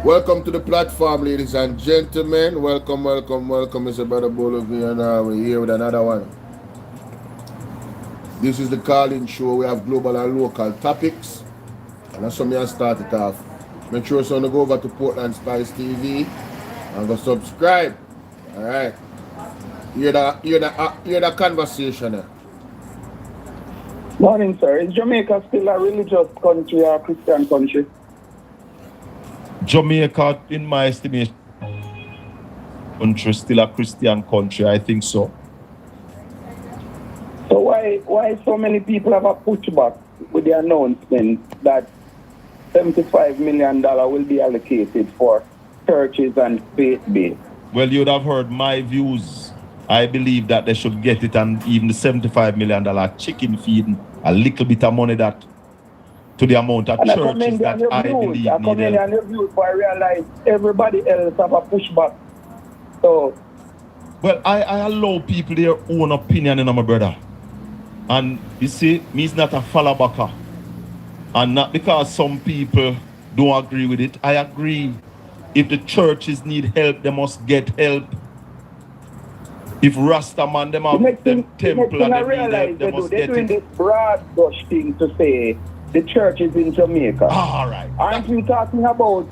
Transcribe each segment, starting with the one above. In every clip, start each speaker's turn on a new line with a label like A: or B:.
A: Welcome to the platform, ladies and gentlemen. Welcome, welcome, welcome. It's your brother Bolo V&R. We're here with another one. This is the call-in show. We have global and local topics. And that's how I start it off. Make sure you go over to Portland Spice TV and go subscribe. Alright. Hear the conversation there.
B: Morning, sir. Is Jamaica still a religious country or a Christian country?
C: Jamaica, in my estimation, country still a Christian country. I think so.
B: So why so many people have a pushback with the announcement that $75 million will be allocated for churches and faith-based?
C: Well, you'd have heard my views. I believe that they should get it, and even the $75 million chicken feeding, a little bit of money that to the amount of churches that I believe need help.
B: I come in on your views, but I realize everybody else have a pushback. So,
C: well, I allow people their own opinion, my brother. And you see, me's not a fallbacker. And not because some people don't agree with it. I agree. If the churches need help, they must get help. If Rasta man them have them temple and they need help, they must get it.
B: They're doing this broad brush thing to say the church is in Jamaica.
C: All right.
B: Aren't we talking about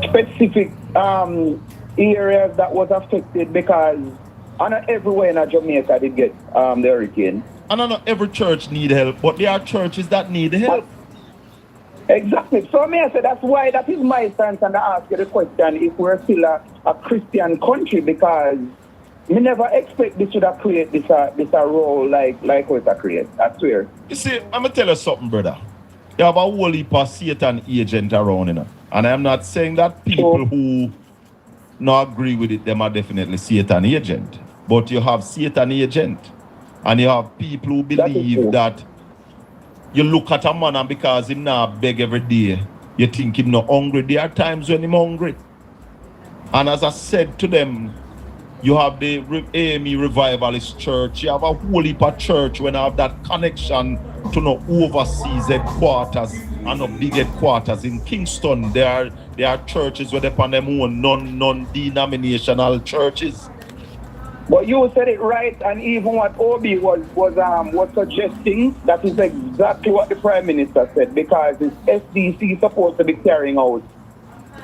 B: specific areas that was affected? Because not everywhere in Jamaica did get the hurricane.
C: And not every church need help, but there are churches that need help.
B: Exactly. So I say that is my stance, and I ask you the question if we're still a Christian country, because we never expect this should have created this a role like what it create. I swear.
C: You see, I'm gonna tell you something, brother. You have a whole heap of Satan agent around, and I'm not saying that people who not agree with it, them are definitely Satan agent. But you have Satan agent, and you have people who believe that you look at a man and because him not beg every day, you think him not hungry. There are times when him hungry. And as I said to them, you have the AME Revivalist Church. You have a whole heap of church when I have that connection to no overseas headquarters and no big headquarters. In Kingston, there are churches where they upon them own non-denominational churches.
B: But you said it right, and even what Obi was suggesting, that is exactly what the Prime Minister said, because it's SDC supposed to be carrying out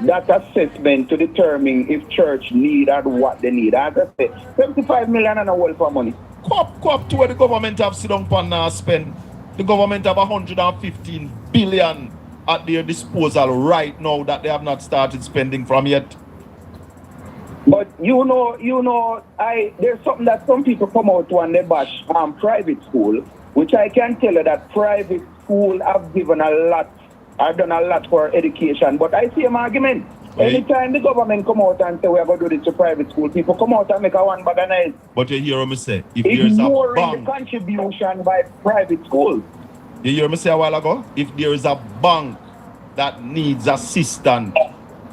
B: that assessment to determine if church need and what they need. As I said, 75 million and a whole for money.
C: Go up to where the government have sit down and now spend. The government have 115 billion at their disposal right now that they have not started spending from yet.
B: But you know, there's something that some people come out to and they bash private school, which I can tell you that private school have given a lot. I've done a lot for education, but I see an argument. Right. Anytime the government come out and say we are going to do this to private school, people come out and make a one bag of nice.
C: But you hear me say, if there's a bank,
B: the contribution by private schools.
C: You hear me say a while ago, if there is a bank that needs assistance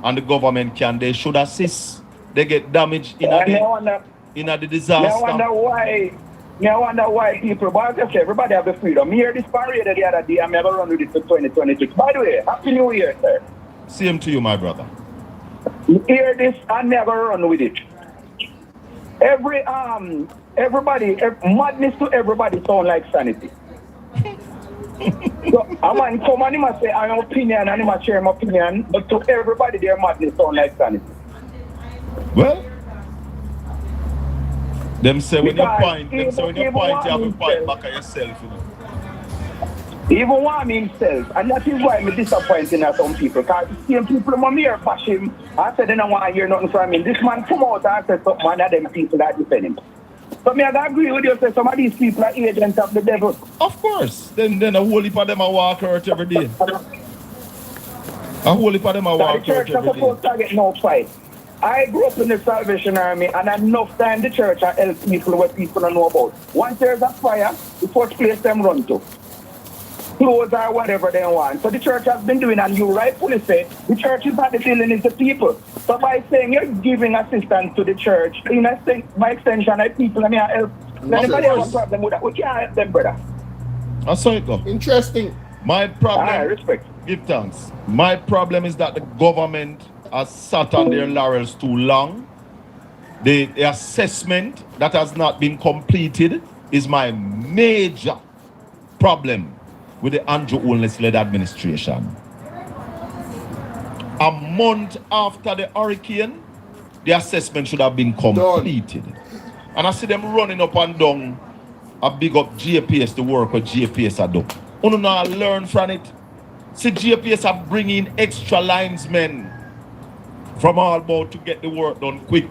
C: and the government can, they should assist. They get damaged in the disaster.
B: I wonder why people, but I say everybody have the freedom. Me hear this parade the other day, I'm never run with it to 2026. By the way, Happy New Year, sir.
C: Same to you, my brother.
B: You hear this, I never run with it. Madness to everybody sound like sanity. So a man come and he must say an opinion and he must share my opinion, but to everybody their madness sound like sanity.
C: Well, them say when you point, you have to point back at yourself. You know?
B: Even one himself, and that is why I'm disappointed at some people. Because the same people come here bash him, I said they don't want to hear nothing from him. This man come out and said something, and them people that defend him. So I agree with you, say some of these people are agents of the devil.
C: Of course. Then a whole heap of them are walk out every day. A whole heap of them are walk out every day. The church is
B: supposed to get no fight. I grew up in the Salvation Army, and enough time the church I help people where people don't know about. Once there's a fire, the first place them run to. Clothes or whatever they want. So the church has been doing, and you rightfully say, the church is not the dealing with the people. So by saying you're giving assistance to the church, by extension, people help. Anybody have a problem with that? We can't help them, brother.
C: I saw it go.
A: Interesting.
C: My problem,
B: respect.
C: give thanks. My problem is that the government has sat on their laurels too long. The assessment that has not been completed is my major problem with the Andrew Holness-led administration. A month after the hurricane, the assessment should have been completed. And I see them running up and down a big up GPS, the work what GPS are doing. You not learn from it. See, GPS are bringing extra linesmen from all about to get the work done quick.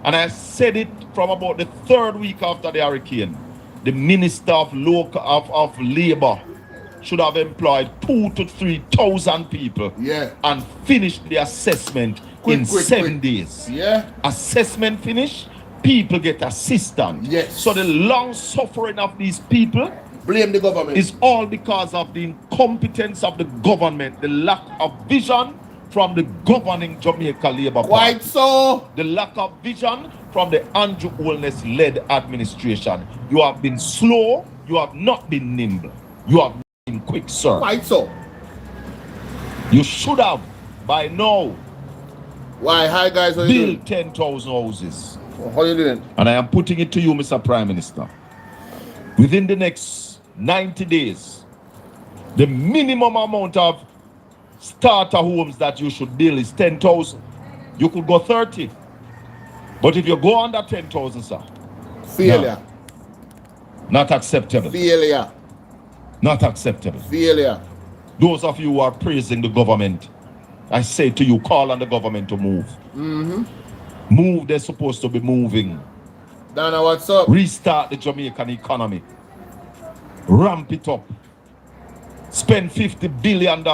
C: And I said it from about the third week after the hurricane. The Minister of Labor should have employed 2,000 to 3,000 people and finished the assessment in 7 days. Assessment finished, people get assistance. So the long suffering of these people,
A: blame the government,
C: is all because of the incompetence of the government, the lack of vision from the governing Jamaica Labour Party.
A: Quite so.
C: The lack of vision from the Andrew Holness-led administration. You have been slow, you have not been nimble. You have been quick, sir.
A: Quite so.
C: You should have, by now,
A: why? Hi guys, how you
C: build 10,000 houses.
A: How you doing?
C: And I am putting it to you, Mr. Prime Minister. Within the next 90 days, the minimum amount of starter homes that you should build is 10,000. You could go 30. But if you go under 10,000, sir,
A: failure.
C: No, not acceptable.
A: Failure.
C: Not acceptable.
A: Failure.
C: Those of you who are praising the government, I say to you, call on the government to move. Move, they're supposed to be moving.
A: Dana, what's up?
C: Restart the Jamaican economy. Ramp it up. Spend $50 billion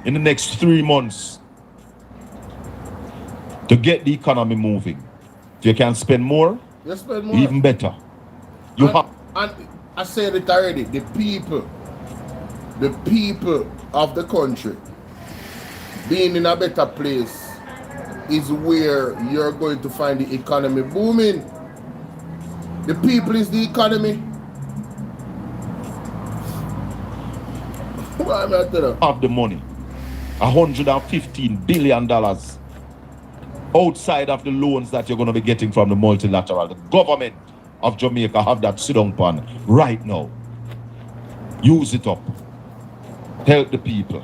C: in the next 3 months to get the economy moving. If you can spend more, even better.
A: And I said it already, the people of the country being in a better place is where you're going to find the economy booming. The people is the economy.
C: Of the money, $115 billion outside of the loans that you're going to be getting from the multilateral. The government of Jamaica have that sit-down pan right now. Use it up. Help the people.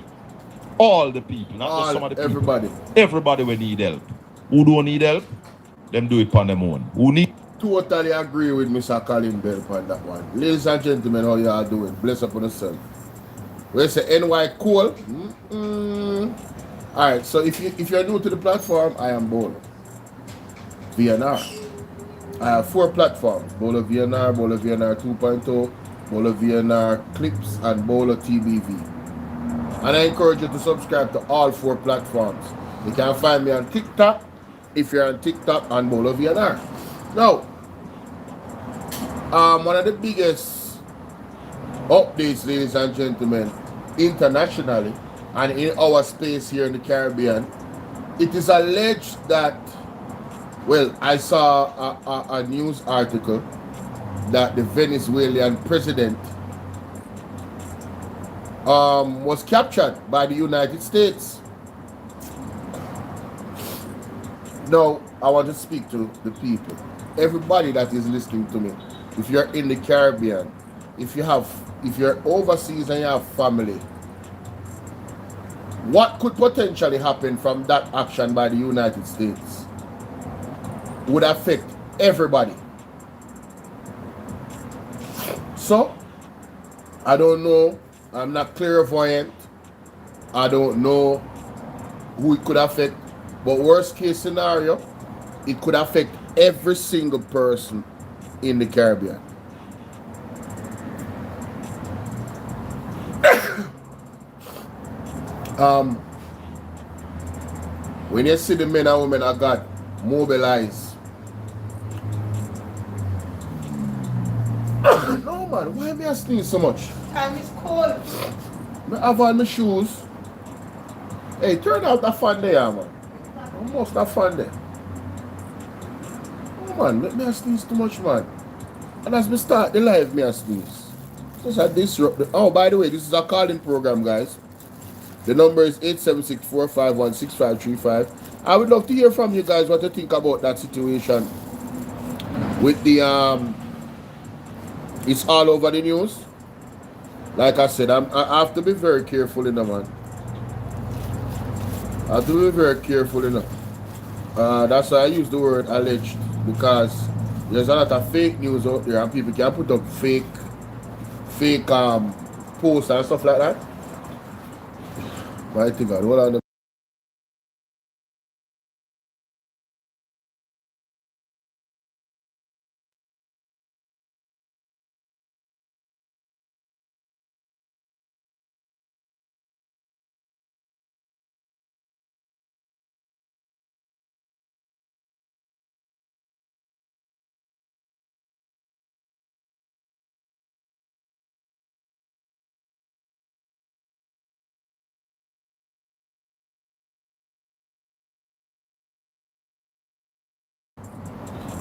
C: All the people, not just some of the people.
A: Everybody.
C: Everybody will need help. Who don't need help, them do it on their own. Who need...
A: Totally agree with Mr. Colin Bell on that one. Ladies and gentlemen, how you are doing? Bless up on yourself. We say NY Cole. Alright, so if you're new to the platform, I am Bolo V&R. I have 4 platforms: Bolo V&R, Bolo V&R 2.0, Bolo V&R Clips, and Bolo TBV. And I encourage you to subscribe to all 4 platforms. You can find me on TikTok if you're on TikTok and Bolo V&R. Now, one of the biggest updates, ladies and gentlemen, internationally and in our space here in the Caribbean, it is alleged that, well, I saw a news article that the Venezuelan president was captured by the United States. Now, I want to speak to the people, everybody that is listening to me. If you're in the Caribbean, if you're overseas and you have family, what could potentially happen from that action by the United States would affect everybody. So, I don't know. I'm not clairvoyant. I don't know who it could affect. But worst case scenario, it could affect every single person in the Caribbean. When you see the men and women of God mobilize, no man, why me I sneeze so much?
D: Time is cold.
A: I have on my shoes. Hey, turn out the fan there, man. Almost that fan there. Oh man, let me sneeze too much, man. And as me start the live, me I sneeze. Just a disrupt. Oh, by the way, this is a calling program, guys. The number is 876-451-6535. I would love to hear from you guys what you think about that situation with the it's all over the news. Like I said, I have to be very careful in the man. I have to be very careful enough. That's why I use the word alleged, because there's a lot of fake news out there and people can put up fake posts and stuff like that. Mighty God, hold on.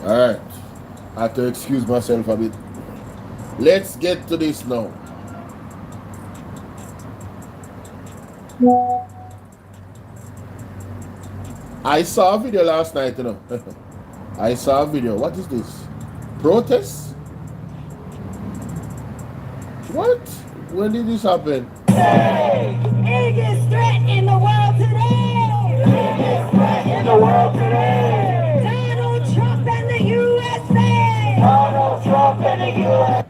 A: Alright. I have to excuse myself a bit. Let's get to this now. I saw a video last night, you know. I saw a video. What is this? Protest? What? When did this happen?
D: Biggest threat in the world today! Biggest threat in the world today! Donald Trump and the USA! Donald Trump and the USA!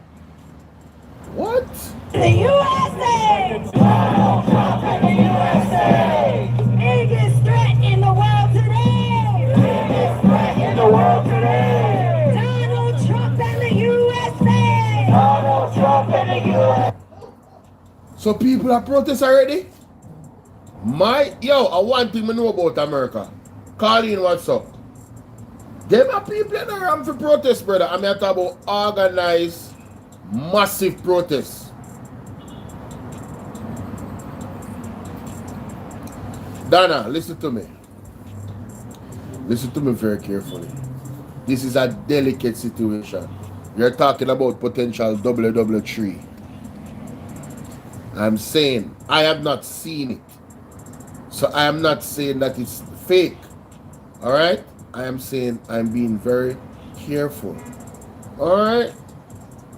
A: What?
D: The USA! Donald Trump and the USA! Biggest threat in the world today! Biggest threat in the world today! Donald Trump and the USA! Donald Trump and the USA!
A: So people are protesting already? I want thing to know about America. Call in, what's up? Them are people in the room for protest, brother. I'm talking about organized, massive protests. Donna, listen to me. Listen to me very carefully. This is a delicate situation. You're talking about potential WW3. I'm saying I have not seen it. So I am not saying that it's fake. Alright? I am saying I'm being very careful. Alright?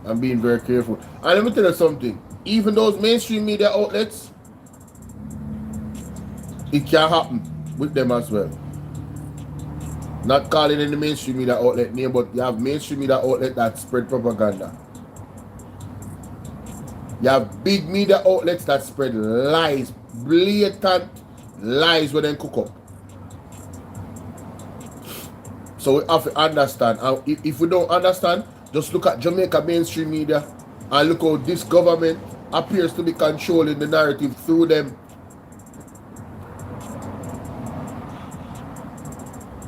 A: I'm being very careful. And let me tell you something. Even those mainstream media outlets, it can happen with them as well. Not calling any mainstream media outlet name, but you have mainstream media outlet that spread propaganda. You have big media outlets that spread lies, blatant lies when they cook up. So we have to understand. And if we don't understand, just look at Jamaica mainstream media and look how this government appears to be controlling the narrative through them.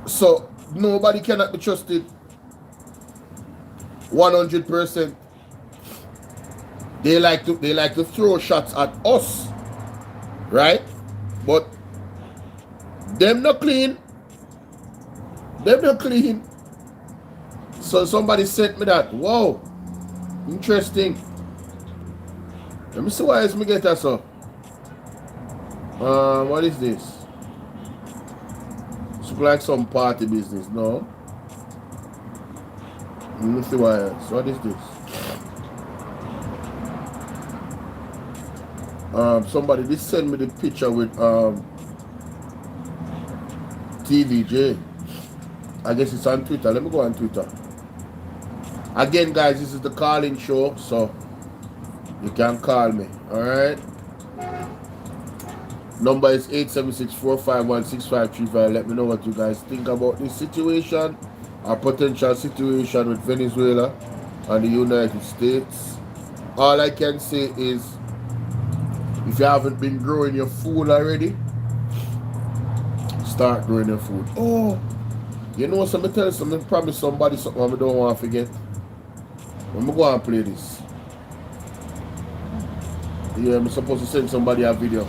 A: So nobody cannot be trusted 100%. They like to throw shots at us, right? But them not clean. Them not clean. So somebody sent me that. Wow, interesting. Let me see why else me get that so. What is this? It's like some party business, no? Let me see why else. What is this? Somebody did send me the picture with TVJ. I guess it's on Twitter. Let me go on Twitter. Again, guys, this is the calling show, so you can call me. Alright? Number is 876-451-6535. Let me know what you guys think about this situation, or potential situation with Venezuela and the United States. All I can say is, if you haven't been growing your food already, start growing your food. Oh, you know what? Somebody tell you something. Promise somebody something I don't want to forget. Let me go and play this. Yeah, I'm supposed to send somebody a video.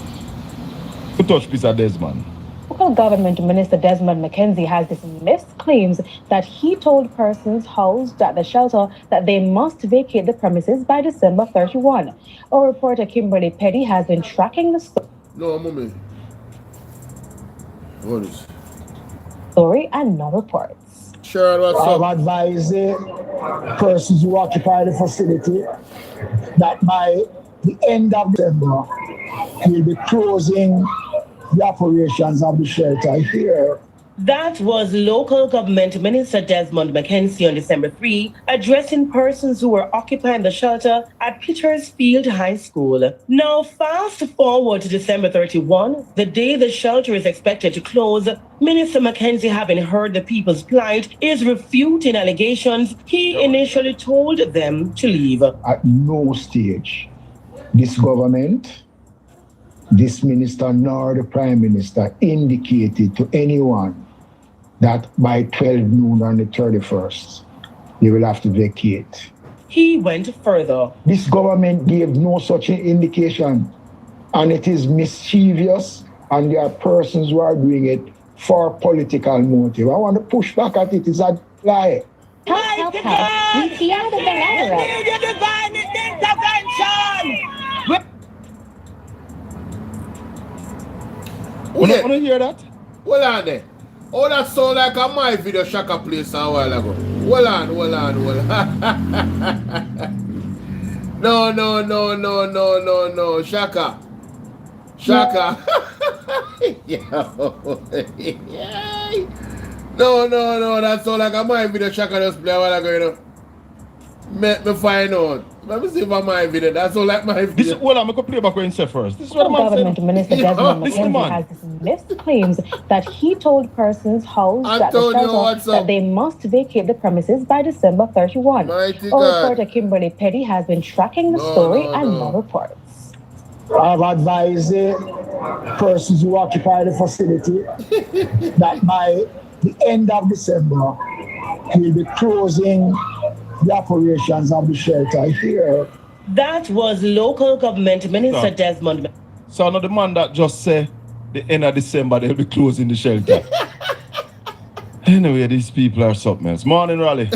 C: To touch piece of Desmond.
E: Local government Minister Desmond McKenzie has dismissed claims that he told persons housed at the shelter that they must vacate the premises by December 31. Our reporter Kimberly Petty has been tracking the
A: No, mommy. What is?
E: Story and no reports.
A: Sure, what's
F: I've
A: up?
F: advised persons who occupy the facility that by the end of December, we'll be closing the operations of the shelter here.
G: That was Local Government Minister Desmond McKenzie on December 3, addressing persons who were occupying the shelter at Petersfield High School. Now, fast forward to December 31, the day the shelter is expected to close, Minister McKenzie, having heard the people's plight, is refuting allegations he initially told them to leave.
F: At no stage, this government, this minister, nor the Prime Minister indicated to anyone that by 12 noon on the 31st, they will have to vacate.
G: He went further.
F: This government gave no such indication, and it is mischievous, and there are persons who are doing it for political motive. I want to push back at it. It's a lie.
E: Help. We are the
G: Divine intervention!
A: Yeah.
C: Want to hear that?
A: Hold on there. Oh, that sound like a my video Shaka place a while ago. Hold on. No. Shaka. No. That sound like a my video Shaka just play a while ago, you know. Make me find out. Let me see if my video. That's all like my video.
C: This, well, I'm going to play back what you said first. This is what the man
E: Government
C: said.
E: Minister Desmond
C: This is the
E: McKenzie
C: man.
E: has dismissed claims that he told persons housed at the
A: Antonio, what's
E: shelter
A: up?
E: that they must vacate the premises by December 31.
A: Mighty
E: Our
A: God.
E: reporter Kimberly Petty has been tracking the story and no reports.
F: I've advised persons who occupy the facility that by the end of December, we'll be closing the operations of the shelter here.
G: That was Local Government Minister
C: No.
G: Desmond.
C: So another man that just say the end of December they'll be closing the shelter. Anyway, these people are something else. Morning, Raleigh.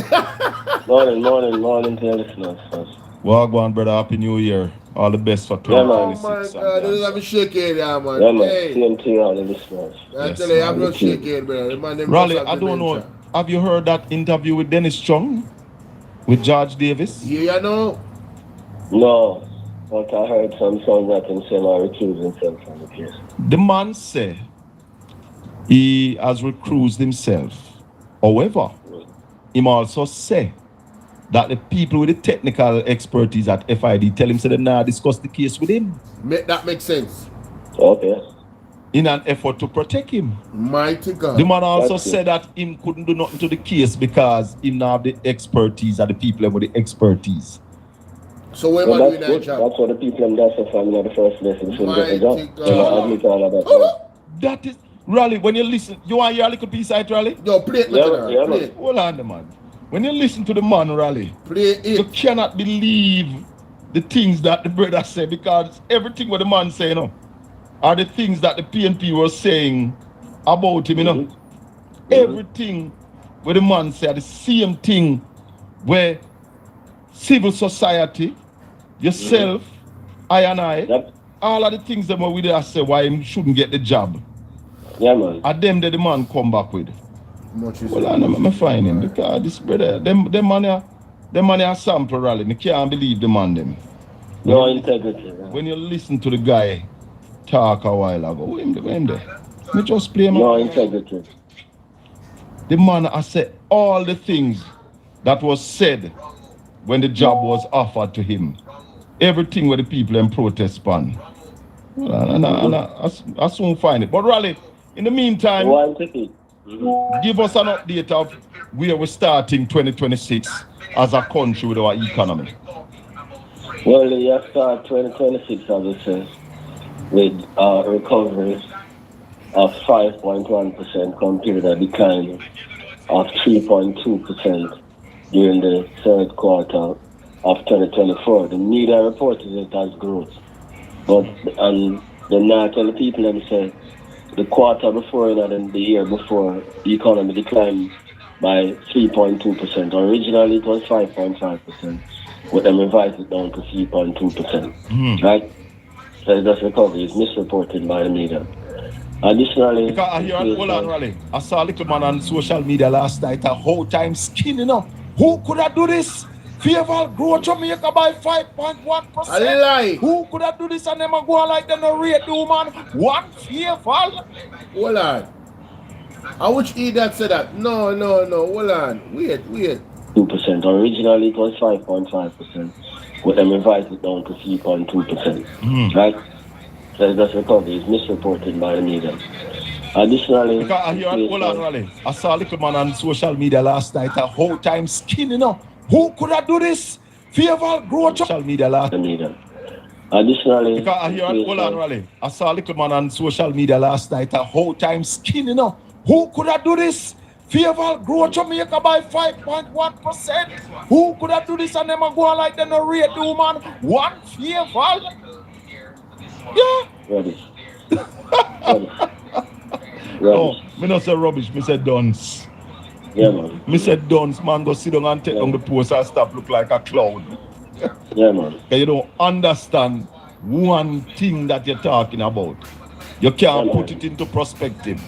H: Morning to your listeners.
C: Wagwan, brother. Happy New Year. All the best for
H: Yeah, man.
A: Oh
C: 2026.
A: my God, this is a shaking, yeah, man.
H: Yeah, man.
A: Hey,
H: Same to you all the listeners.
A: I
C: Yes,
A: tell you, I'm
C: man.
A: not shaking, brother. The man, them
C: Raleigh,
A: just
C: I
A: have
C: don't know.
A: dementia.
C: Have you heard that interview with Dennis Strong? With George Davis?
A: Yeah, you know.
H: No, but I heard some songs that him say I recuse himself from the case.
C: The man say he has recused himself. However, him also say that the people with the technical expertise at FID tell him say they now discuss the case with him
A: That makes sense.
H: Okay.
C: in an effort to protect him.
A: Mighty God.
C: The man also
H: That's
C: said that him couldn't do nothing to the case because him now have the expertise and the people with the expertise.
A: So when
H: Well,
A: man
H: that's
A: doing that
H: good.
A: job?
H: That's what the people in that family in the first place should get
A: Mighty
H: the job.
A: God.
H: You know, admit all of that.
C: That is Raleigh, when you listen, you want to hear a little piece of it, Raleigh?
A: Yo, play it,
H: Yeah,
A: Mr.
H: yeah,
A: Play
H: man.
A: it.
C: Hold on, the man. When you listen to the man, Raleigh,
A: Play
C: you
A: it.
C: cannot believe the things that the brother said because everything what the man say, you know, are the things that the PNP was saying about him, you know. Everything where the man said, the same thing where civil society, yourself, I and I,
H: Yep.
C: all of the things that we there say why he shouldn't get the job.
H: Yeah, man.
C: Are them that the man come back with.
A: Much is
C: Well, I'm find him because this brother, them money are sample Raleigh. I can't believe the man them.
H: No integrity. Yeah.
C: When you listen to the guy talk a while ago, who him there? Me just play him.
H: No integrity.
C: The man I said all the things that was said when the job was offered to him. Everything where the people in protest span. Well, and I soon find it. But Raleigh, in the meantime,
H: One ticket.
C: give us an update of where we're starting 2026 as a country with our economy.
H: Well, you start 2026, I would say, with a recovery of 5.1% compared to a decline of 3.2% during the third quarter of 2024. The media reported it as growth. But and the not tell the people them say the quarter before and the year before the economy declined by 3.2%. Originally, it was 5.5%, but then revised it down to 3.2%. Right? So it's just because it's misreported by the media. Additionally,
C: because I hear, hold on, Raleigh. I saw a little man on social media last night, a whole time skin, you know. Who could have do this? Favor grow Jamaica by 5.1%.
A: A lie.
C: Who could have do this and them go like them no rate do, man? One favor.
A: Hold on. How much idiot said that? No. Hold on. Wait.
H: 2%. Originally, it was 5.5%, but then revised it down to 3.2%. Right? So it's just because it's misreported by the media. Additionally,
C: because I hear, hold on, Raleigh. I saw a little man on social media last night, a whole time skin, you know. Who could have do this? Favor grow social media last
H: night. Additionally,
C: because I hear, hold on, Raleigh. I saw a little man on social media last night, a whole time skin, you know. Who could have do this? Favor grow Jamaica by 5.1%. Who could have do this and them go like them no rate do, man? One favor. Yeah.
H: Rubbish.
C: Oh, me not say rubbish, me say dunce.
H: Yeah, man.
C: Me say dunce, man, go sit down and take down the post and stop look like a cloud.
H: Yeah, man.
C: You don't understand one thing that you're talking about. You can't put it into perspective.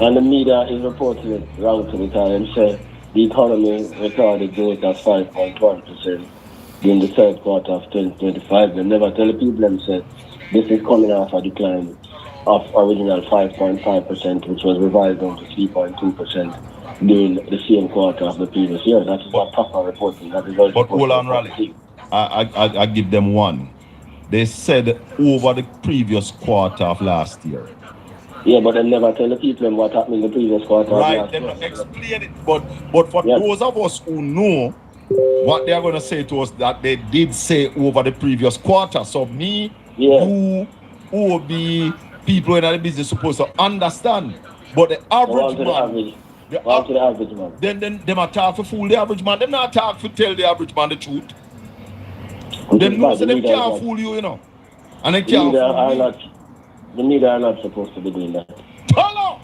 H: And the media is reporting it wrong to the time. Say the economy recorded growth at 5.1% during the third quarter of 2025. They never tell the people themselves this is coming off a decline of original 5.5%, which was revised down to 3.2% during the same quarter of the previous year. That is not proper reporting. That is
C: but hold on, Raleigh. I give them one. They said over the previous quarter of last year.
H: Yeah, but they never tell the people what happened in the previous quarter.
C: Right, they don't explain it. But for those of us who know what they are going to say to us, that they did say over the previous quarter. So me, you, OB, people in the business supposed to understand. But the average man,
H: the average man.
C: Then them are talk for fool the average man. Them not talk for tell the average man the truth. Them know so them can't fool you, you know. And they can't fool you.
H: The media are not supposed to be doing that.
C: Hello!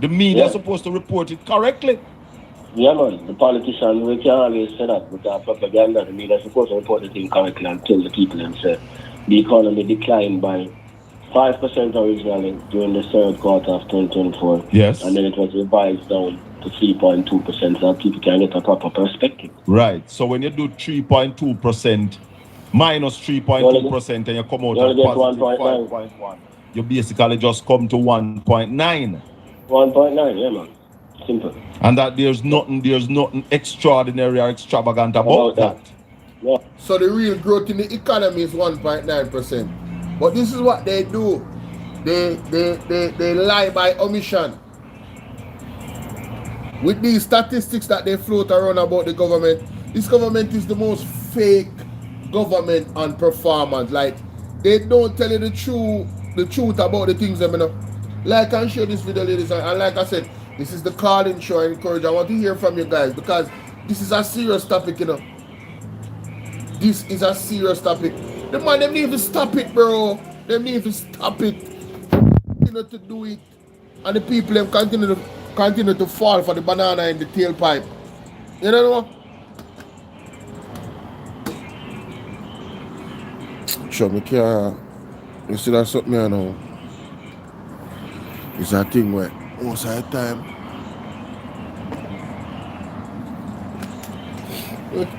C: The media are supposed to report it correctly.
H: Yeah, man. The politicians, we can always say that with our propaganda. The media are supposed to report the thing correctly and tell the people themselves. The economy declined by 5% originally during the third quarter of 2024.
C: Yes.
H: And then it was revised down to 3.2% so that people can get a proper perspective.
C: Right. So when you do 3.2% minus 3.2% and you come out at positive 5.1, you basically just come to 1.9.
H: 1.9, yeah, man. Simple.
C: And that there's nothing extraordinary or extravagant about that.
H: Yeah.
A: So the real growth in the economy is 1.9%. But this is what they do. They lie by omission. With these statistics that they float around about the government, this government is the most fake government on performance. Like, they don't tell you the truth about the things them, you know. Like and share this video, ladies, and like I said, this is the calling show. I encourage, I want to hear from you guys because this is a serious topic, you know. This is a serious topic. The man, them need to stop it, bro. Them need to stop it. Continue to do it. And the people them continue to fall for the banana in the tailpipe. You know? Show me care. You see that something I know. It's a thing where most of the time.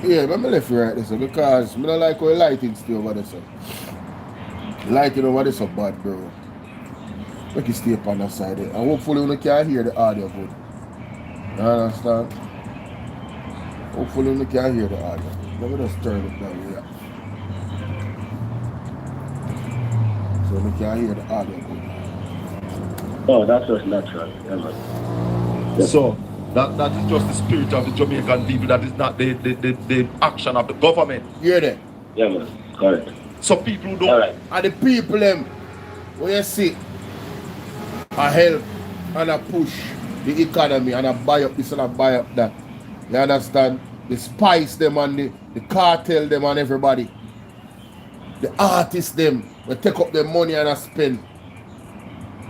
A: Yeah, but I left you right there, because I don't like how the lighting stay over there, so. The lighting over there so bad, bro. Make it stay up on that side there. And hopefully you can hear the audio good. You understand? Hopefully you can hear the audio. Let me just turn it down here. So you can hear the audio good.
H: Oh, that's just natural. Yeah, man. Yeah.
C: So that is just the spirit of the Jamaican people. That is not the action of the government.
A: Hear that?
H: Yeah, man. Correct.
C: So people don't.
H: All right.
A: And the people them, when you see, a help and a push the economy and a buy up this and a buy up that. You understand? The spice them and the cartel them and everybody. The artists them, we take up their money and a spend.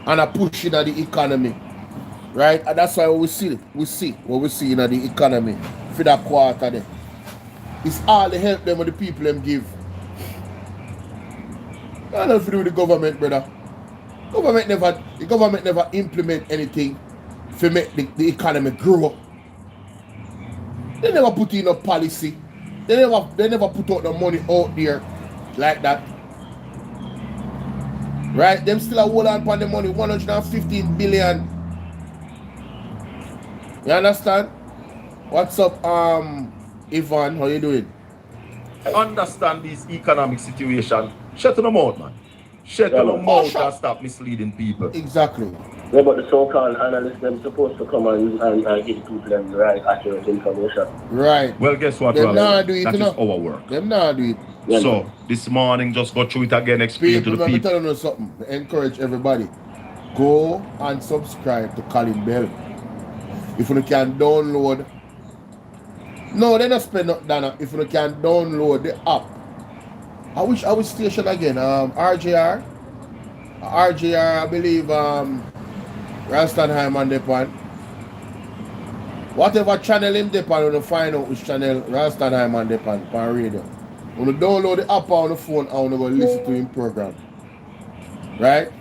A: And a push in the economy. Right? And that's why we see what we see in the economy for that quarter there. It's all the help them with the people them give. Not nothing to do with the government, brother. The government never implement anything to make the economy grow. They never put in a policy. They never put out the money out there like that. Right? Them still a hold on upon the money, 115 billion. You understand? What's up, Ivan? How you doing?
C: Understand this economic situation. Shut them out, man. Shut them out and stop misleading people.
A: Exactly.
H: Yeah, but the so-called analysts, them supposed to come and give people them the right, accurate information.
A: Right.
C: Well, guess what,
A: Them
C: brother?
A: do it,
C: That is
A: know.
C: our work.
A: Them not do it.
H: Yeah,
C: So, this morning, just go through it again, explain to the people.
A: Telling you something. Encourage everybody. Go and subscribe to Colin Bell. If you can download. No, they not spend up Dana. If you can download the app. I wish station again. RJR, I believe Rastanheim and Depan. Whatever channel him Depan, you will find out which channel Rastanheim and Depan on radio. When you download the app on the phone and you go listen to him program. Right?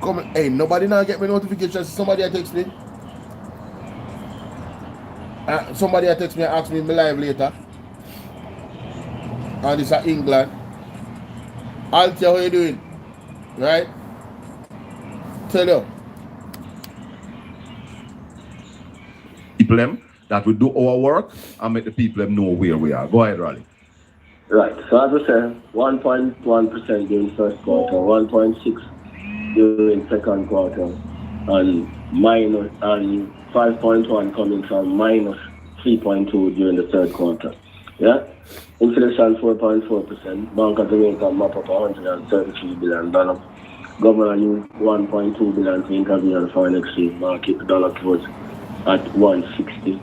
A: Come, hey, nobody now get me notifications. Somebody text me. Somebody text me and ask me in my live later. And it's at England. Altia, how you doing? Right? Tell you.
C: People them that we do our work and make the people them know where we are. Go ahead, Raleigh.
H: Right. So as I said, 1.1% during first quarter, 1.6 during second quarter, and 5.1 coming from minus 3.2 during the third quarter. Yeah? Inflation 4.4%. Bank of Jamaica map up $133 billion. Government used $1.2 billion to intervene on the foreign exchange market. The dollar closed at 160.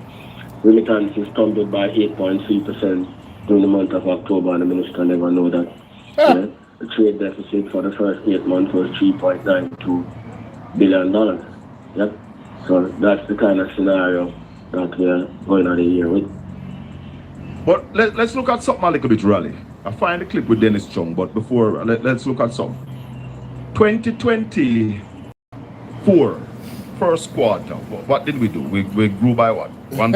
H: Remittances tumbled by 8.3% during the month of October, and the minister never know that. Yeah? The trade deficit for the first 8 months was $3.92 billion. Yeah? So that's the kind of scenario that we're going on the year with.
C: But let's look at something a little bit, Raleigh. I find the clip with Dennis Chung, but before, let's look at something. 2024, first quarter, what did we do? We grew by what? 1%?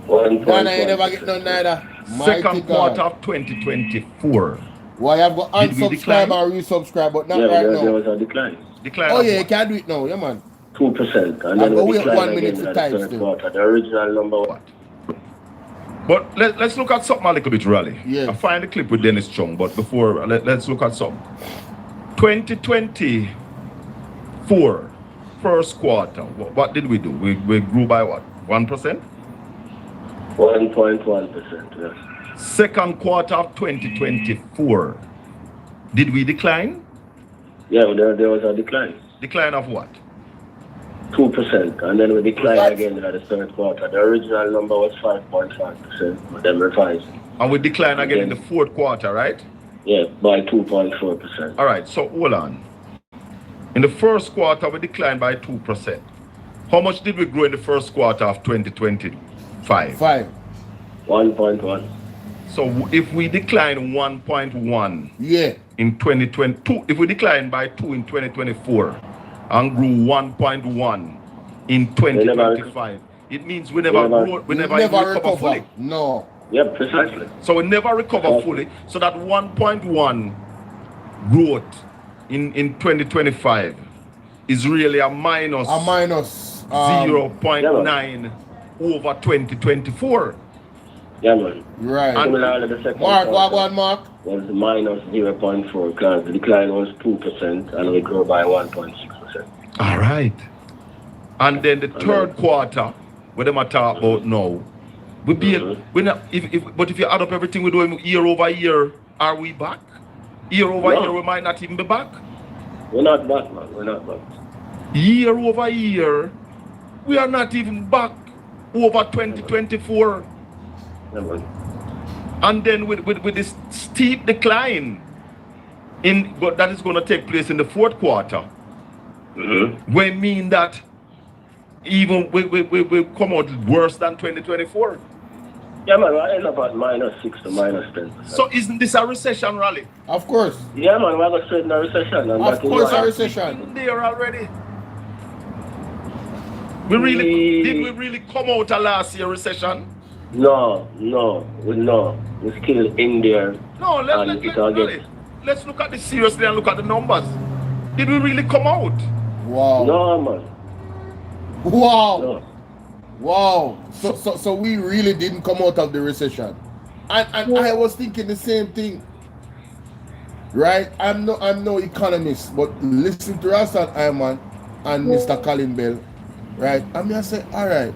H: 1.1%.
A: I ain't never get none neither.
C: Second quarter of 2024.
A: Why you have got unsubscribe and resubscribe, but not right now.
H: There was a decline.
A: Oh yeah, you can do it now, yeah man.
H: 2%. And then we declined
A: 1 minute
H: again
A: for
H: in the
A: time
H: third
A: still.
H: quarter. The original number was...
C: But let's look at something a little bit, Raleigh.
A: Yes.
C: I find the clip with Dennis Chung, but before, let's look at something. 2024, first quarter, what did we do? We grew by what? 1%?
H: 1.1%, yes.
C: Second quarter of 2024, did we decline?
H: Yeah, there was a decline.
C: Decline of what?
H: 2%, and then we declined again in the third quarter. The original number was 5.5%, but then revised.
C: And we decline again in the fourth quarter, right?
H: Yeah, by 2.4%.
C: All right, so hold on. In the first quarter, we declined by 2%. How much did we grow in the first quarter of 2025?
H: 1.1.
C: So if we decline 1.1
A: yeah,
C: in 2022, if we decline by 2 in 2024 and grew 1.1 in 2025, it means we never recover fully.
A: No.
H: Yeah, precisely.
C: So we never recover fully. So that 1.1 growth in 2025 is really a minus 0.9 over 2024.
H: Yeah, man.
A: Right.
H: Similarly, the second
A: Mark,
H: quarter
A: Mark.
H: was minus 0.4 because the decline was 2% and we grew by 1.6%.
C: All right. And then the third quarter, what am I talking about now? We be we not but if you add up everything we're doing year over year, are we back? Year over year, we might not even be back.
H: We're not back, man. We're not back.
C: Year over year, we are not even back over 2024. And then with this steep decline that is going to take place in the fourth quarter, We mean that even we come out worse than 2024.
H: Yeah, man, I end up at -6 to -10%.
C: So isn't this a recession rally?
A: Of course.
H: Yeah, man, we're going straight in a recession. And
A: Of course, a recession.
C: In there already. Did we really come out of last year recession?
H: No. We're still in there.
C: No, let's look at this seriously and look at the numbers. Did we really come out?
A: Wow.
H: No, man.
A: Wow.
H: No.
A: Wow. So we really didn't come out of the recession. And I was thinking the same thing. Right? I'm no economist, but listen to Rastan Ayman and Mr. Colin Bell. Right? I mean, I say, all right.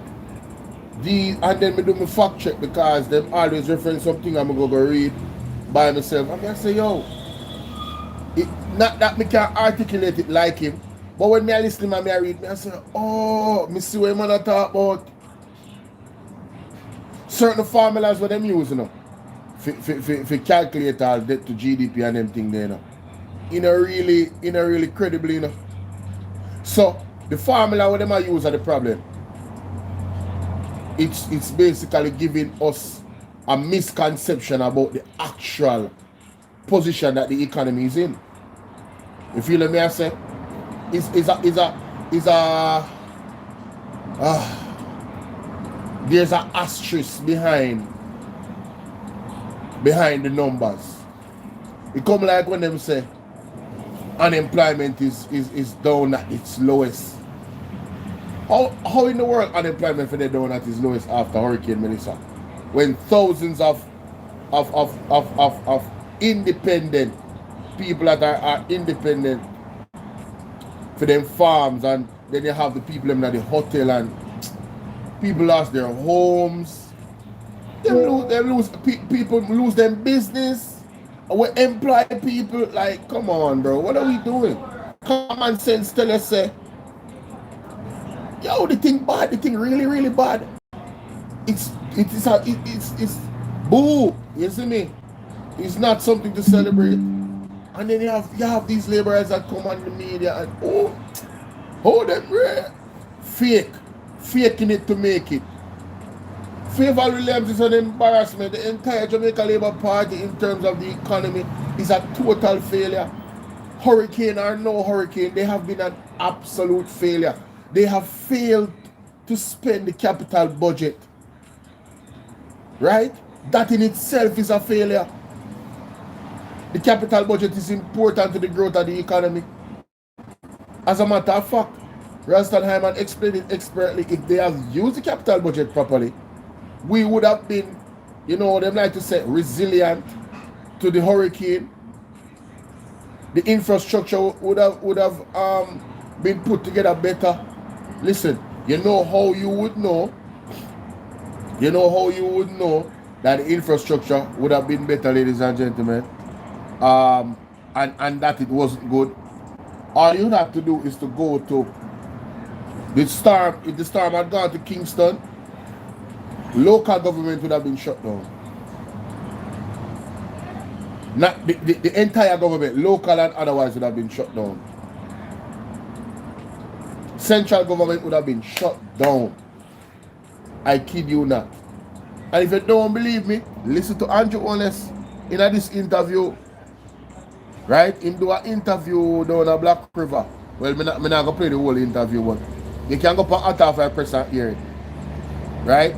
A: And then me do my fact check because them always reference something I'm going to go read by myself. I mean, I say, yo, not that me can articulate it like him, but when I listen to me, I read, I say, oh, me see what man talk about certain formulas what them use, you know, for calculate all debt to GDP and them thing there, you know. In a really credible, you know. So the formula what them are use are the problem. It's basically giving us a misconception about the actual position that the economy is in. You feel what I say? There's an asterisk behind the numbers. It come like when them say unemployment is down at its lowest. How in the world unemployment for they down at its lowest after Hurricane Melissa? When thousands of independent people that are independent for them farms, and then you have the people in the hotel and people lost their homes. People lose their business. We employ people. Like, come on, bro. What are we doing? Common sense tell us, say, yo, the thing bad. The thing really bad. It's boo. You see me? It's not something to celebrate. And then you have these laborers that come on the media and them rare. Faking it to make it. Favor Williams is an embarrassment. The entire Jamaica Labour Party in terms of the economy is a total failure. Hurricane or no hurricane, they have been an absolute failure. They have failed to spend the capital budget. Right? That in itself is a failure. The capital budget is important to the growth of the economy. As a matter of fact, Rastan Hyman explained it expertly. If they have used the capital budget properly, we would have been, you know, they like to say, resilient to the hurricane. The infrastructure would have been put together better. Listen, you know how you would know that the infrastructure would have been better, ladies and gentlemen, and that it wasn't good. All you have to do is to go to the storm. If the storm had gone to Kingston, local government would have been shut down. Not the entire government, local and otherwise, would have been shut down. Central government would have been shut down. I kid you not. And if you don't believe me, listen to Andrew Honest in this interview. Right? Him do an interview down at Black River. Well, I'm not going to play the whole interview, but you can go for Atafa press and hear it. Right?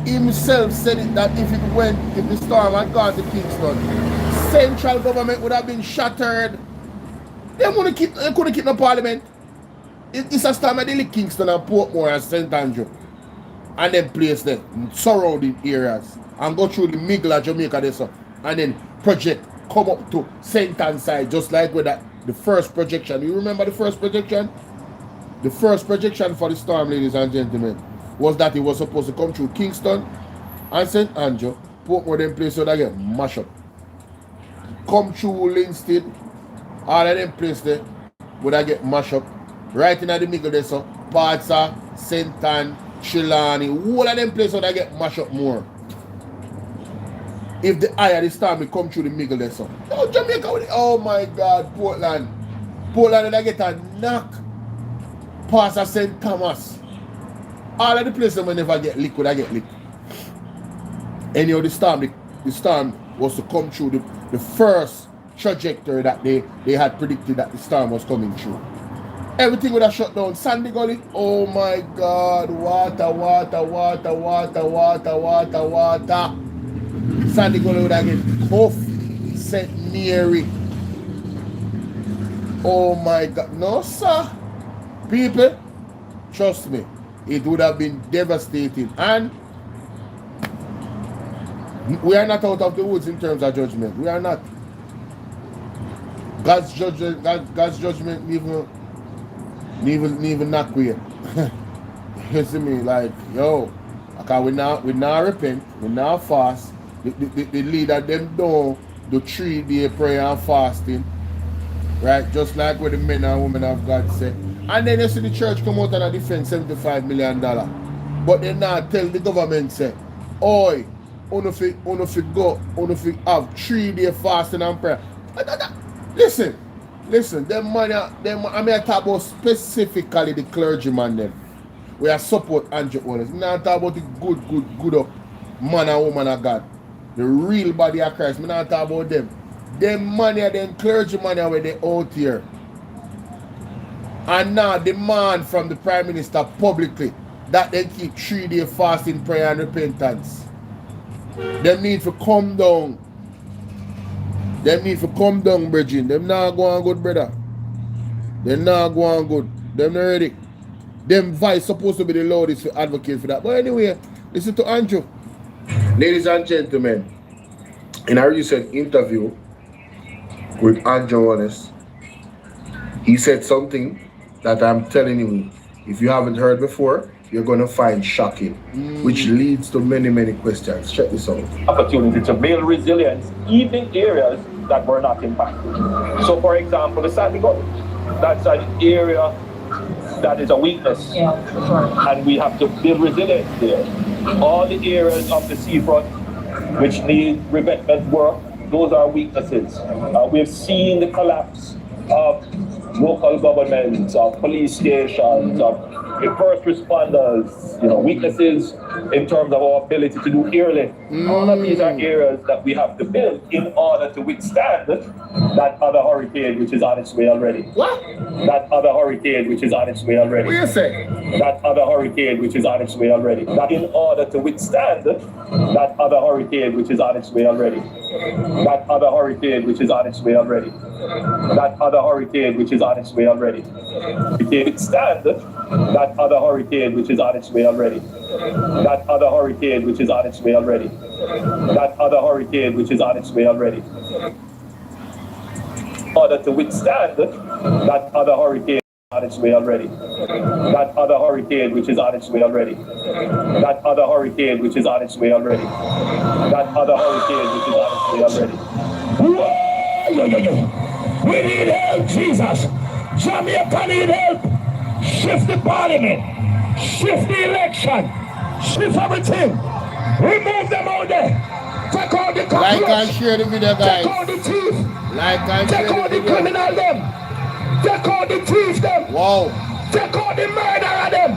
A: Himself said it that if the storm had gone to Kingston, central government would have been shattered. They couldn't keep no parliament. It's a storm at Kingston and Portmore and St. Andrew. And then place them surrounding areas and go through the middle of Jamaica there, so, and then project come up to St. Ann side, just like with that the first projection. You remember the first projection? The first projection for the storm, ladies and gentlemen, was that it was supposed to come through Kingston and St. Andrew, Portmore, them place so they get mashed up. Come through Linstead, all of them place there would I get mashed up. Right in the middle there, so parts of St. Ann, Trelawney, all of them places that get mashed up more. If the eye of the storm will come through the middle there, so. Oh, Jamaica, oh my God, Portland. Portland, they get a knock. Pastor St. Thomas. All of the places we never get liquid, I get liquid. Anyhow, the storm was to come through the first trajectory that they had predicted that the storm was coming through. Everything would have shut down. Sandy Gully, oh my God, water. Sandy Gully would have get tough. St. Mary. Oh my God, no sir. People, trust me, it would have been devastating. And we are not out of the woods in terms of judgment. We are not. God's judgment even not queer. You see me, like, yo, okay, we now repent, we now fast. The leader them down the 3-day prayer and fasting. Right, just like what the men and women of God say. And then you see the church come out and defend $75 million. But they now tell the government say, oi, uno fi have 3-day fasting and prayer. Listen, them money, I mean I talk about specifically the clergyman them. We are support Andrew owners. Now talk about the good up man and woman of God. The real body of Christ. I not talk about them. Them money, them clergy money where they out here. And now demand from the Prime Minister publicly that they keep 3-day fasting, prayer and repentance. Them need to come down. Bridging. Them not going good, brother. Them not going good. Them not ready. Them vice supposed to be the loudest to advocate for that. But anyway, listen to Andrew. Ladies and gentlemen, in a recent interview with Andrew Honest, he said something that I'm telling you, if you haven't heard before, you're going to find shocking, which leads to many questions. Check this out.
I: Opportunity to build resilience even in areas that were not impacted. So for example, the Sandy Gully, that's an area that is a weakness, and we have to build resilience there. All the areas of the seafront which need revetment work, those are weaknesses. We've seen the collapse of local governments, of police stations, of the first responders, weaknesses in terms of our ability to do airlift. All of these are areas that we have to build in order to withstand that other hurricane which is on its way already.
A: What?
I: That other hurricane which is on its way already.
A: What you say?
I: That other hurricane which is on its way already. That in order to withstand that other hurricane which is on its way already. That other hurricane which is on its way already. That other hurricane which is on its way already. We can withstand that other hurricane which is on its way already. That other hurricane which is on its way already. That other hurricane which is on its way already. In order to withstand that other hurricane on its way already. That other hurricane which is on its way already. That other hurricane which is on its way already. That other hurricane which is on its way already.
J: We need help, Jesus. Jamaica need help. Shift the parliament. Shift the election. Shift everything. Remove them out there. Take out the cockroach.
A: Like and share the video, guys.
J: Take out the thief.
A: Like and share
J: Take out the
A: video.
J: criminal them. Take out the thief them.
A: Wow.
J: Take out the murderer them.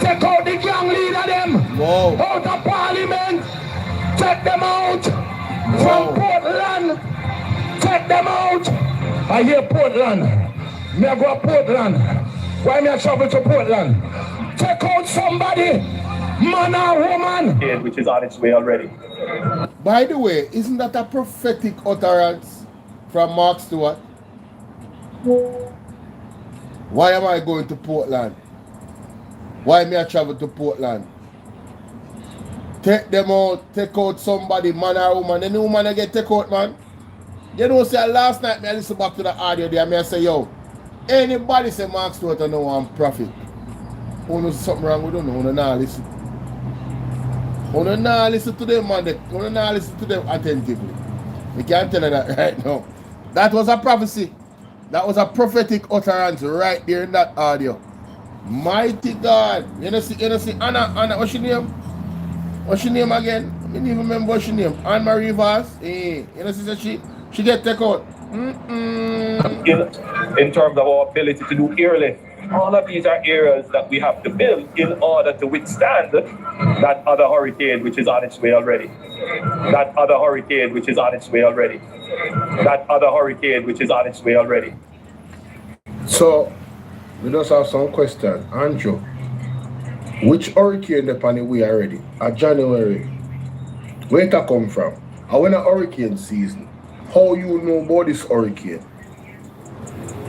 J: Take out the gang leader them.
A: Wow.
J: Out of parliament. Take them out. From Portland. Take them out. I hear Portland. Me I go to Portland. Why me I travel to Portland? Take out somebody. Man or woman.
I: Which is on its way already.
A: By the way, isn't that a prophetic utterance from Mark Stewart? Why am I going to Portland? Why may I travel to Portland? Take them out, take out somebody, man or woman. Any woman I get take out, man. You know, say last night me I listen back to the audio there, me I say, yo, anybody say Mark Stewart I know I'm prophet. Who knows something wrong with them? Who not listen. Who not listen to them, man. Who not listen to them attentively. We can't tell you that right now. That was a prophecy. That was a prophetic utterance right there in that audio. Mighty God. You know see Anna, what's your name? What's your name again? I didn't even remember what's your name. Anne-Marie Vaz. You know see she get take out.
I: In terms of our ability to do airlift. All of these are areas that we have to build in order to withstand that other hurricane which is on its way already. That other hurricane which is on its way already. That other hurricane which is on its way already.
A: So, we just have some question. Andrew, which hurricane upon the way already? January. Where it come from? And when a hurricane season, how you know about this hurricane?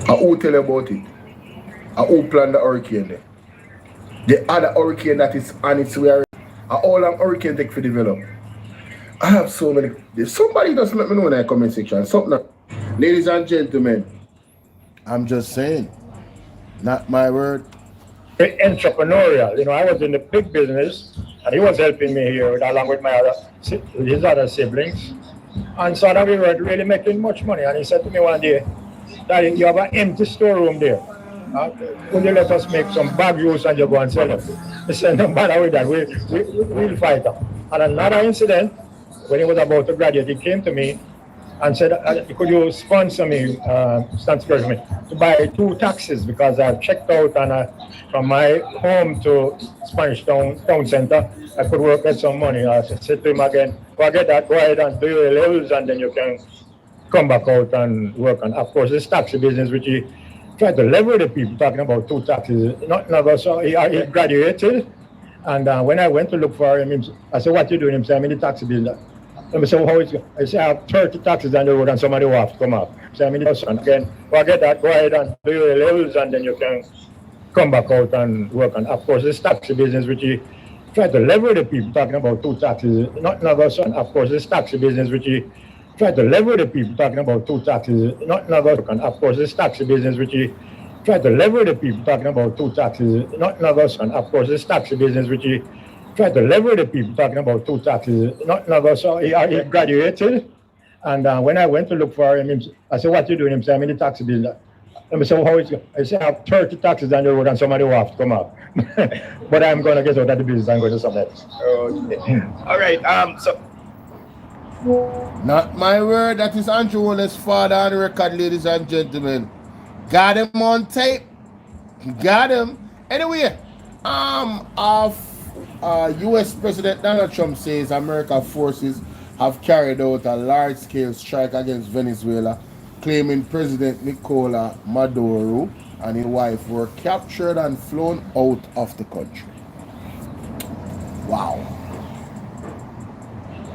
A: And who tell you about it? And who planned the hurricane there? The other hurricane that is on its way already. And how long hurricane take to develop? I have so many. Somebody just let me know in the comment section. Something. Ladies and gentlemen, I'm just saying, not my word.
K: Entrepreneurial. You know, I was in the pig business, and he was helping me here along with his other siblings. And so that we were really making much money. And he said to me one day, Daddy, you have an empty storeroom there. Could you let us make some bag juice and you go and sell it? He said, no matter with that, we'll fight them. And another incident, when he was about to graduate, he came to me and said, could you sponsor me, to buy 2 taxis, because I've checked out and from my home to Spanish Town Center, I could work at some money. I said to him again, forget that, go ahead and do your levels and then you can come back out and work. And of course, this taxi business, which he tried to lever the people, talking about 2 taxis, so he graduated. And when I went to look for him, I said, what you doing? He said, I'm in the taxi business. And I said, well, how is it? I said, I have 30 taxis on the road and somebody will have to come up. So I'm in the and again, forget that, go ahead and do your levels and then you can come back out and work. And of course, this taxi business, which he tried to lever the people, talking about 2 taxis, and of course, this taxi business, which he tried to lever the people, talking about 2 taxis, and of course, this taxi business, which he tried to lever the people, talking about 2 taxis, and of course, this taxi business, which he tried to lever the people, talking about 2 taxis, so he graduated. And when I went to look for him, I said, what you doing? He said, I'm in the taxi business. And I said, well, how is it? I said, I have 30 taxis on the road and somebody will have to come up. But I'm going to get out of the business and go to something else.
I: Okay. All right. So.
A: Not my word. That is Andrew Wallace's father on the record, ladies and gentlemen. Got him on tape. Got him. Anyway, U.S. President Donald Trump says American forces have carried out a large-scale strike against Venezuela, claiming President Nicolas Maduro and his wife were captured and flown out of the country. Wow.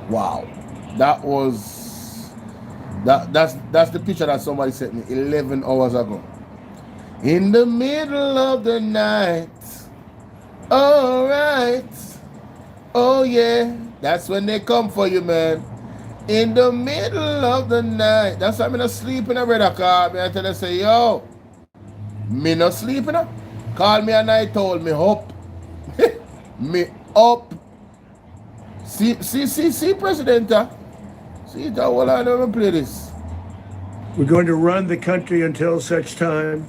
A: Wow. That was that's the picture that somebody sent me 11 hours ago. In the middle of the night. All right. Oh yeah. That's when they come for you, man. In the middle of the night. That's why I'm not sleeping, brother. Call me and tell you, say, yo, me not sleeping. Call me and I told me up. Me up. See, President. See, hold on, let me play this.
L: We're going to run the country until such time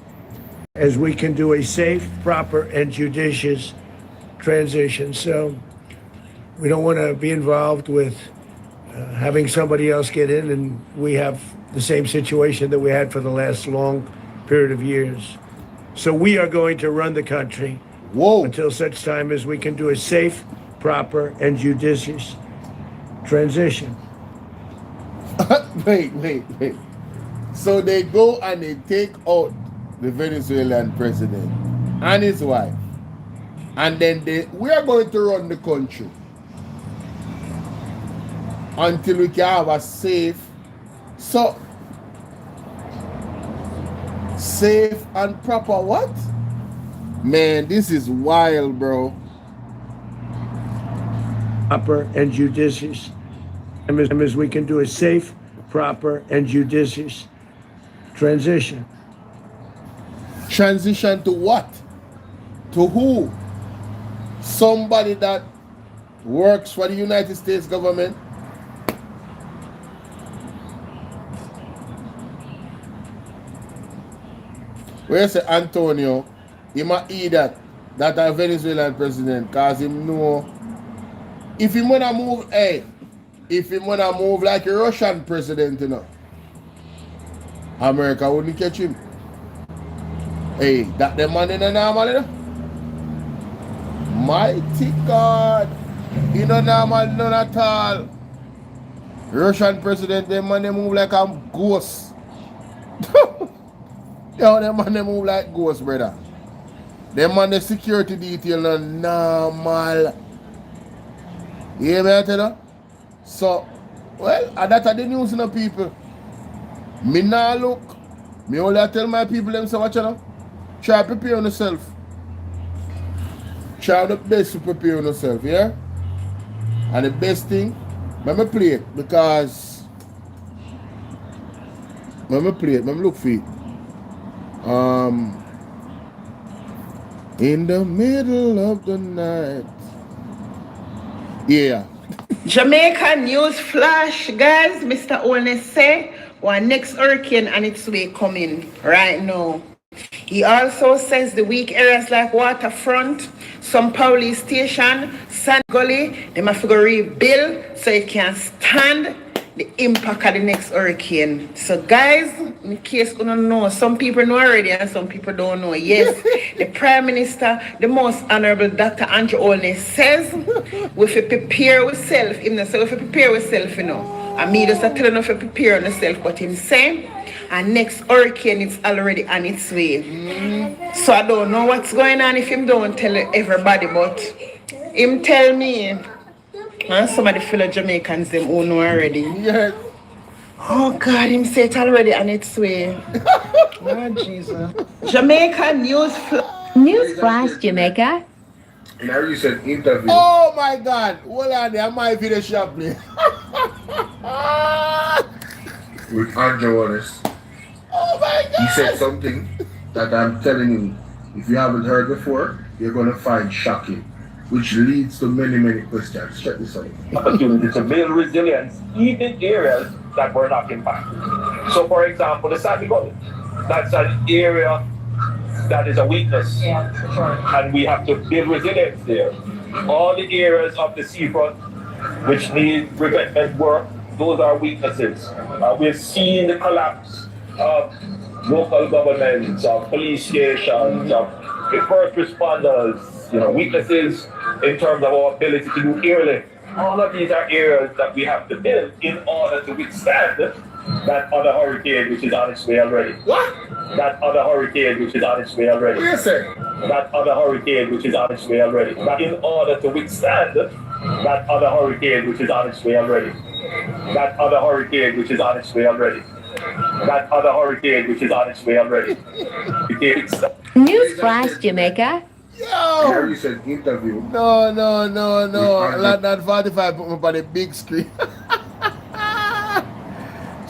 L: as we can do a safe, proper, and judicious transition. So we don't want to be involved with having somebody else get in, and we have the same situation that we had for the last long period of years. So we are going to run the country until such time as we can do a safe, proper, and judicious transition.
A: Wait. So they go and they take out the Venezuelan president and his wife, and then we are going to run the country until we can have a safe and proper what? Man, this is wild, bro.
L: Proper and judicious, as we can do a safe, proper, and judicious transition.
A: Transition to what? To who? Somebody that works for the United States government? Where say Antonio, he might eat that a Venezuelan president, cause him know if he wanna move, if he wanna move like a Russian president, you know, America wouldn't catch him. Hey, that the man in the normal, you know? Mighty God. You know normal, none at all. Russian president, them man, they move like a ghost. Yo, them man, they move like ghosts, brother. Them man, the security detail, no normal. You hear me, I tell you? So, well, and that's the news, you know, people. Me now look. Me only tell my people them say, watch you know. Try to prepare yourself. Try the best to prepare yourself, yeah? And the best thing, let me play it because let me play it, let me look for it. In the middle of the night. Yeah.
M: Jamaica news flash, guys. Mr. Olness say one next hurricane on its way coming right now. He also says the weak areas like Waterfront, some police station, Sand Gully, they must go rebuild so it can stand the impact of the next hurricane. So guys, in case you don't know, some people know already and some people don't know. Yes, the Prime Minister, the most honorable Dr. Andrew Olness says we have to prepare ourselves. Him say we have to prepare ourselves, you know. And me just telling you to prepare ourselves, but him say and next hurricane is already on its way. So I don't know what's going on if him don't tell everybody, but him tell me. And some of the fellow Jamaicans them who know already.
A: Yes.
M: Oh God, him say it already on its way. Oh Jesus. Jamaica news
E: flash, Jamaica.
A: In a recent interview. Oh my God! Hold on there, I might be the shop play. With Andrew Wallace. Oh my God! He said something that I'm telling you, if you haven't heard before, you're gonna find shocking. Which leads to many questions. Check this out.
I: Opportunity to build resilience even in areas that were not impacted. So for example, the Sandy Gully, that's an area that is a weakness. Yeah, for sure. And we have to build resilience there. All the areas of the seafront which need revetment work, those are weaknesses. We've seen the collapse of local governments, of police stations, of the first responders, weaknesses in terms of our ability to do airlift. All of these are areas that we have to build in order to withstand that other hurricane which is on its way already.
A: What?
I: That other hurricane which is on its way already.
A: Yes, sir.
I: That other hurricane which is on its way already. That in order to withstand that other hurricane which is on its way already. That other hurricane which is on its way already. That other hurricane which is on its way already.
E: News flash, Jamaica.
A: Yo! You said interview. No. London 45 put me up on the big screen.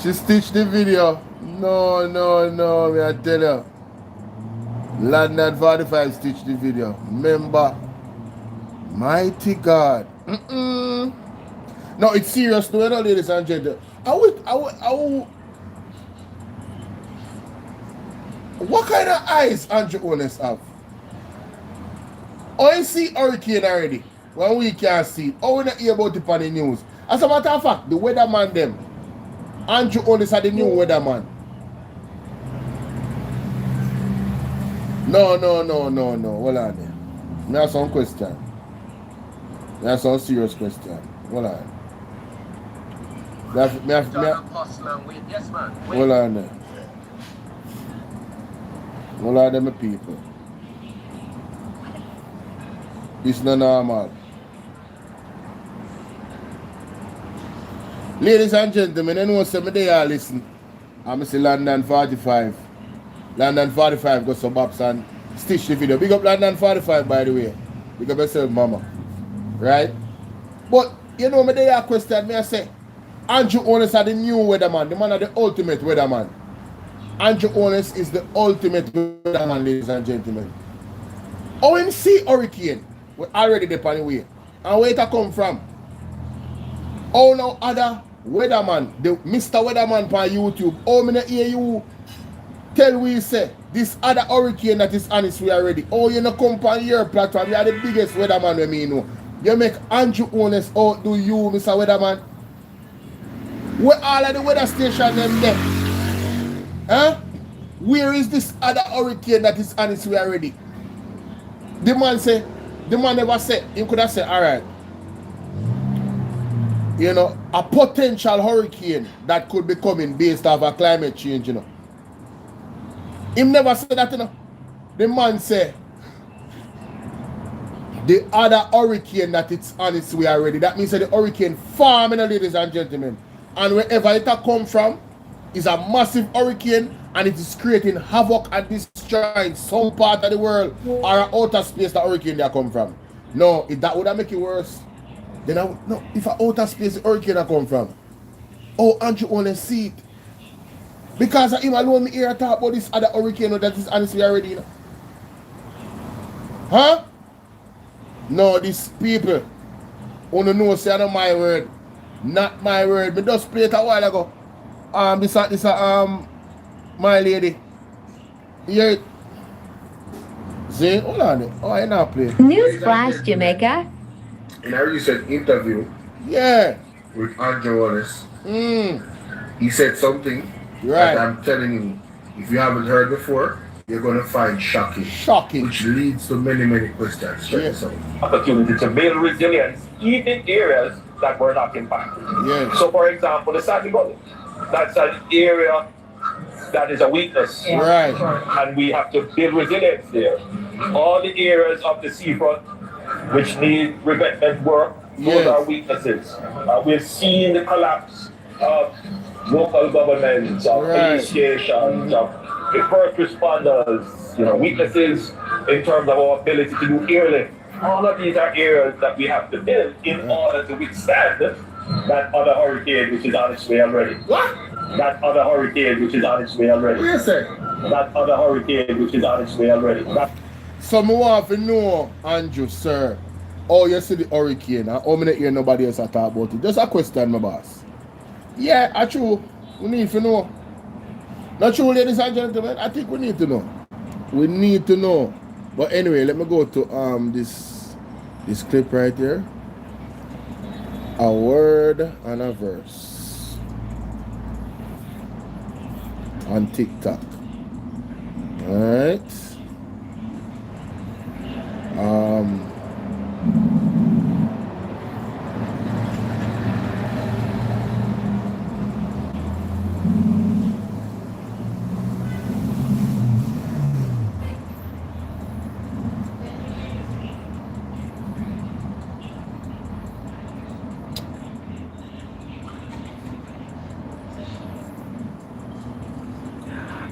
A: She stitched the video. No, me I tell you. London 45 stitched the video. Remember. Mighty God. No, it's serious though, ladies and gentlemen. What kind of eyes Andrew Olness have? Oh, you see hurricane already. When we can't see it. Oh, we not hear about it on the news. As a matter of fact, the weatherman them. Andrew Olness had the new weatherman. No. Hold on there. I have some question. I have some serious question. Hold on. Hold on there. Hold on there, my people. It's not normal. Ladies and gentlemen, I know some of they are listening. I'm say London 45. London 45 got some ups and stitch the video. Big up London 45 by the way. Big up yourself, mama. Right? But you know me they are question me I say Andrew Olness are the new weatherman. The man are the ultimate weatherman. Andrew Olness is the ultimate weatherman, ladies and gentlemen. OMC hurricane. We're already there on the way. And where it come from? Oh, no other weatherman, the Mr. Weatherman on YouTube. Oh, me hear you tell we say this other hurricane that is on its way already. Oh, you know come on your platform. You are the biggest weatherman we me know. You make Andrew Olness outdo you, Mr. Weatherman. Where all of the weather station them there? Huh? Where is this other hurricane that is on its way already? The man never said, he could have said, all right, you know, a potential hurricane that could be coming based off a climate change, you know. Him never said that, you know. The man said, the other hurricane that it's on its way already. That means that the hurricane farm, you know, ladies and gentlemen. And wherever it come from is a massive hurricane, and it is creating havoc and destroying some part of the world or outer space that hurricane they come from. No, if that would have make it worse, then no, if a outer space the hurricane that come from, oh, Andrew only see it. Because of him alone, me hear talk about this other hurricane that is honestly already, you know. Huh? No, these people only know say not my word. Not my word. Me just played it a while ago. This my lady. Hear it? See? Hold on. Oh, I not play.
N: Newsflash, Jamaica.
O: In a recent interview,
A: yeah,
O: with Andrew Wallace, he said something
A: right.
O: that I'm telling you, if you haven't heard before, you're going to find shocking.
A: Shocking.
O: Which leads to many, many questions.
A: Yes.
I: Opportunity to build resilience even in areas that were not impacted.
A: Yes.
I: So, for example, the Sandy Gully, that's an area that is a weakness.
A: Right.
I: And we have to build resilience there. All the areas of the seafront which need revetment work, those are weaknesses. We've seen the collapse of local governments, of police stations, of the first responders, you know, weaknesses in terms of our ability to do airlift. All of these are areas that we have to build in order to withstand that other hurricane which is on its way already.
A: What?
I: That other hurricane which is on its way already.
A: Yes, sir.
I: That other hurricane which is on its way already.
A: So I want to know, Andrew, sir, how you see the hurricane and how many hear nobody else talk about it? Just a question, my boss. Yeah, that's true. We need to know. Not true, ladies and gentlemen. I think we need to know. We need to know. But anyway, let me go to this clip right here. A word and a verse on TikTok. Alright.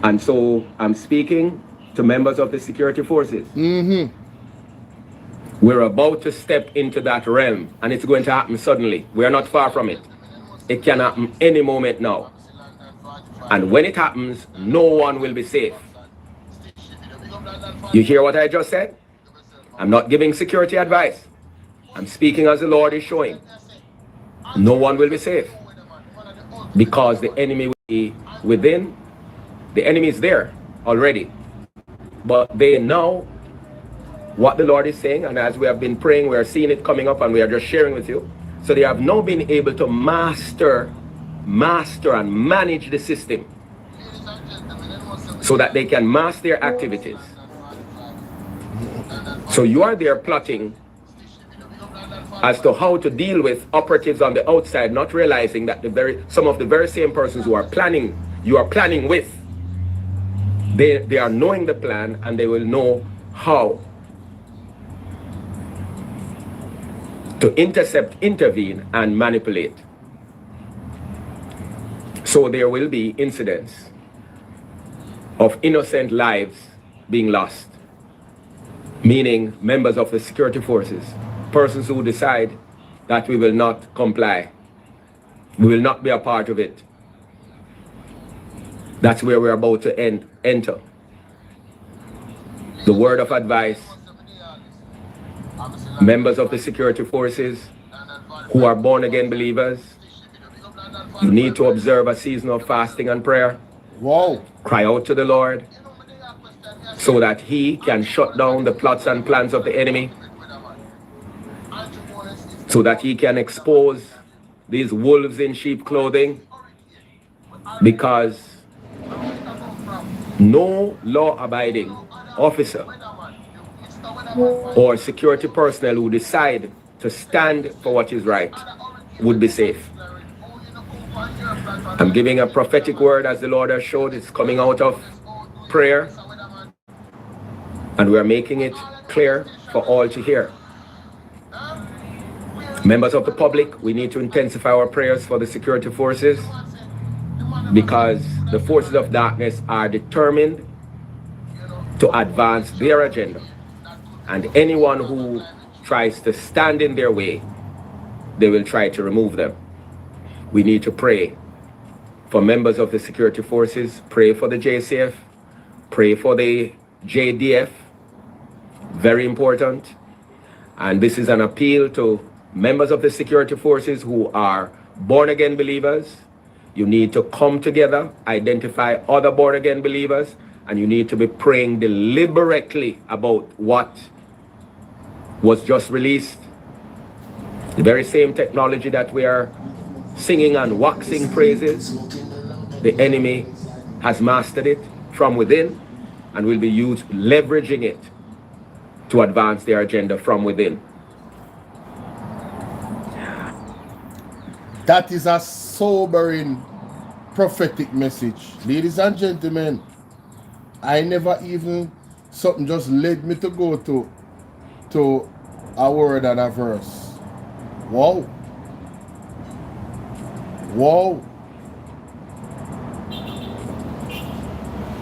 P: And so I'm speaking to members of the security forces. We're about to step into that realm, and it's going to happen suddenly. We're not far from it. It can happen any moment now. And when it happens, no one will be safe. You hear what I just said? I'm not giving security advice. I'm speaking as the Lord is showing. No one will be safe. Because the enemy will be within. The enemy is there already. But they know what the Lord is saying, and as we have been praying, we are seeing it coming up, and we are just sharing with you. So they have now been able to master and manage the system so that they can master their activities. So you are there plotting as to how to deal with operatives on the outside, not realizing that some of the very same persons who are planning, you are planning with, they are knowing the plan, and they will know how to intercept, intervene, and manipulate. So there will be incidents of innocent lives being lost, meaning members of the security forces, persons who decide that we will not comply, we will not be a part of it. That's where we're about to enter. The word of advice, members of the security forces who are born again believers, you need to observe a season of fasting and prayer.
A: Wow.
P: Cry out to the Lord so that He can shut down the plots and plans of the enemy, so that He can expose these wolves in sheep clothing, because No law-abiding officer or security personnel who decide to stand for what is right would be safe. I'm giving a prophetic word as the Lord has showed. It's coming out of prayer, and we are making it clear for all to hear. Members of the public, we need to intensify our prayers for the security forces, because the forces of darkness are determined to advance their agenda, and anyone who tries to stand in their way, they will try to remove them. We need to pray for members of the security forces, pray for the JCF, pray for the JDF, very important. And this is an appeal to members of the security forces who are born-again believers. You need to come together, identify other born-again believers, and you need to be praying deliberately about what was just released. The very same technology that we are singing and waxing praises, the enemy has mastered it from within and will be leveraging it to advance their agenda from within.
A: That is a sobering prophetic message. Ladies and gentlemen, I never even, something just led me to go to a word and a verse. Wow. Wow.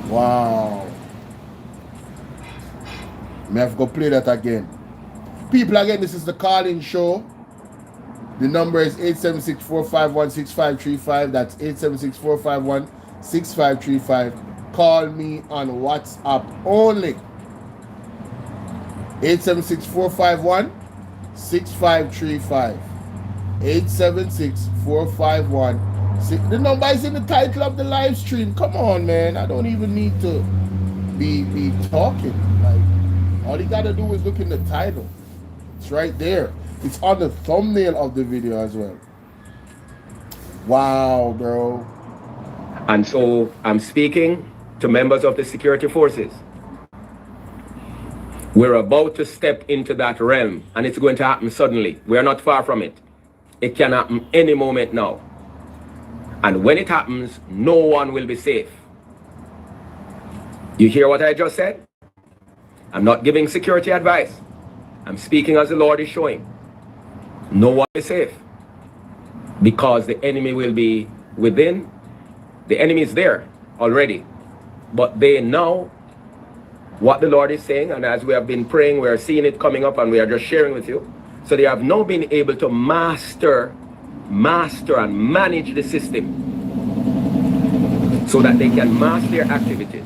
A: Wow. May I have to go play that again. People, again, this is the call-in show. The number is 876-451-6535. That's 876-451-6535. Call me on WhatsApp only. 876-451-6535. 876-451. The number is in the title of the live stream. Come on, man. I don't even need to be talking. Like, all you gotta do is look in the title. It's right there. It's on the thumbnail of the video as well. Wow, bro.
P: And so I'm speaking to members of the security forces. We're about to step into that realm, and it's going to happen suddenly. We are not far from it. It can happen any moment now. And when it happens, no one will be safe. You hear what I just said? I'm not giving security advice. I'm speaking as the Lord is showing. No one is safe, because the enemy will be within. The enemy is there already, but they know what the Lord is saying, and as we have been praying, we are seeing it coming up, and we are just sharing with you. So they have now been able to master and manage the system so that they can master their activities.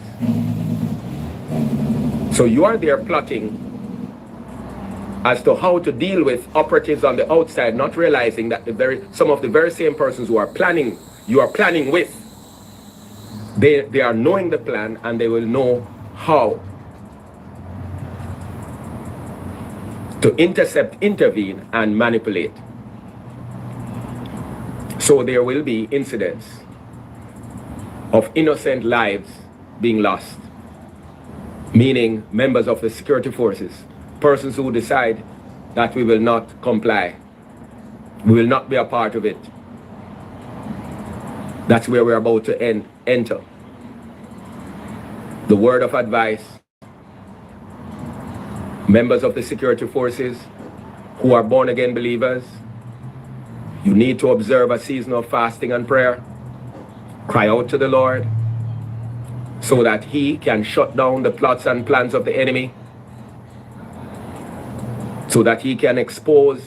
P: So you are there plotting as to how to deal with operatives on the outside, not realizing that some of the very same persons who are planning, you are planning with, they are knowing the plan, and they will know how to intercept, intervene, and manipulate. So there will be incidents of innocent lives being lost, meaning members of the security forces, persons who decide that we will not comply, we will not be a part of it. That's where we're about to enter. The word of advice: members of the security forces who are born again believers, you need to observe a season of fasting and prayer. Cry out to the Lord so that He can shut down the plots and plans of the enemy, so that He can expose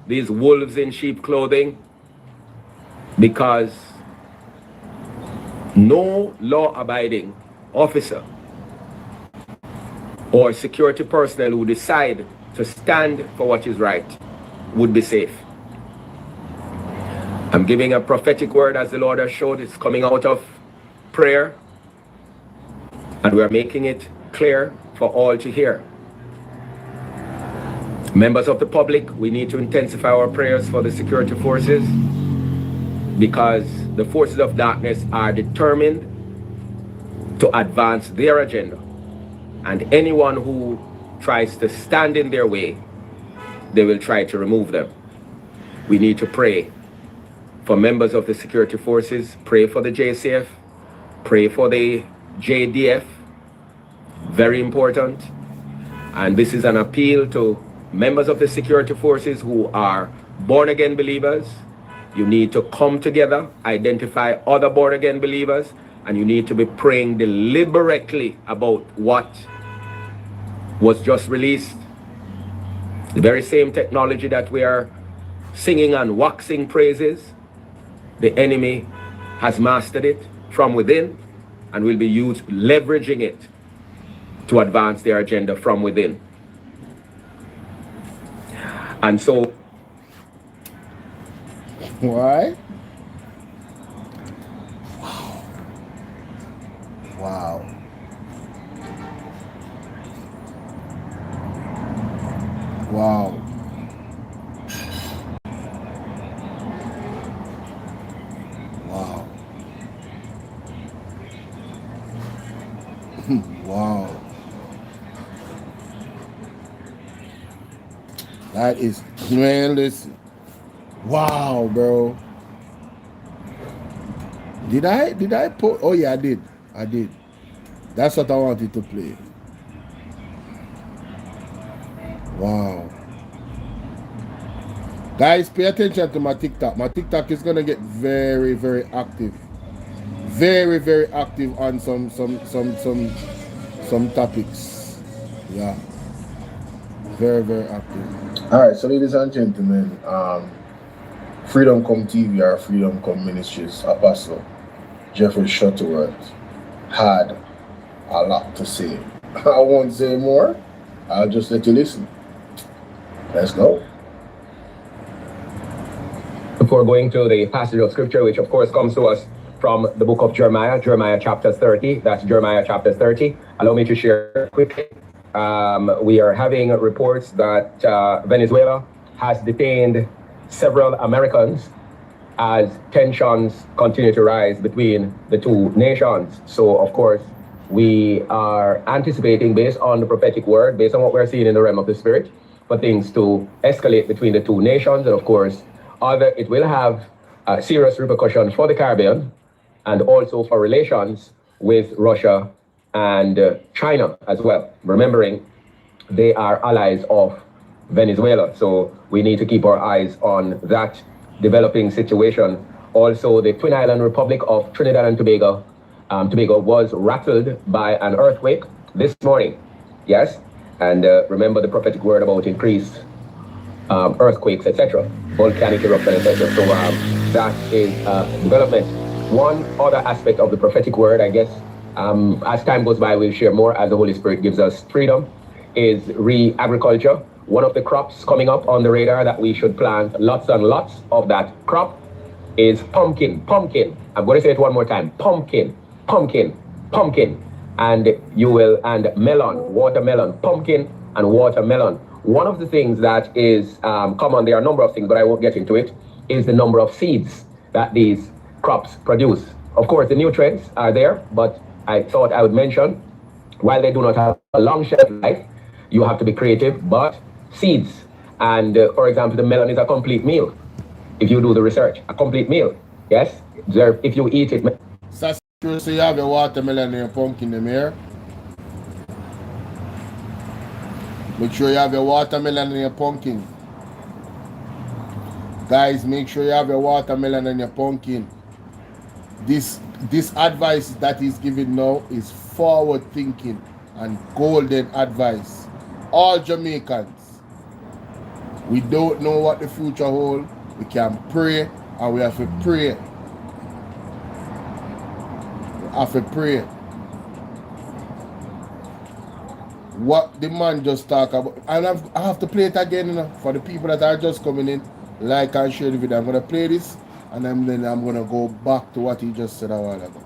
P: these wolves in sheep clothing, because no law-abiding officer or security personnel who decide to stand for what is right would be safe. I'm giving a prophetic word as the Lord has showed. It's coming out of prayer, and we are making it clear for all to hear. Members of the public, we need to intensify our prayers for the security forces, because the forces of darkness are determined to advance their agenda. And anyone who tries to stand in their way, they will try to remove them. We need to pray for members of the security forces, pray for the JCF, pray for the JDF, very important. And this is an appeal to members of the security forces who are born-again believers. You need to come together, identify other born-again believers, and you need to be praying deliberately about what was just released. The very same technology that we are singing and waxing praises, the enemy has mastered it from within and will be leveraging it to advance their agenda from within. And so,
A: why? Wow. Wow. Wow. Wow. That is, man, listen. Wow, bro. Did I put, oh yeah, I did. That's what I wanted to play. Wow. Guys, pay attention to my TikTok. My TikTok is gonna get very, very active. Very, very active on some topics. Yeah. Very, very active. Alright, so ladies and gentlemen, Freedom Come TV or Freedom Come Ministries Apostle Jeffrey Shuttleworth had a lot to say. I won't say more. I'll just let you listen. Let's go.
P: Before going to the passage of scripture, which of course comes to us from the book of Jeremiah, Jeremiah chapter 30. That's Jeremiah chapter 30. Allow me to share quickly. We are having reports that Venezuela has detained several Americans as tensions continue to rise between the two nations. So, of course, we are anticipating, based on the prophetic word, based on what we're seeing in the realm of the spirit, for things to escalate between the two nations. And, of course, it will have serious repercussions for the Caribbean and also for relations with Russia and China as well. Remembering they are allies of Venezuela. So we need to keep our eyes on that developing situation. Also, the Twin Island Republic of Trinidad and Tobago, was rattled by an earthquake this morning. Yes, and remember the prophetic word about increased earthquakes, etc., volcanic eruption, etc. So that is development. One other aspect of the prophetic word, I guess, as time goes by, we'll share more as the Holy Spirit gives us freedom, is agriculture. One of the crops coming up on the radar that we should plant lots and lots of that crop is pumpkin. I'm going to say it one more time. Pumpkin. And melon, watermelon, pumpkin and watermelon. One of the things that is common, there are a number of things, but I won't get into it, is the number of seeds that these crops produce. Of course, the nutrients are there, but I thought I would mention, while they do not have a long shelf life, you have to be creative, but seeds. And for example, the melon is a complete meal. If you do the research, a complete meal. Yes? If you eat it.
A: So you have your watermelon and your pumpkin in here. Make sure you have your watermelon and your pumpkin. Guys, make sure you have your watermelon and your pumpkin. This advice that he's giving now is forward thinking and golden advice. All Jamaicans, we don't know what the future holds. We can pray, and we have to pray. We have to pray. What the man just talked about, and I have to play it again, you know, for the people that are just coming in. Like and share the video. I'm gonna play this, and then I'm gonna go back to what he just said a while ago.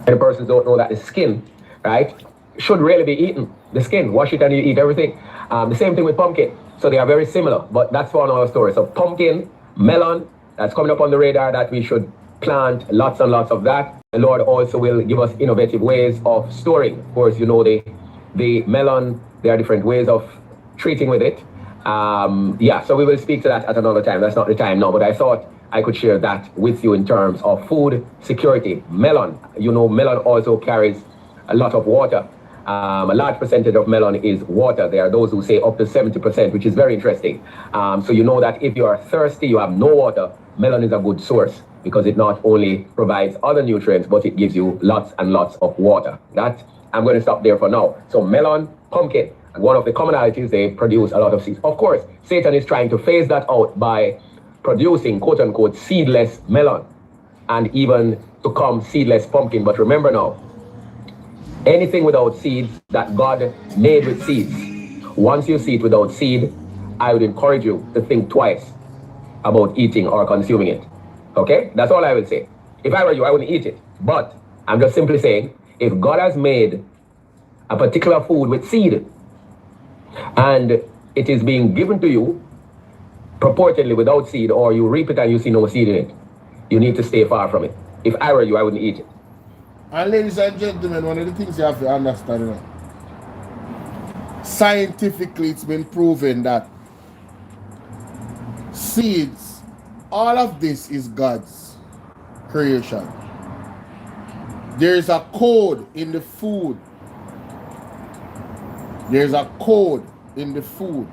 P: Many persons don't know that the skin, right, should really be eaten. The skin, wash it and you eat everything. The same thing with pumpkin. So they are very similar, but that's for another story. So pumpkin, melon, that's coming up on the radar that we should plant lots and lots of that. The Lord also will give us innovative ways of storing. Of course, you know, the melon, there are different ways of treating with it. Yeah, so we will speak to that at another time. That's not the time now, but I thought I could share that with you in terms of food security. Melon, you know, melon also carries a lot of water. A large percentage of melon is water. There are those who say up to 70%, which is very interesting. So you know that if you are thirsty, you have no water, melon is a good source because it not only provides other nutrients, but it gives you lots and lots of water. I'm going to stop there for now. So melon, pumpkin, and one of the commonalities, they produce a lot of seeds. Of course, Satan is trying to phase that out by producing quote-unquote seedless melon and even to come seedless pumpkin. But remember now, anything without seeds that God made with seeds, once you see it without seed, I would encourage you to think twice about eating or consuming it. Okay? That's all I will say. If I were you, I wouldn't eat it. But I'm just simply saying, if God has made a particular food with seed and it is being given to you purportedly without seed, or you reap it and you see no seed in it, you need to stay far from it. If I were you, I wouldn't eat it.
A: And ladies and gentlemen, one of the things you have to understand, you know, scientifically it's been proven that seeds, all of this is God's creation. There is a code in the food. There's a code in the food,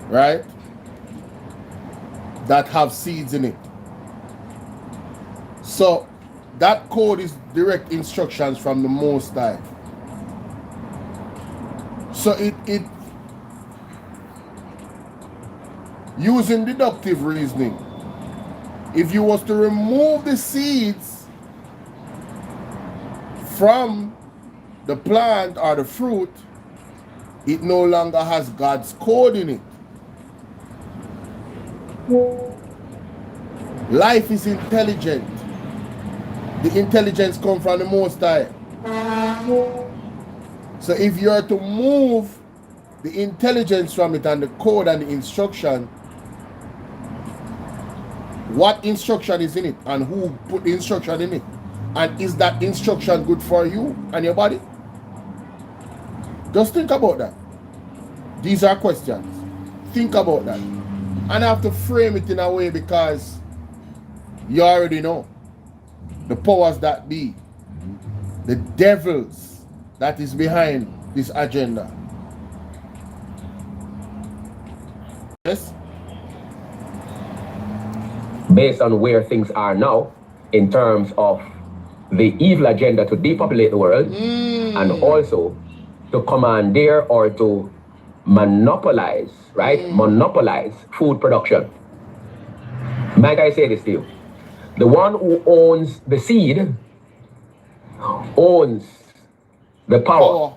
A: right, that have seeds in it. So that code is direct instructions from the Most High. So it using deductive reasoning, if you was to remove the seeds from the plant or the fruit, it no longer has God's code in it. Life is intelligent. The intelligence comes from the Most High. So if you are to move the intelligence from it and the code and the instruction, what instruction is in it and who put the instruction in it? And is that instruction good for you and your body? Just think about that. These are questions. Think about that. And I have to frame it in a way because you already know the powers that be, the devils that is behind this agenda. Yes?
P: Based on where things are now, in terms of the evil agenda to depopulate the world, and also to commandeer or to monopolize, right? Monopolize food production. Might I say this to you? The one who owns the seed owns the power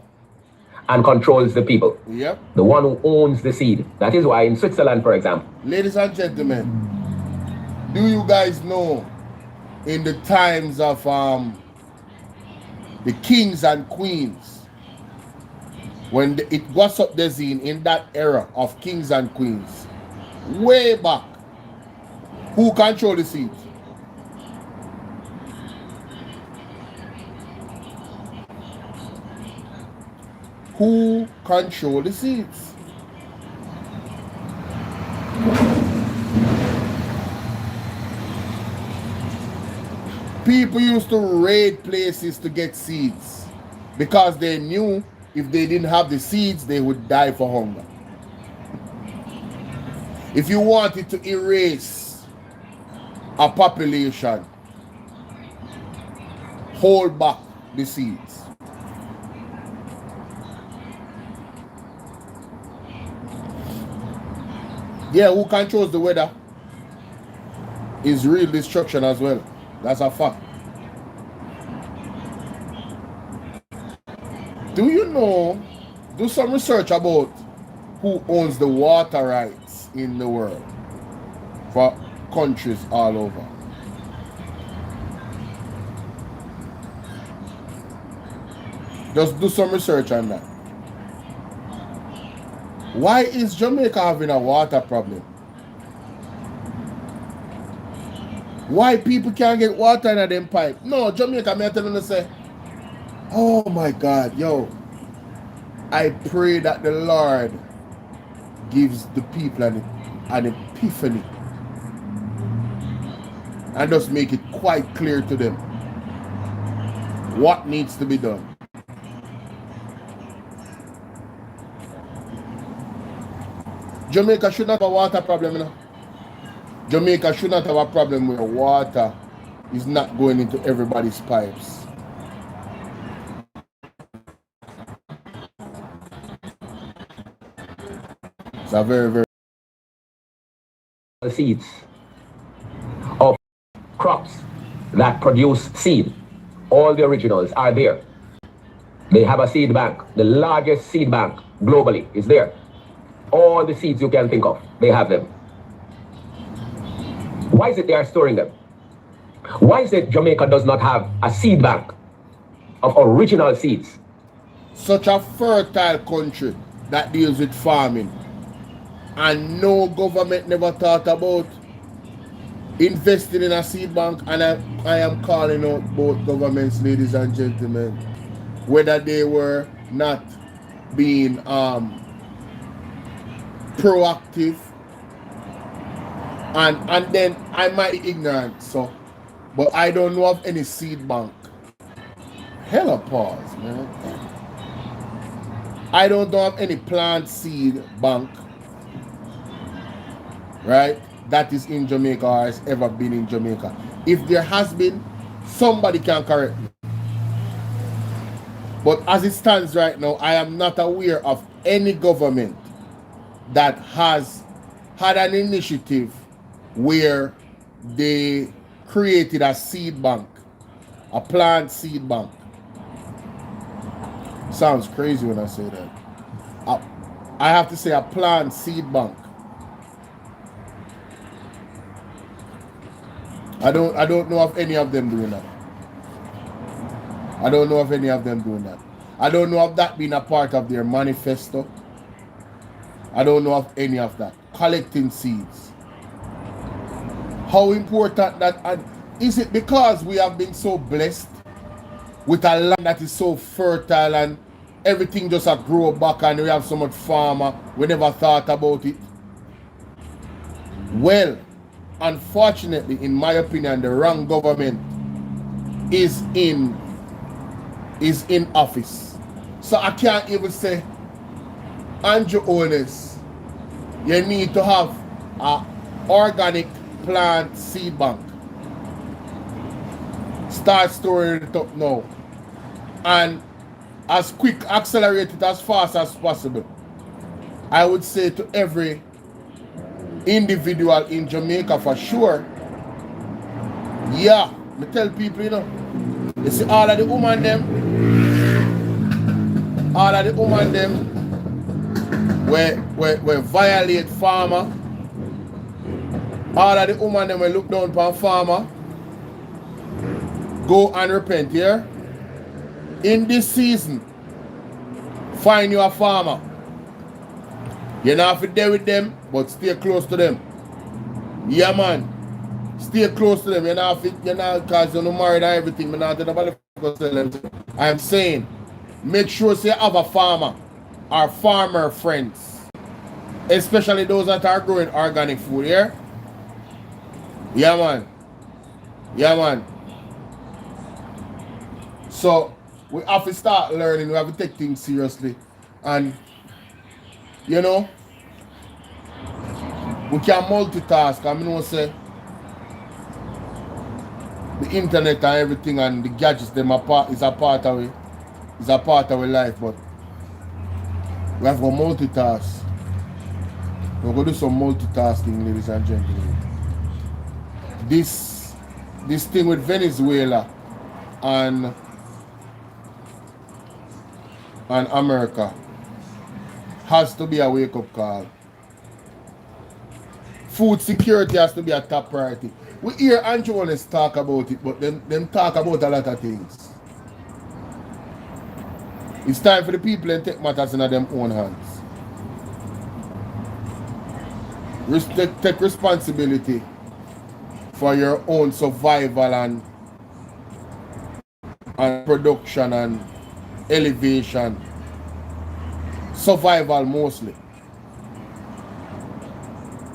P: and controls the people.
A: Yep.
P: The one who owns the seed. That is why in Switzerland, for example.
A: Ladies and gentlemen, do you guys know in the times of the kings and queens, when it was up the scene in that era of kings and queens, way back, who controlled the seeds? Who controlled the seeds? People used to raid places to get seeds because they knew if they didn't have the seeds, they would die for hunger. If you wanted to erase a population, hold back the seeds. Yeah, who controls the weather is real destruction as well. That's a fact. Do you know, do some research about who owns the water rights in the world for countries all over. Just do some research on that. Why is Jamaica having a water problem? Why people can't get water in them pipe? No, Jamaica, me tell them say, oh my God, yo, I pray that the Lord gives the people an epiphany and just make it quite clear to them what needs to be done. Jamaica should not have a water problem, you know. Jamaica should not have a problem where water is not going into everybody's pipes. It's a very, very
P: seeds of crops that produce seed. All the originals are there. They have a seed bank. The largest seed bank globally is there. All the seeds you can think of, they have them. Why is it they are storing them? Why is it Jamaica does not have a seed bank of original seeds?
A: Such a fertile country that deals with farming, and no government never thought about investing in a seed bank. And I am calling out both governments, ladies and gentlemen, whether they were not being proactive, and then I might be ignorant, so, but I don't know of any seed bank. Hella pause, man. I don't know of any plant seed bank, right, that is in Jamaica or has ever been in Jamaica. If there has been, somebody can correct me. But as it stands right now, I am not aware of any government that has had an initiative where they created a seed bank, a plant seed bank. Sounds crazy when I say that. I have to say a plant seed bank. I don't know of any of them doing that. I don't know of any of them doing that. I don't know of that being a part of their manifesto. I don't know of any of that. Collecting seeds. How important that, and is it because we have been so blessed with a land that is so fertile and everything just grow back and we have so much farmer, we never thought about it? Well, unfortunately, in my opinion, the wrong government is in office. So I can't even say, Andrew Owens, you need to have an organic plant seed bank. Start storing it up now. And as quick, accelerate it as fast as possible. I would say to every individual in Jamaica for sure. Yeah, I tell people, you know, you see all of the women them, where violate farmer, all of the women them will look down upon farmer, go and repent here. In this season, find you a farmer. You're not have to deal with them, but stay close to them. Yeah, man. Stay close to them. You're not because you're not married and everything. I am saying, make sure you have a farmer or farmer friends. Especially those that are growing organic food, yeah? Yeah, man. Yeah, man. So, we have to start learning. We have to take things seriously. And, you know, we can multitask. I mean, say, the internet and everything and the gadgets, them is a part of it. It's a part of our life, but we have to multitask. We're going to do some multitasking, ladies and gentlemen. This thing with Venezuela and America has to be a wake-up call. Food security has to be a top priority. We hear Andrew Owens talk about it, but them talk about a lot of things. It's time for the people to take matters in their own hands. Take responsibility for your own survival and production and elevation. Survival mostly.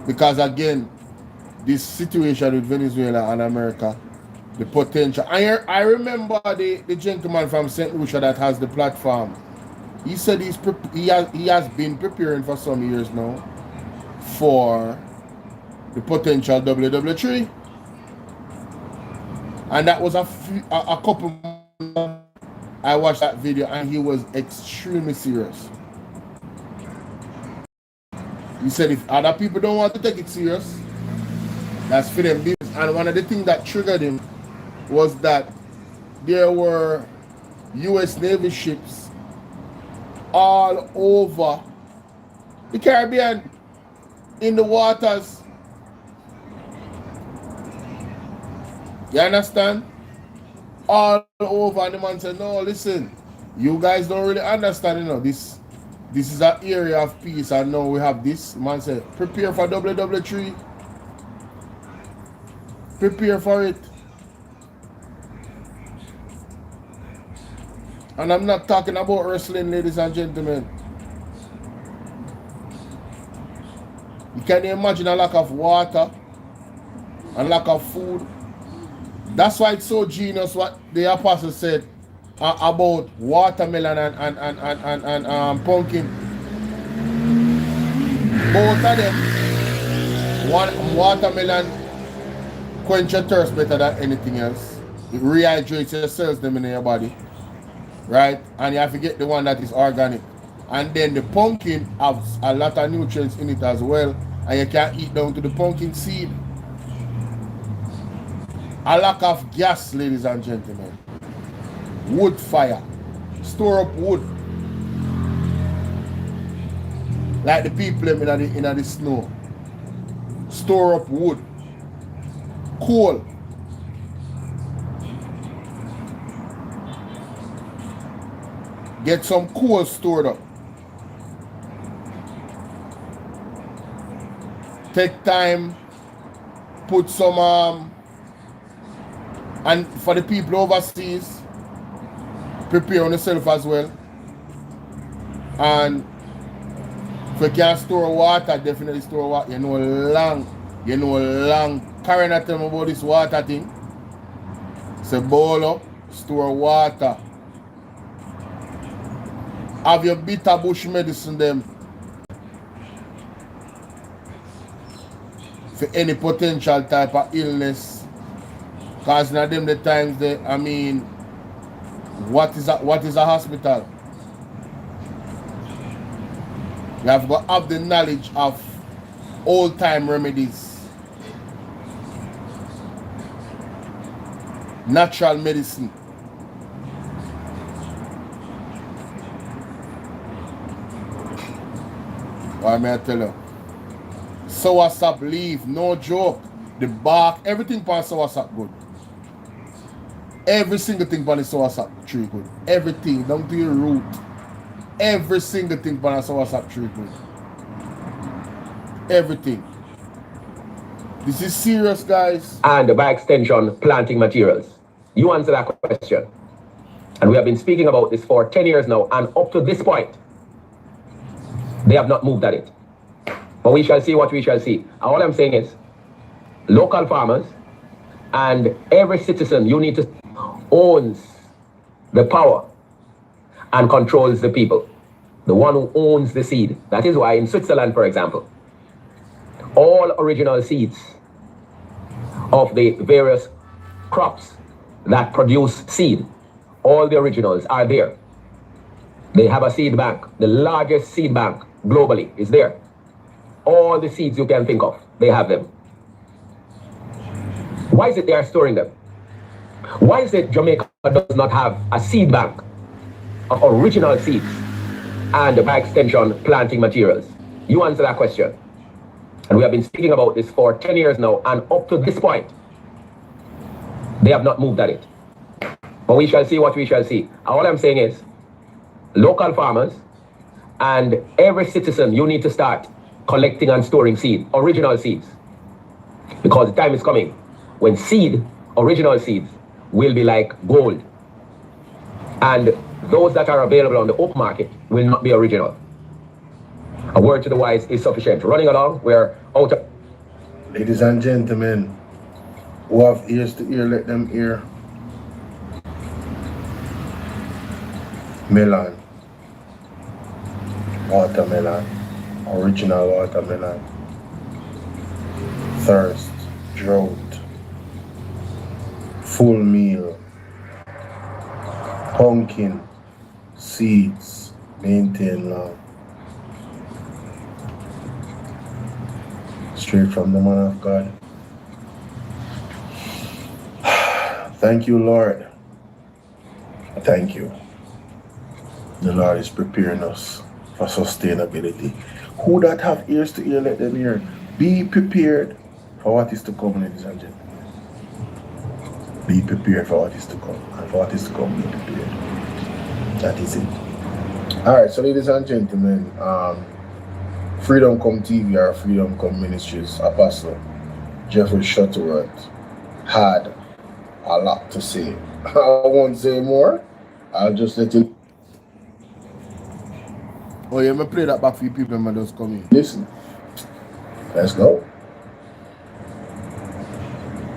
A: Because again, this situation with Venezuela and America, the potential. I remember the gentleman from St. Lucia that has the platform. He said he has been preparing for some years now for the potential WW3. And that was a couple months I watched that video and he was extremely serious. He said if other people don't want to take it serious, that's for them business. And one of the things that triggered him was that there were US Navy ships all over the Caribbean, in the waters. You understand? All over. And the man said, no, listen, you guys don't really understand, you know, this is an area of peace, and now we have this. The man said, prepare for WW3. Prepare for it. And I'm not talking about wrestling, ladies and gentlemen. You can imagine a lack of water and lack of food. That's why it's so genius what the apostle said about watermelon and pumpkin. Both of them, one watermelon quench your thirst better than anything else. It rehydrates your cells them in your body. Right? And you have to get the one that is organic. And then the pumpkin has a lot of nutrients in it as well. And you can eat down to the pumpkin seed. A lack of gas, ladies and gentlemen. Wood fire. Store up wood. Like the people in the snow. Store up wood. Coal. Get some coal stored up. Take time. Put some and for the people overseas, prepare on yourself as well. And if you can store water, definitely store water. You know long. Karen at them about this water thing. Say Bolo, store water. Have your bitter bush medicine them for any potential type of illness. Because now them the times they, I mean, what is a hospital? You have to have the knowledge of old time remedies, natural medicine. Why may I tell you? Soursop leaf, no joke. The bark, everything on soursop good. Every single thing on the soursop tree good. Everything, down to your root. Every single thing on a soursop tree good. Everything. This is serious, guys.
P: And by extension, planting materials. You answer that question. And we have been speaking about this for 10 years now, and up to this point, they have not moved at it. But we shall see what we shall see. And all I'm saying is, local farmers and every citizen you need to owns the power and controls the people. The one who owns the seed. That is why in Switzerland, for example, all original seeds of the various crops that produce seed, all the originals are there. They have a seed bank. The largest seed bank globally is there. All the seeds you can think of, they have them. Why is it they are storing them? Why is it Jamaica does not have a seed bank of original seeds and by extension planting materials? You answer that question. And we have been speaking about this for 10 years now, and up to this point, they have not moved at it. But we shall see what we shall see. And all I'm saying is, local farmers and every citizen, you need to start collecting and storing seed, original seeds. Because the time is coming when original seeds, will be like gold. And those that are available on the open market will not be original. A word to the wise is sufficient. Running along, we're out of...
O: Ladies and gentlemen, who have ears to hear, let them hear. Melon. Watermelon. Original watermelon. Thirst. Drought. Full meal. Pumpkin. Seeds. Maintain long. Straight from the man of God. Thank you, Lord. Thank you. The Lord is preparing us for sustainability. Who that have ears to hear, let them hear. Be prepared for what is to come, ladies and gentlemen. Be prepared for what is to come. And for what is to come, be prepared. That is it. Alright, so ladies and gentlemen, Freedom Come TV or Freedom Come Ministries Apostle Jeffrey Shuttleworth had a lot to say. I won't say more. I'll just let you. Oh yeah, me play that back for you people when just come in. Listen. Let's go.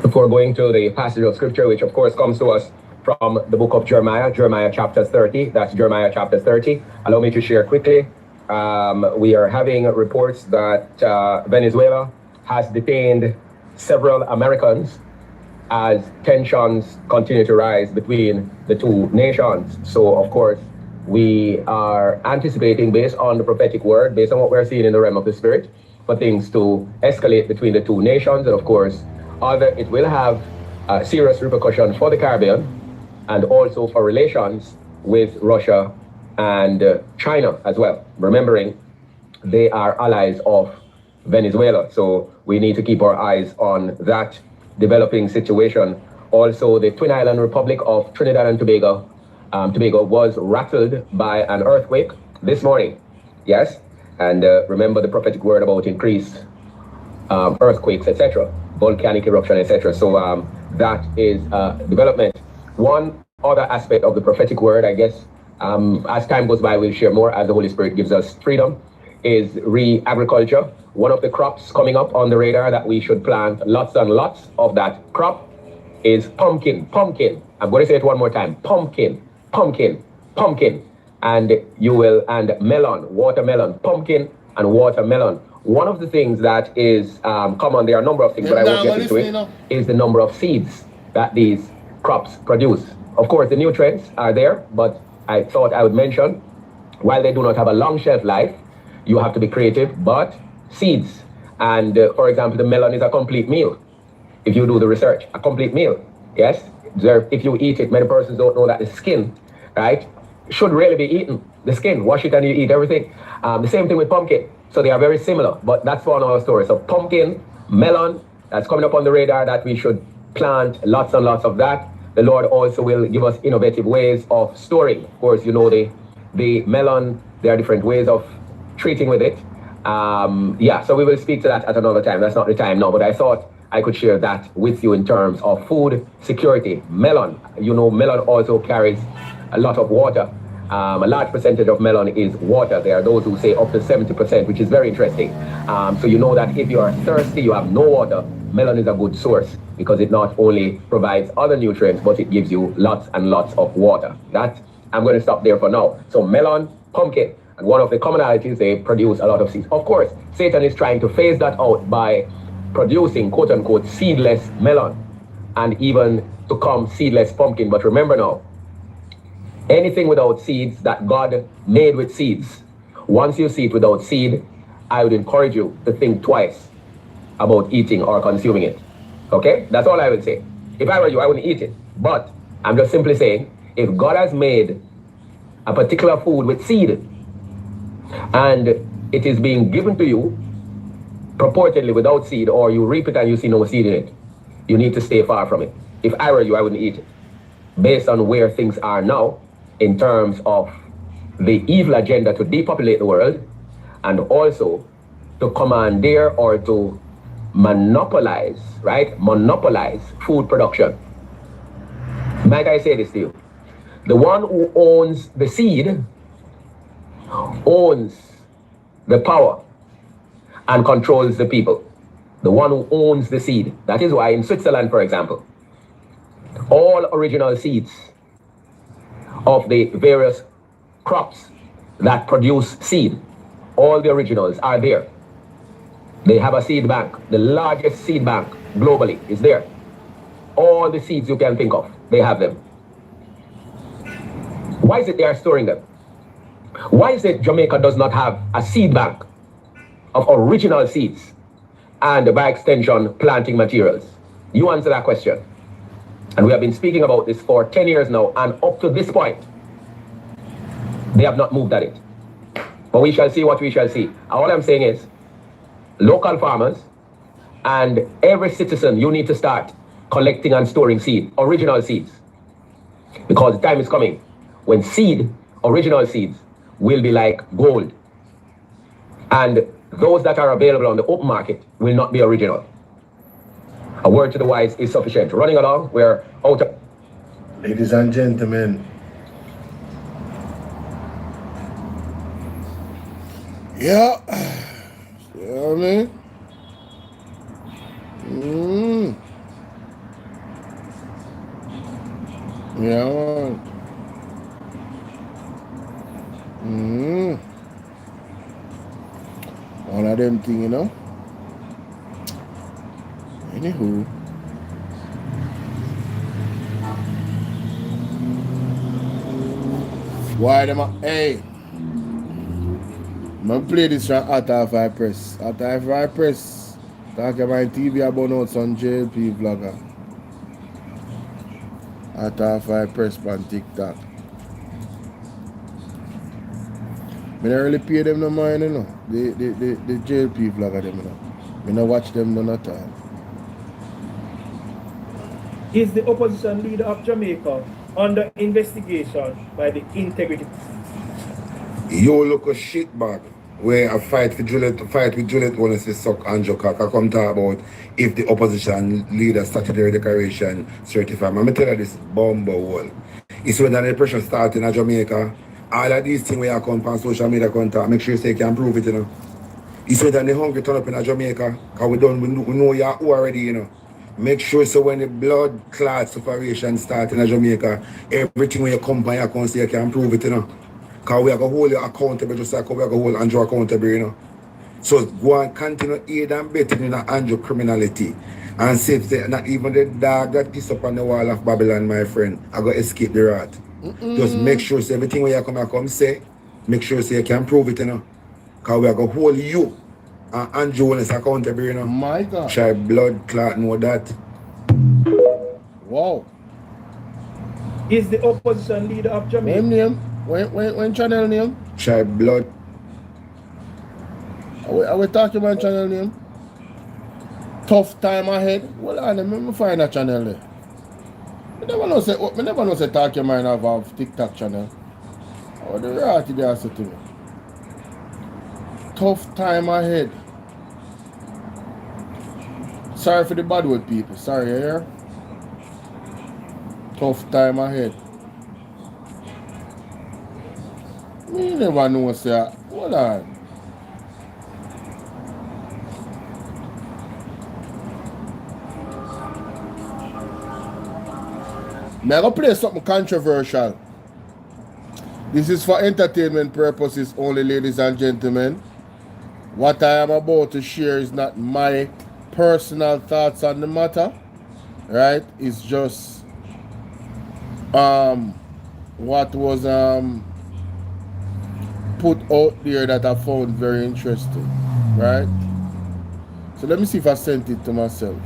P: Before going to the passage of scripture, which of course comes to us from the book of Jeremiah, Jeremiah chapter 30. That's Jeremiah chapter 30. Allow me to share quickly. We are having reports that Venezuela has detained several Americans as tensions continue to rise between the two nations. So, of course, we are anticipating, based on the prophetic word, based on what we're seeing in the realm of the spirit, for things to escalate between the two nations. And, of course, it will have serious repercussions for the Caribbean and also for relations with Russia and China as well. Remembering they are allies of Venezuela. So we need to keep our eyes on that developing situation. Also, the Twin Island Republic of Trinidad and Tobago was rattled by an earthquake this morning. Yes, and remember the prophetic word about increased earthquakes, etc., volcanic eruption, etc. So that is development. One other aspect of the prophetic word, I guess, as time goes by, we'll share more as the Holy Spirit gives us freedom, is re-agriculture. One of the crops coming up on the radar that we should plant lots and lots of that crop is pumpkin. Pumpkin. I'm going to say it one more time. Pumpkin. Pumpkin. Pumpkin. And melon, watermelon, pumpkin and watermelon. One of the things that is common, there are a number of things, but I won't get into it, is the number of seeds that these crops produce. Of course, the nutrients are there, but I thought I would mention, while they do not have a long shelf life, you have to be creative, but seeds. And for example, the melon is a complete meal. If you do the research, a complete meal. Yes, if you eat it, many persons don't know that the skin, right, should really be eaten. The skin, wash it and you eat everything. The same thing with pumpkin. So they are very similar, but that's for another story. So pumpkin, melon, that's coming up on the radar that we should plant lots and lots of that. The Lord also will give us innovative ways of storing. Of course, you know the melon, there are different ways of treating with it. So we will speak to that at another time. That's not the time now, but I thought I could share that with you in terms of food security. Melon, you know, melon also carries a lot of water. A large percentage of melon is water. There are those who say up to 70%, which is very interesting. So you know that if you are thirsty, you have no water, melon is a good source because it not only provides other nutrients, but it gives you lots and lots of water. I'm going to stop there for now. So melon, pumpkin, and one of the commonalities, they produce a lot of seeds. Of course, Satan is trying to phase that out by producing quote-unquote seedless melon and even to come seedless pumpkin. But remember now, anything without seeds that God made with seeds, once you see it without seed, I would encourage you to think twice about eating or consuming it. Okay? That's all I would say. If I were you, I wouldn't eat it. But I'm just simply saying, if God has made a particular food with seed and it is being given to you purportedly without seed, or you reap it and you see no seed in it, you need to stay far from it. If I were you, I wouldn't eat it. Based on where things are now, in terms of the evil agenda to depopulate the world and also to commandeer or to monopolize, right? Monopolize food production. Might I say this to you? The one who owns the seed owns the power and controls the people. The one who owns the seed. That is why in Switzerland, for example, all original seeds of the various crops that produce seed, all the originals are there. They have a seed bank. The largest seed bank globally is there. All the seeds you can think of, they have them. Why is it they are storing them? Why is it Jamaica does not have a seed bank of original seeds and by extension planting materials? You answer that question. And we have been speaking about this for 10 years now, and up to this point, they have not moved at it. But we shall see what we shall see. All I'm saying is, local farmers and every citizen, you need to start collecting and storing seed, original seeds. Because the time is coming when seed, original seeds, will be like gold. And those that are available on the open market will not be original. A word to the wise is sufficient. Running along, we're out of...
O: Ladies and gentlemen.
A: Yeah. Yeah, man. Yeah, man. One of them things, you know. Anywho. Why them? Hey. I'm play this from After 5 Press. After 5 Press. Talk about TV about out some JLP vlogger. After 5 Press on TikTok. I don't really pay them no mind, you know. The JLP vlogger them, you know. I don't watch them none at all.
I: Is the opposition leader of Jamaica under investigation by the integrity?
Q: You look a shitbag where I fight with Juliet when I say suck Andrew cock. I come talk about if the opposition leader statutory declaration certified. I'm going to tell you this bumble wall. It's when the pressure starting in Jamaica. All of these things where I come on social media contact, make sure you say you can prove it, you know. It's when the hungry turn up in Jamaica, because we know you are already, you know. Make sure so when the blood clot separation start in Jamaica, everything when you come by your account, you can prove it, you know. Because we are going to hold you accountable just like we are going to hold Andrew accountable, you know. So go and continue aid and betting in Andrew criminality. And say not even the dog that is up on the wall of Babylon, my friend, I got to escape the rat. Just make sure so everything when you come say, make sure so you can prove it, you know. Because we are going to hold you and Andrew is accountable, you know.
A: My God.
Q: Try blood clot, know that.
A: Wow.
I: Is the opposition leader of Jamaica?
A: When channel name?
Q: Try blood.
A: Are we talking about channel name? Tough time ahead. Well, let me find a channel there. I never know say talk your mind of TikTok channel. Oh, the rat they are to me. Tough time ahead. Sorry for the bad word, people. Sorry, you hear? Tough time ahead. Me never know, sir. Hold on. I'm going to play something controversial. This is for entertainment purposes only, ladies and gentlemen. What I am about to share is not my personal thoughts on the matter. Right? It's just what was put out there that I found very interesting. Right? So let me see if I sent it to myself.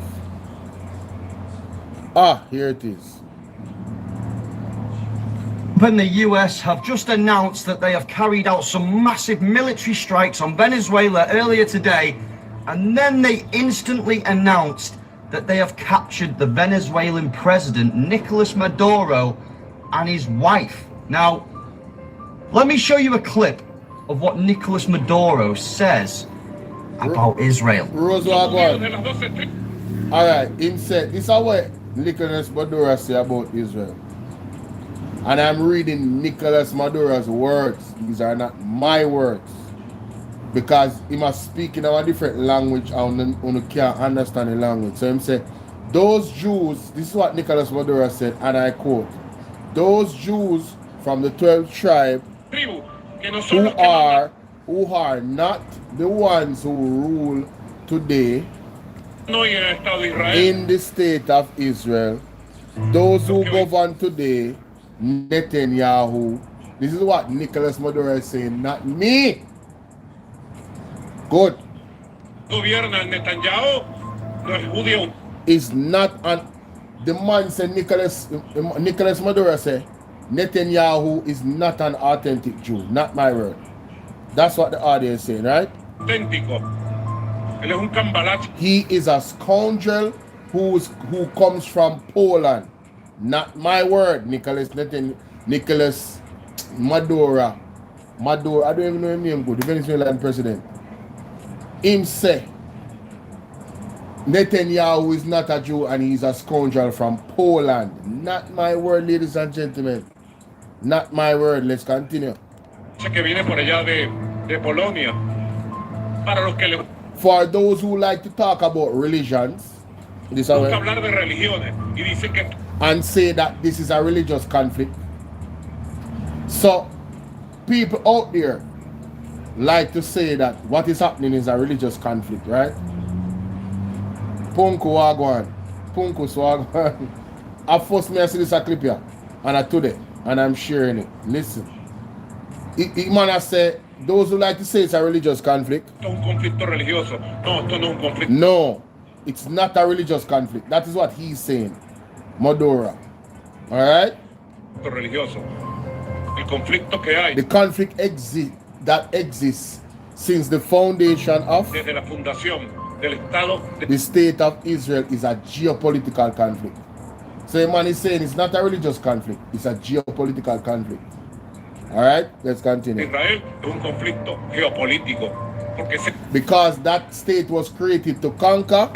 A: Ah, here it is.
R: When the US have just announced that they have carried out some massive military strikes on Venezuela earlier today, and then they instantly announced that they have captured the Venezuelan president, Nicolas Maduro, and his wife. Now, let me show you a clip of what Nicolas Maduro says about Israel.
A: Rose Wagwan. Alright, him said, this is what Nicholas Maduro say about Israel. And I'm reading Nicholas Maduro's words. These are not my words. Because he must speak in a different language and you can't understand the language. So him say, those Jews, this is what Nicholas Maduro said, and I quote, those Jews from the 12th tribe who are not the ones who rule today in the state of Israel, those who govern today, Netanyahu. This is what Nicholas Maduro is saying, not me. Good. Is not an. The man said Nicholas Maduro said Netanyahu is not an authentic Jew. Not my word. That's what the audience is saying, right? He is a scoundrel who comes from Poland. Not my word, Nicholas Maduro. I don't even know his name good. The Venezuelan president. Him say Netanyahu is not a Jew and he's a scoundrel from Poland. Not my word, ladies and gentlemen. Not my word. Let's continue. For those who like to talk about religions, this and say that this is a religious conflict. So people out there like to say that what is happening is a religious conflict, right? Punku Wagwan. Punku Swagwan. At first me I see this clip here. And I today. And I'm sharing it. Listen. Man I say, those who like to say it's a religious conflict. No. It's not a religious conflict. That is what he's saying. Maduro. Alright? The conflict exists since the foundation of the state of Israel is a geopolitical conflict. So the man is saying it's not a religious conflict, it's a geopolitical conflict. Alright, let's continue. Because that state was created to conquer.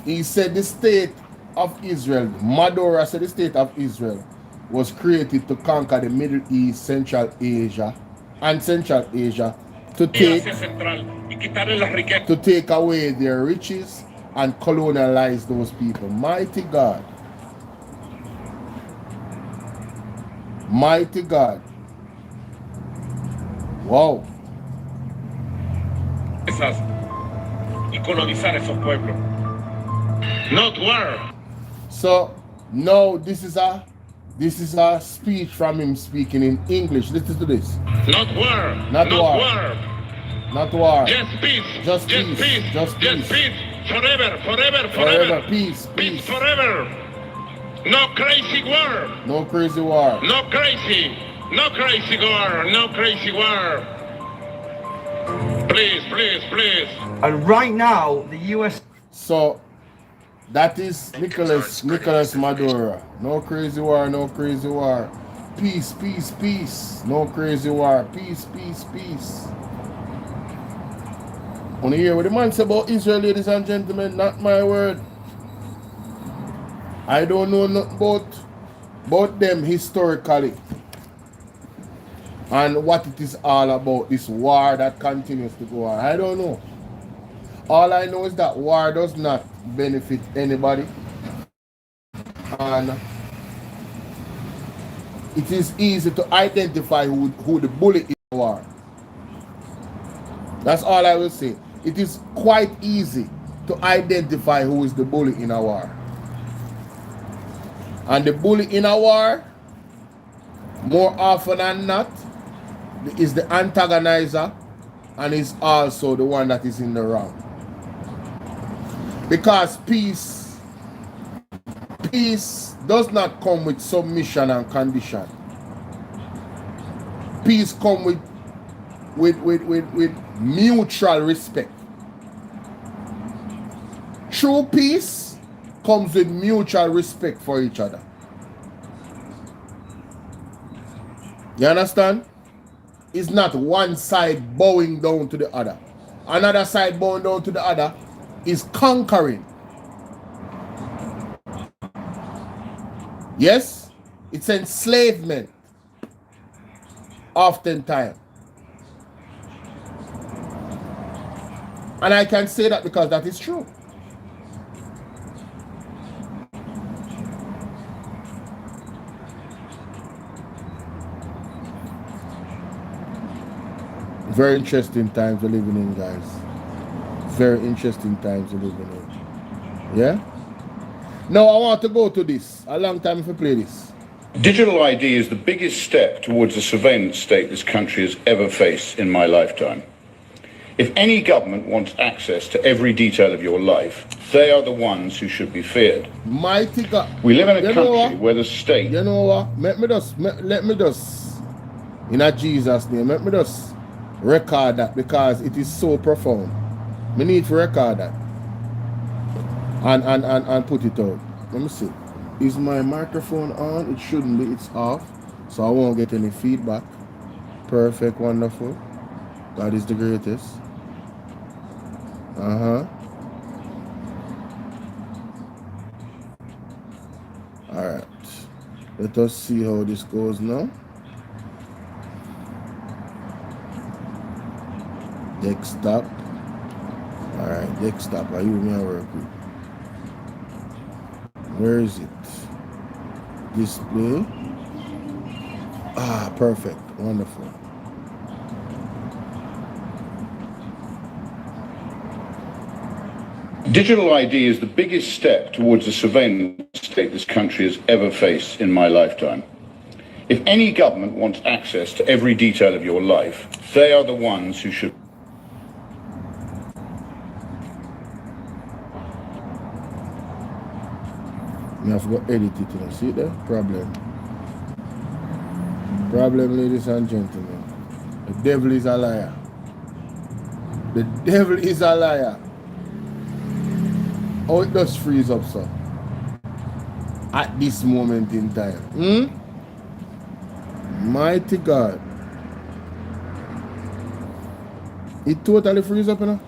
A: He said the state of Israel, Maduro said the state of Israel was created to conquer the Middle East, Central Asia, and Central Asia to take away their riches and colonialize those people. Mighty God. Mighty God. Wow.
J: Y colonizar esos pueblos. Not war.
A: So now this is a speech from him speaking in English. Listen to this.
J: Not war.
A: Not war. Not war.
J: Just peace.
A: Just peace. Just peace.
J: Forever.
A: Peace.
J: Forever. No crazy war.
A: No crazy war.
J: No crazy war. No crazy war. Please.
R: And right now, the US.
A: So that is Nicholas Maduro. No crazy war. Peace. No crazy war. Peace. Wanna hear what the man say about Israel, ladies and gentlemen? Not my word. I don't know nothing about them historically and what it is all about, this war that continues to go on. I don't know. All I know is that war does not benefit anybody, and it is easy to identify who the bully is in the war. That's all I will say. It is quite easy to identify who is the bully in a war. And the bully in a war, more often than not, is the antagonizer and is also the one that is in the wrong. Because peace does not come with submission and condition. Peace comes with mutual respect. True peace comes with mutual respect for each other. You understand? is not one side bowing down to the other. Another side bowing down to the other is conquering. Yes, it's enslavement. Oftentimes. And I can say that because that is true. Very interesting times we're living in, guys. Very interesting times we're living in. Yeah? Now I want to go to this. A long time if I play this.
S: Digital ID is the biggest step towards the surveillance state this country has ever faced in my lifetime. If any government wants access to every detail of your life, they are the ones who should be feared.
A: Mighty God.
S: We live in a country where the state...
A: You know what? Let me just, in a Jesus name, let me just record that because it is so profound. We need to record that. And put it out. Let me see. Is my microphone on? It shouldn't be. It's off. So I won't get any feedback. Perfect. Wonderful. God is the greatest. Alright. Let us see how this goes now. Desktop. Alright, desktop. Are you me work with? Where is it? Display. Ah, perfect. Wonderful.
S: Digital ID is the biggest step towards the surveillance state this country has ever faced in my lifetime. If any government wants access to every detail of your life, they are the ones who should...
A: I have to go edit it, you know. See there? Problem, ladies and gentlemen. The devil is a liar. The devil is a liar. Oh, it does freeze up, sir. At this moment in time. Mighty God. It totally freeze up, you know?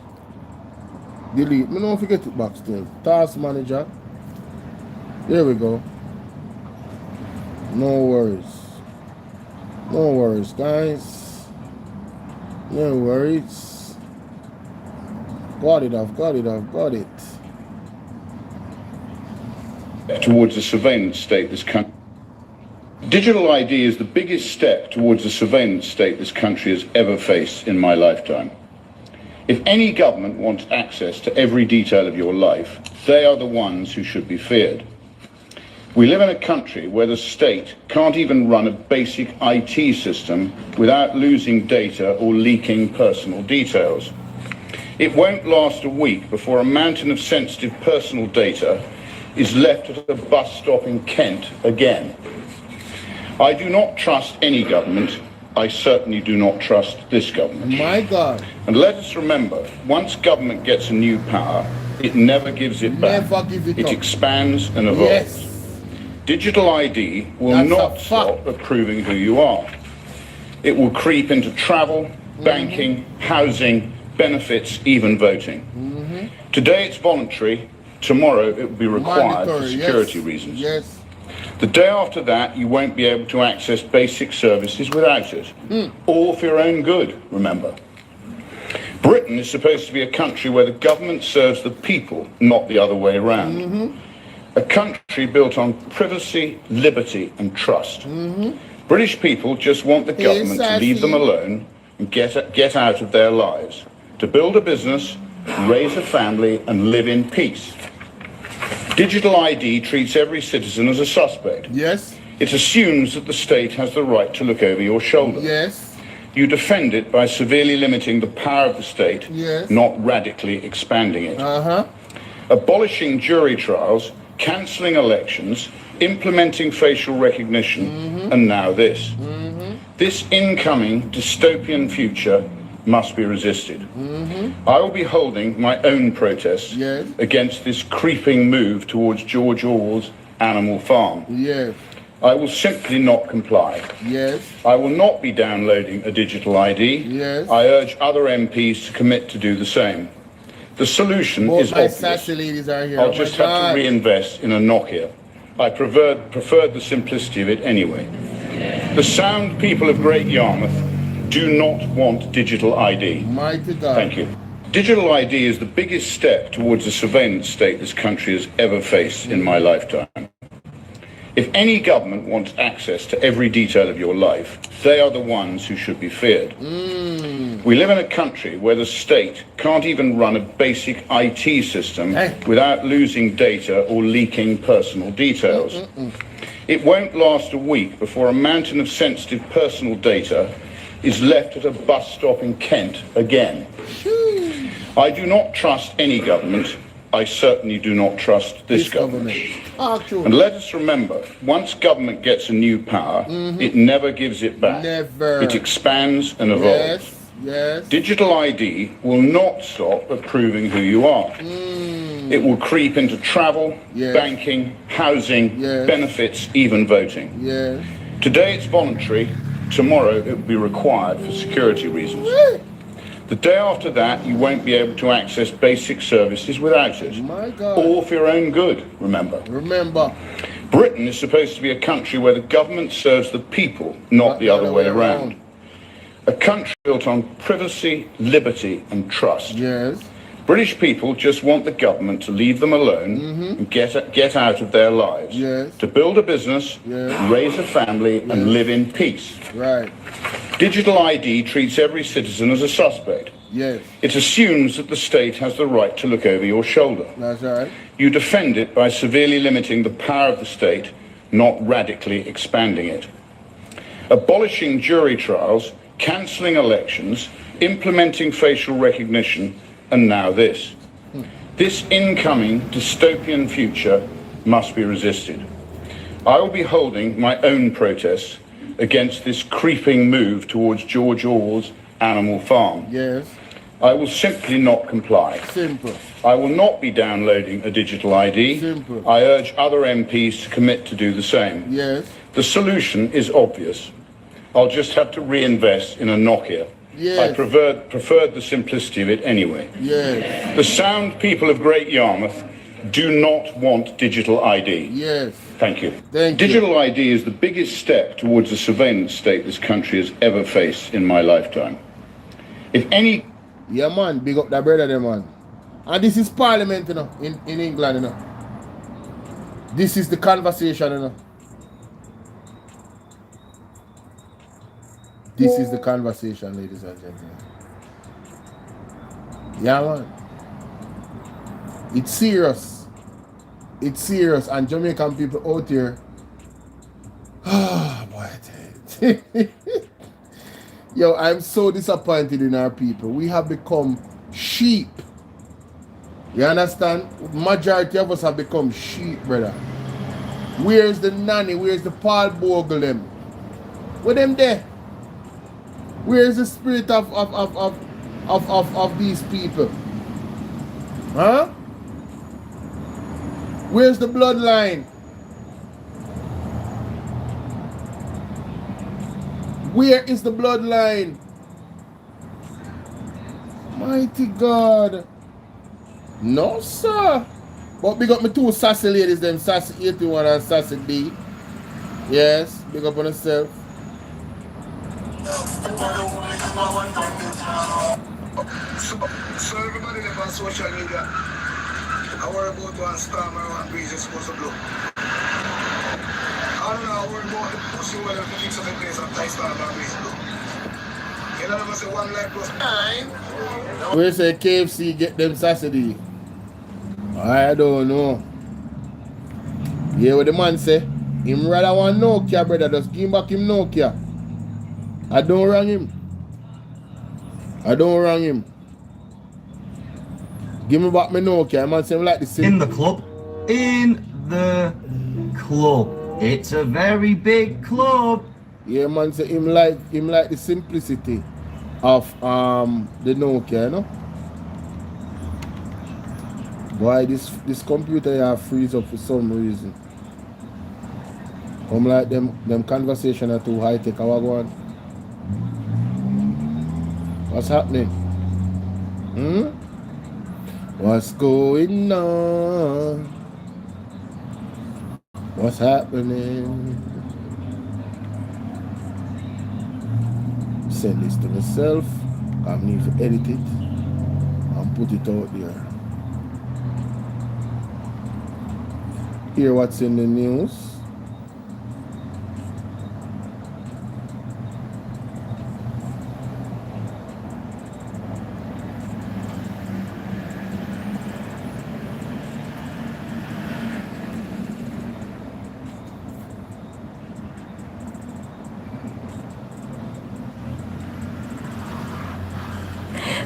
A: Delete. Me don't forget it back still. Task manager. There we go. No worries. No worries, guys. No worries. Got it off, got it off, got it.
S: Towards the surveillance state this country. Digital ID is the biggest step towards the surveillance state this country has ever faced in my lifetime. If any government wants access to every detail of your life, they are the ones who should be feared. We live in a country where the state can't even run a basic IT system without losing data or leaking personal details. It won't last a week before a mountain of sensitive personal data is left at a bus stop in Kent again. I do not trust any government. I certainly do not trust this government.
A: My God.
S: And let us remember, once government gets a new power, it never gives it back. It expands and evolves.
A: Yes.
S: Digital ID will not stop approving who you are. It will creep into travel, banking, housing, benefits, even voting. Today it's voluntary. Tomorrow it will be required for security reasons.
A: Yes.
S: The day after that, you won't be able to access basic services without it. All for your own good, remember. Britain is supposed to be a country where the government serves the people, not the other way around. A country built on privacy, liberty and trust. British people just want the government to leave them alone and get out of their lives, to build a business, raise a family and live in peace. Digital ID treats every citizen as a suspect.
A: Yes.
S: It assumes that the state has the right to look over your shoulder.
A: Yes.
S: You defend it by severely limiting the power of the state,
A: yes,
S: not radically expanding it. Abolishing jury trials, cancelling elections, implementing facial recognition, and now this. This incoming dystopian future must be resisted. I will be holding my own protests against this creeping move towards George Orwell's Animal Farm. I will simply not comply.
A: Yes.
S: I will not be downloading a digital ID.
A: Yes.
S: I urge other MPs to commit to do the same. The solution is
A: my
S: obvious.
A: sassy ladies are here.
S: I'll just have to reinvest in a Nokia. I preferred the simplicity of it anyway. The sound people of Great Yarmouth do not want digital ID.
A: Mighty God.
S: Thank you. Digital ID is the biggest step towards the surveillance state this country has ever faced in my lifetime. If any government wants access to every detail of your life, they are the ones who should be feared. We live in a country where the state can't even run a basic IT system without losing data or leaking personal details. It won't last a week before a mountain of sensitive personal data is left at a bus stop in Kent again. I do not trust any government. I certainly do not trust this government. And let us remember, once government gets a new power, it never gives it back.
A: Never.
S: It expands and evolves.
A: Yes.
S: Digital ID will not stop at proving who you are. It will creep into travel, banking, housing, benefits, even voting. Today it's voluntary, tomorrow it will be required for security reasons. The day after that, you won't be able to access basic services without it.
A: My God.
S: All for your own good, remember. Britain is supposed to be a country where the government serves the people, not the other way around. A country built on privacy, liberty and trust. British people just want the government to leave them alone and get out of their lives. To build a business, raise a family and live in peace. Digital ID treats every citizen as a suspect. It assumes that the state has the right to look over your shoulder.
A: That's right.
S: You defend it by severely limiting the power of the state, not radically expanding it. Abolishing jury trials, cancelling elections, implementing facial recognition, and now this. This incoming dystopian future must be resisted. I will be holding my own protests against this creeping move towards George Orwell's Animal Farm. I will simply not comply. I will not be downloading a digital ID. I urge other MPs to commit to do the same. The solution is obvious. I'll just have to reinvest in a Nokia. I preferred the simplicity of it anyway. The sound people of Great Yarmouth do not want digital ID. Thank you. Digital ID is the biggest step towards the surveillance state this country has ever faced in my lifetime. If any...
A: Yeah, man, big up that brother there, man. And this is Parliament, you know, in England, you know. This is the conversation, you know. This is the conversation, ladies and gentlemen. Yeah, man. It's serious. It's serious. And Jamaican people out here. Oh, boy. Yo, I'm so disappointed in our people. We have become sheep. You understand? Majority of us have become sheep, brother. Where's the nanny? Where's the Paul Bogle them? Where them there? Where's the spirit of these people? Huh? Where's the bloodline? Where is the bloodline? Mighty God. No, sir. But big up my two sassy ladies, them Sassy 81 and Sassy D. Yes, big up on yourself.
T: So everybody live on social media. I worry about one storm or one breeze is supposed to blow. I don't know, I worry about the pussy weather to fix up the place and tie storm or breeze blow. You know, never say one life plus 9.
A: Where say KFC get them Saturday? I don't know. Yeah, what the man say? Him rather want Nokia, brother. Just give him back him Nokia. I don't wrong him. I don't wrong him. Give me back my Nokia. Man say him like the same.
R: In the club. In the club. It's a very big club.
A: Yeah, man say him like the simplicity of the Nokia, you know? Boy, this computer here freeze up for some reason. Come like them conversation are too high tech. How go on? What's happening? What's going on? What's happening? Send this to myself. I need to edit it and put it out there. Hear what's in the news.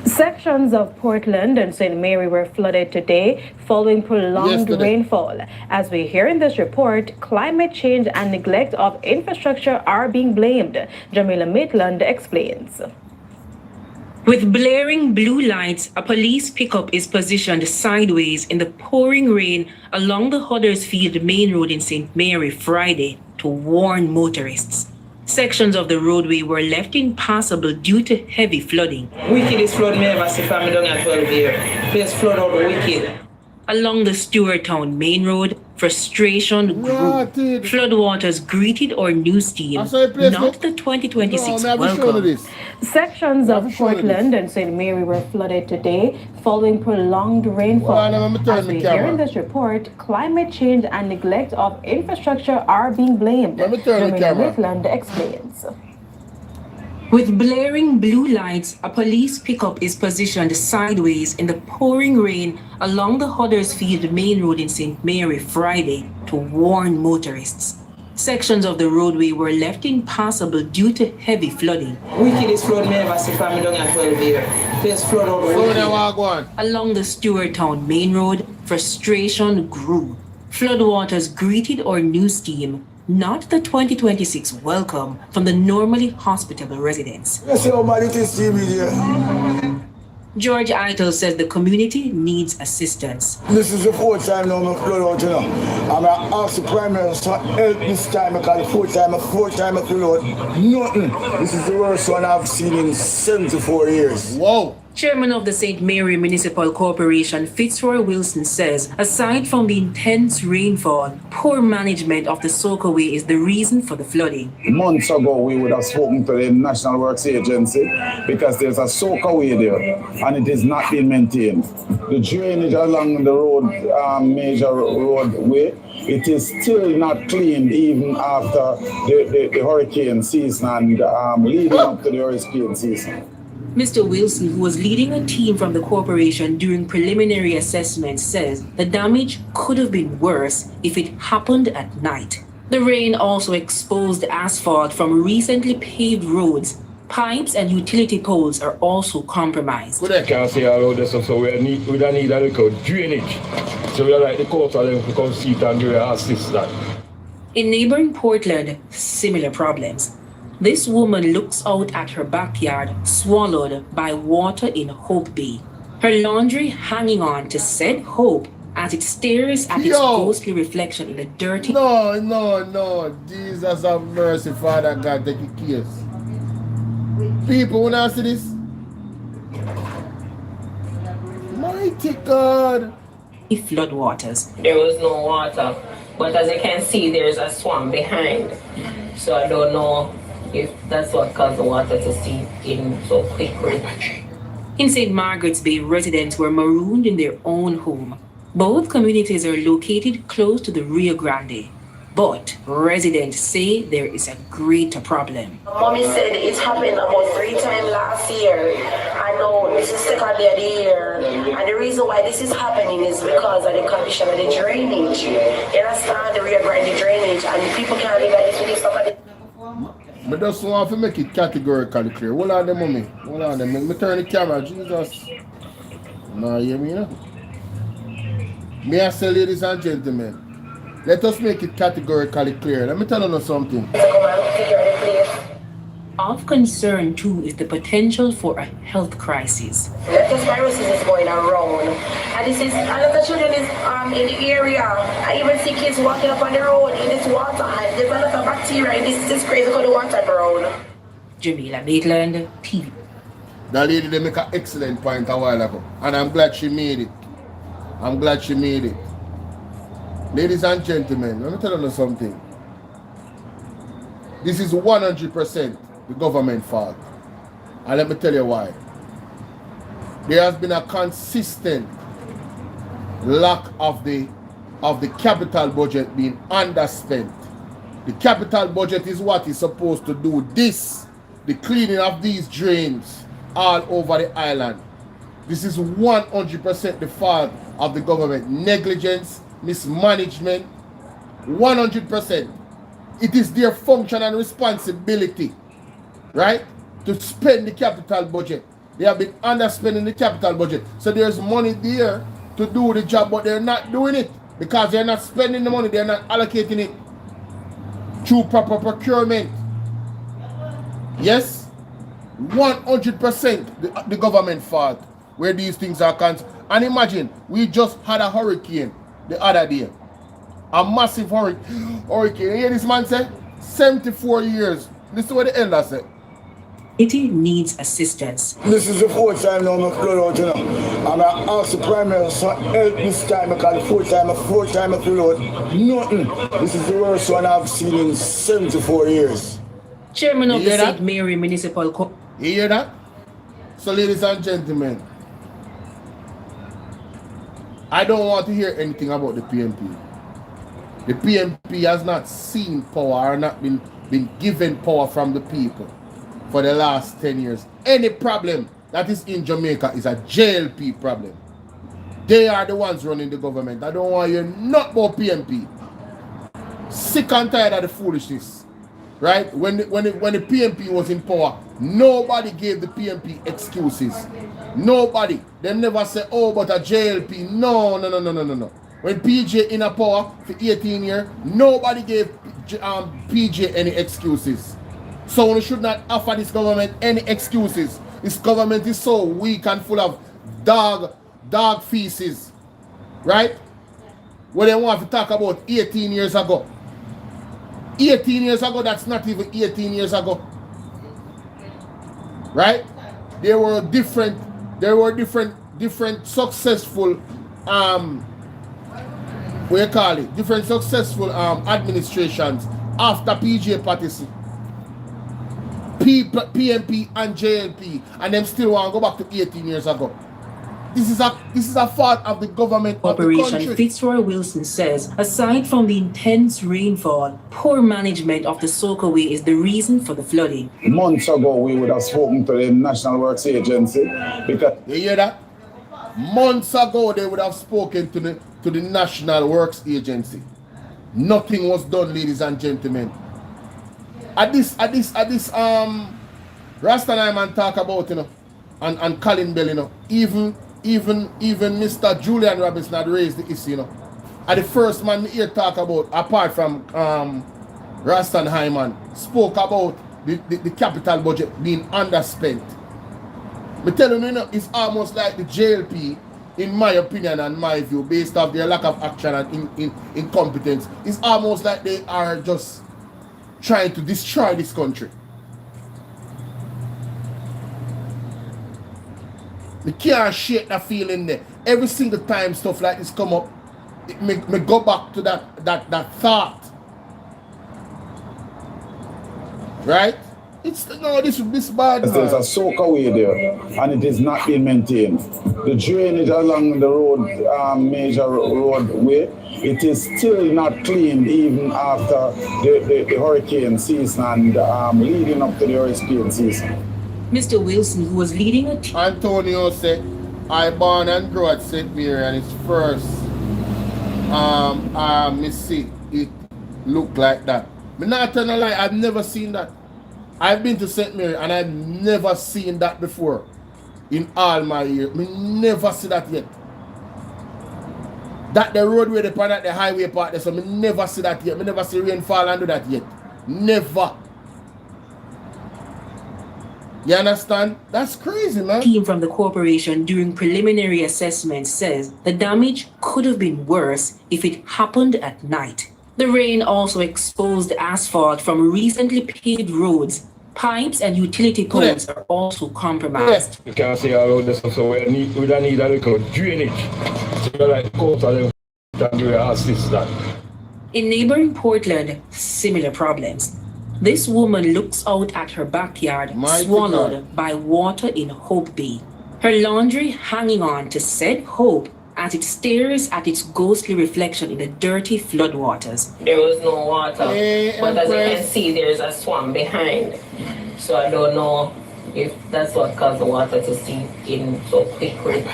E: Sections of Portland and St. Mary were flooded today following prolonged rainfall. As we hear in this report, climate change and neglect of infrastructure are being blamed. Jamila Maitland explains.
U: With blaring blue lights, a police pickup is positioned sideways in the pouring rain along the Huddersfield Main Road in St. Mary Friday to warn motorists. Sections of the roadway were left impassable due to heavy flooding.
V: Wickedest flood me ever see from me down at 12 years. Please flood out the wicked.
U: Along the Stewarttown Main Road, frustration grew. Floodwaters greeted our news team, not the 2026 welcome.
E: Sections of Portland and St. Mary were flooded today following prolonged rainfall. As we hear in this report, climate change and neglect of infrastructure are being blamed. Jamila Maitland explains.
U: With blaring blue lights, a police pickup is positioned sideways in the pouring rain along the Huddersfield Main Road in St. Mary Friday to warn motorists. Sections of the roadway were left impassable due to heavy flooding.
V: Wickedest flood me ever see from me down at 12 years. Please flood out the wicked.
U: Along the Stewarttown Main Road, frustration grew. Floodwaters greeted our news team, not the 2026 welcome from the normally hospitable residents. George Eitel says the community needs assistance.
W: This is the fourth time now I'm flood out, you know. I'm going to ask the Prime Minister to help this time because the fourth time I flood out. Nothing. This is the worst one I've seen in 74 years.
A: Whoa.
U: Chairman of the St. Mary Municipal Corporation, Fitzroy Wilson, says aside from the intense rainfall, poor management of the Soakaway is the reason for the flooding.
X: Months ago, we would have spoken to the National Works Agency because there's a Soakaway there and it is not being maintained. The drainage along the road, major roadway, it is still not cleaned even after the hurricane season and leading up to the hurricane season.
U: Mr. Wilson, who was leading a team from the corporation during preliminary assessment, says the damage could have been worse if it happened at night. The rain also exposed asphalt from recently paved roads. Pipes and utility poles are also compromised.
J: We can't say all of this stuff, so we don't need a little drainage. So we like the court of them to come see it and do assist that.
U: In neighboring Portland, similar problems. This woman looks out at her backyard, swallowed by water in Hope Bay. Her laundry hanging on to said Hope as it stares at its ghostly reflection in the dirty...
A: No. Jesus have mercy, Father God, take your case. People, when I see this, mighty God.
U: Floodwaters.
V: There was no water, but as you can see, there's a swamp behind. So I don't know if that's what caused the water to seep in so quickly.
U: In St. Margaret's Bay, residents were marooned in their own home. Both communities are located close to the Rio Grande, but residents say there is a greater problem.
Y: Mommy said it's happened about 3 times last year. I know this is second day of the year, and the reason why this is happening is because of the condition of the drainage. You understand, the Rio Grande drainage, and people can't live like this with this stuff.
A: I just want to make it categorically clear. Hold on, mommy. Hold on, let me turn the camera. Jesus. Now, you hear me, you know? May I say, ladies and gentlemen, let us make it categorically clear. Let me tell you something.
U: Of concern too is the potential for a health crisis.
Y: This virus is going around, and this is a lot of children is in the area. I even see kids walking up on the road in this water, and there's a lot of bacteria in this crazy because the water around.
U: Jamila Maitland, TV.
A: That lady they make an excellent point a while ago, and I'm glad she made it. I'm glad she made it. Ladies and gentlemen, let me tell you something. This is 100% the government fault. And let me tell you why. There has been a consistent lack of the capital budget being underspent. The capital budget is what is supposed to do this, the cleaning of these drains all over the island. This is 100% the fault of the government. Negligence, mismanagement, 100%. It is their function and responsibility, right, to spend the capital budget. They have been underspending the capital budget. So there's money there to do the job, but they're not doing it because they're not spending the money. They're not allocating it through proper procurement. Yes, 100% the government fault where these things are concerned. And imagine, we just had a hurricane the other day. A massive hurricane. You hear this man say? 74 years. Listen to what the elder said.
U: It needs assistance.
W: This is the fourth time now I'm flood out, you know. And I asked the Prime Minister for help this time because the fourth time I flood out. Nothing. This is the worst one I've seen in 74 years.
U: Chairman of the St. Mary Municipal Court.
A: You hear that? So ladies and gentlemen, I don't want to hear anything about the PMP. The PMP has not seen power or not been given power from the people for the last 10 years. Any problem that is in Jamaica is a JLP problem. They are the ones running the government. I don't want to hear nothing about PMP. Sick and tired of the foolishness. Right? When the PMP was in power, nobody gave the PMP excuses. Nobody. They never say, oh, but a JLP. No. When PJ in a power for 18 years, nobody gave PJ any excuses. So we should not offer this government any excuses. This government is so weak and full of dog feces. Right? What they want to talk about 18 years ago. 18 years ago, that's not even 18 years ago. Right? There were different successful different successful administrations after PJ Patterson, PMP and JLP, and them still want to go back to 18 years ago. This is a fault of the government of the
U: Operation
A: country.
U: Fitzroy Wilson says, aside from the intense rainfall, poor management of the Soakaway is the reason for the flooding.
X: Months ago, we would have spoken to the National Works Agency because...
A: You hear that? Months ago, they would have spoken to the National Works Agency. Nothing was done, ladies and gentlemen. At this Rasta man talk about, you know, and Colin Bell, you know, even Mr. Julian Robinson had raised the issue, you know. And the first man here talk about, apart from Rasta Hyman, spoke about the capital budget being underspent. Me tell you, you know, it's almost like the JLP, in my opinion and my view, based off their lack of action and incompetence, it's almost like they are just trying to destroy this country. Me can't shake that feeling there. Every single time stuff like this come up, me go back to that thought. Right? It's this bad.
X: There's a soakaway there, and it is not being maintained. The drainage along the road, major roadway, it is still not cleaned even after the hurricane season and leading up to the hurricane season.
U: Mr. Wilson, who was leading a team.
A: Antonio said, I born and grew at St. Mary, and it's first me see it look like that. Me not tell a lie, I've never seen that. I've been to St. Mary and I've never seen that before in all my years. Me never see that yet. That the roadway the part, the highway part there, so me never see that yet. Me never see rainfall and do that yet. Never. You understand? That's crazy, man.
U: Team from the corporation during preliminary assessment says the damage could have been worse if it happened at night. The rain also exposed asphalt from recently paved roads. Pipes and utility poles are also compromised.
X: You can see all this stuff, so we don't need a little drainage. So like coastal and we assist that.
U: In neighboring Portland, similar problems. This woman looks out at her backyard, swallowed by water in Hope Bay. Her laundry hanging on to said Hope as it stares at its ghostly reflection in the dirty floodwaters.
V: There was no water, but as you can see, there's a swamp behind. So I don't know if that's what caused the water to seep in so quickly.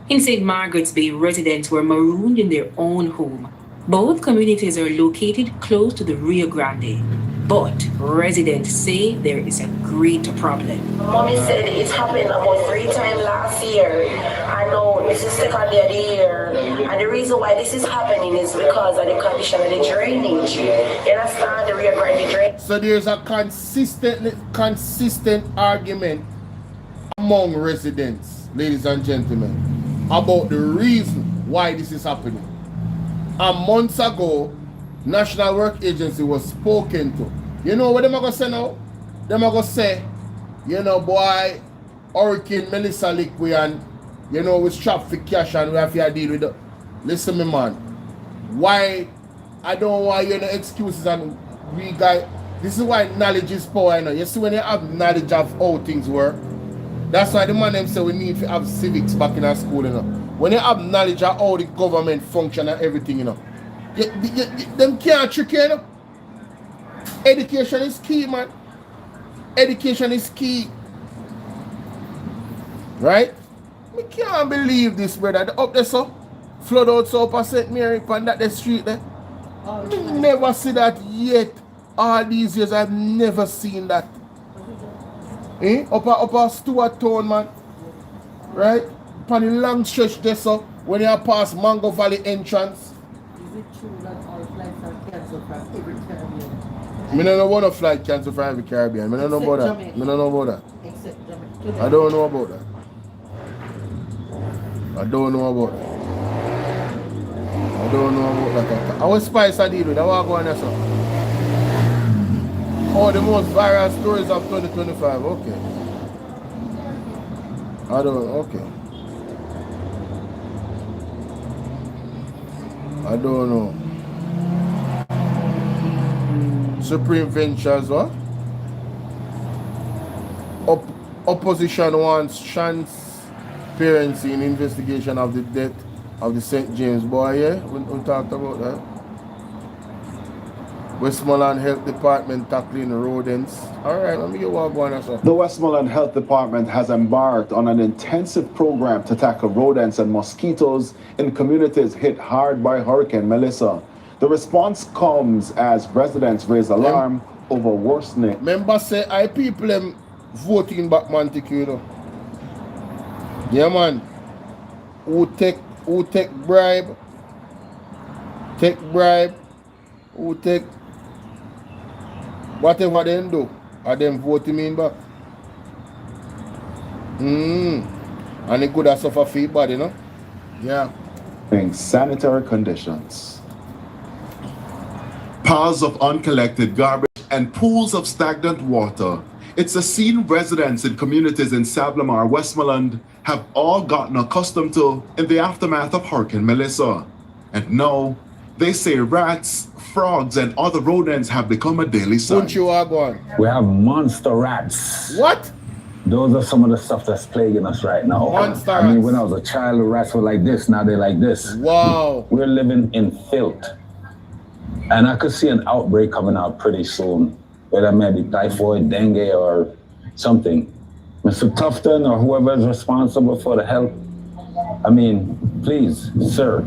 U: In St. Margaret's Bay, residents were marooned in their own home. Both communities are located close to the Rio Grande, but residents say there is a greater problem.
Y: Mommy said it happened about 3 times last year. I know this is second day of the year, and the reason why this is happening is because of the condition of the drainage. You understand? The Rio Grande drainage.
A: So there's a consistent argument among residents, ladies and gentlemen, about the reason why this is happening. A month ago, National Work Agency was spoken to. You know what they're going to say now? They're going to say, you know, boy, Hurricane Melissa liquid and, you know, we strapped for cash and we have to deal with it. Listen me, man. Why? I don't want you know excuses and we got. This is why knowledge is power, you know. You see when you have knowledge of how things work, that's why the man them say we need to have civics back in our school, you know. When you have knowledge of how the government function and everything, you know, them can't trick you, you know. Education is key, man. Education is key. Right? We can't believe this, brother. Up there, so flood out so up at St. Mary on that the street there. We never see that yet. All these years, I've never seen that. Eh? Up a Stuart Town, man. Right? Upon the long stretch there, so when you pass Mango Valley entrance.
B: Is it true that all flights are cancelled from every Caribbean?
A: I don't know about a flight cancelled from every Caribbean. I don't know about that. I don't know about that.
B: Except Jamaica.
A: I don't know about that. I don't know about that. I don't know about that. How spice I deal with? I want to go on there, sir. Oh, the most viral stories of 2025. Okay. I don't. Okay. I don't know. Supreme Ventures, what? Opposition wants transparency in investigation of the death of the St. James boy, yeah? We talked about that. Westmoreland Health Department tackling rodents. Alright, let me get what going on.
X: The Westmoreland Health Department has embarked on an intensive program to tackle rodents and mosquitoes in communities hit hard by Hurricane Melissa. The response comes as residents raise alarm over worsening.
A: Members say, I people them voting back Montague, you know. Yeah, man. Who take bribe? Take bribe. Who take whatever they do, are them voting in back. And it could have suffer feedback, you know? Yeah.
X: Sanitary conditions. Piles of uncollected garbage and pools of stagnant water. It's a scene residents in communities in Sablamar, Westmoreland have all gotten accustomed to in the aftermath of Hurricane Melissa. And now, they say rats, frogs, and other rodents have become a daily sight.
C: We have monster rats.
A: What?
C: Those are some of the stuff that's plaguing us right now.
A: Monster
C: I mean, when I was a child, the rats were like this. Now they're like this.
A: Wow.
C: We're living in filth. And I could see an outbreak coming out pretty soon, whether it may be typhoid, dengue, or something. Mr. Tufton or whoever is responsible for the health, I mean, please, sir,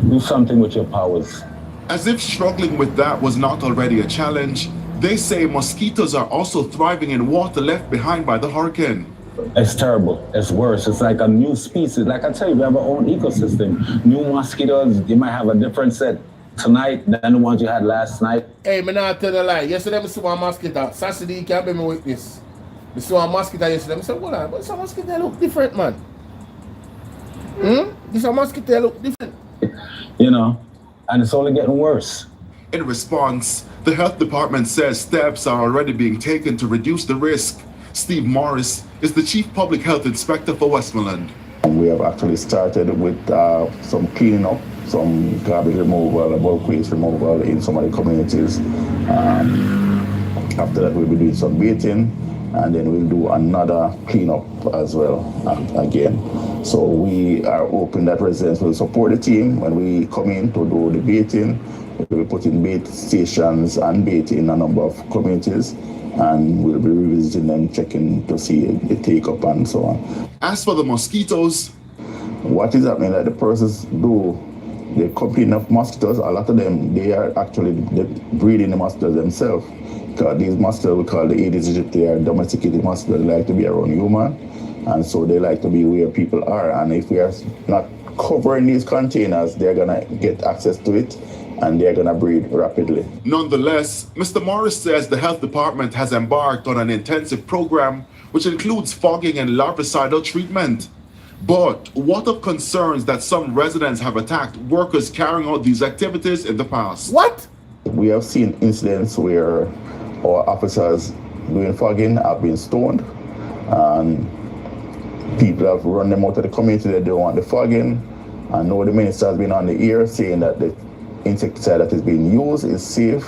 C: do something with your powers.
X: As if struggling with that was not already a challenge, they say mosquitoes are also thriving in water left behind by the hurricane.
C: It's terrible. It's worse. It's like a new species. Like I tell you, we have our own ecosystem. New mosquitoes, you might have a different set tonight than the ones you had last night.
A: Hey, me not tell a lie. Yesterday I see one mosquito. Saturday, you can't be my witness. I saw a mosquito yesterday. I said, hold on, but this mosquito look different, man. This mosquito look different.
C: You know, and it's only getting worse.
D: In response, the health department says steps are already being taken to reduce the risk. Steve Morris is the chief public health inspector for Westmoreland.
X: We have actually started with some cleaning up, some garbage removal, bulk waste removal in some of the communities. After that, we'll be doing some baiting, and then we'll do another cleanup as well again. So we are hoping that residents will support the team when we come in to do the baiting. We'll be putting bait stations and bait in a number of communities, and we'll be revisiting them, checking to see the take up and so on.
D: As for the mosquitoes,
X: what is happening that the persons do, they complain of mosquitoes. A lot of them, they are actually breeding the mosquitoes themselves. Because these mosquitoes we call the Aedes aegypti are domesticated mosquitoes. They like to be around human, and so they like to be where people are. And if we are not covering these containers, they're gonna get access to it, and they're gonna breed rapidly.
D: Nonetheless, Mr. Morris says the health department has embarked on an intensive program which includes fogging and larvicidal treatment. But what of concerns that some residents have attacked workers carrying out these activities in the past?
A: What?
X: We have seen incidents where our officers doing fogging have been stoned, and people have run them out of the community. They don't want the fogging. I know the minister has been on the air saying that the insecticide that is being used is safe,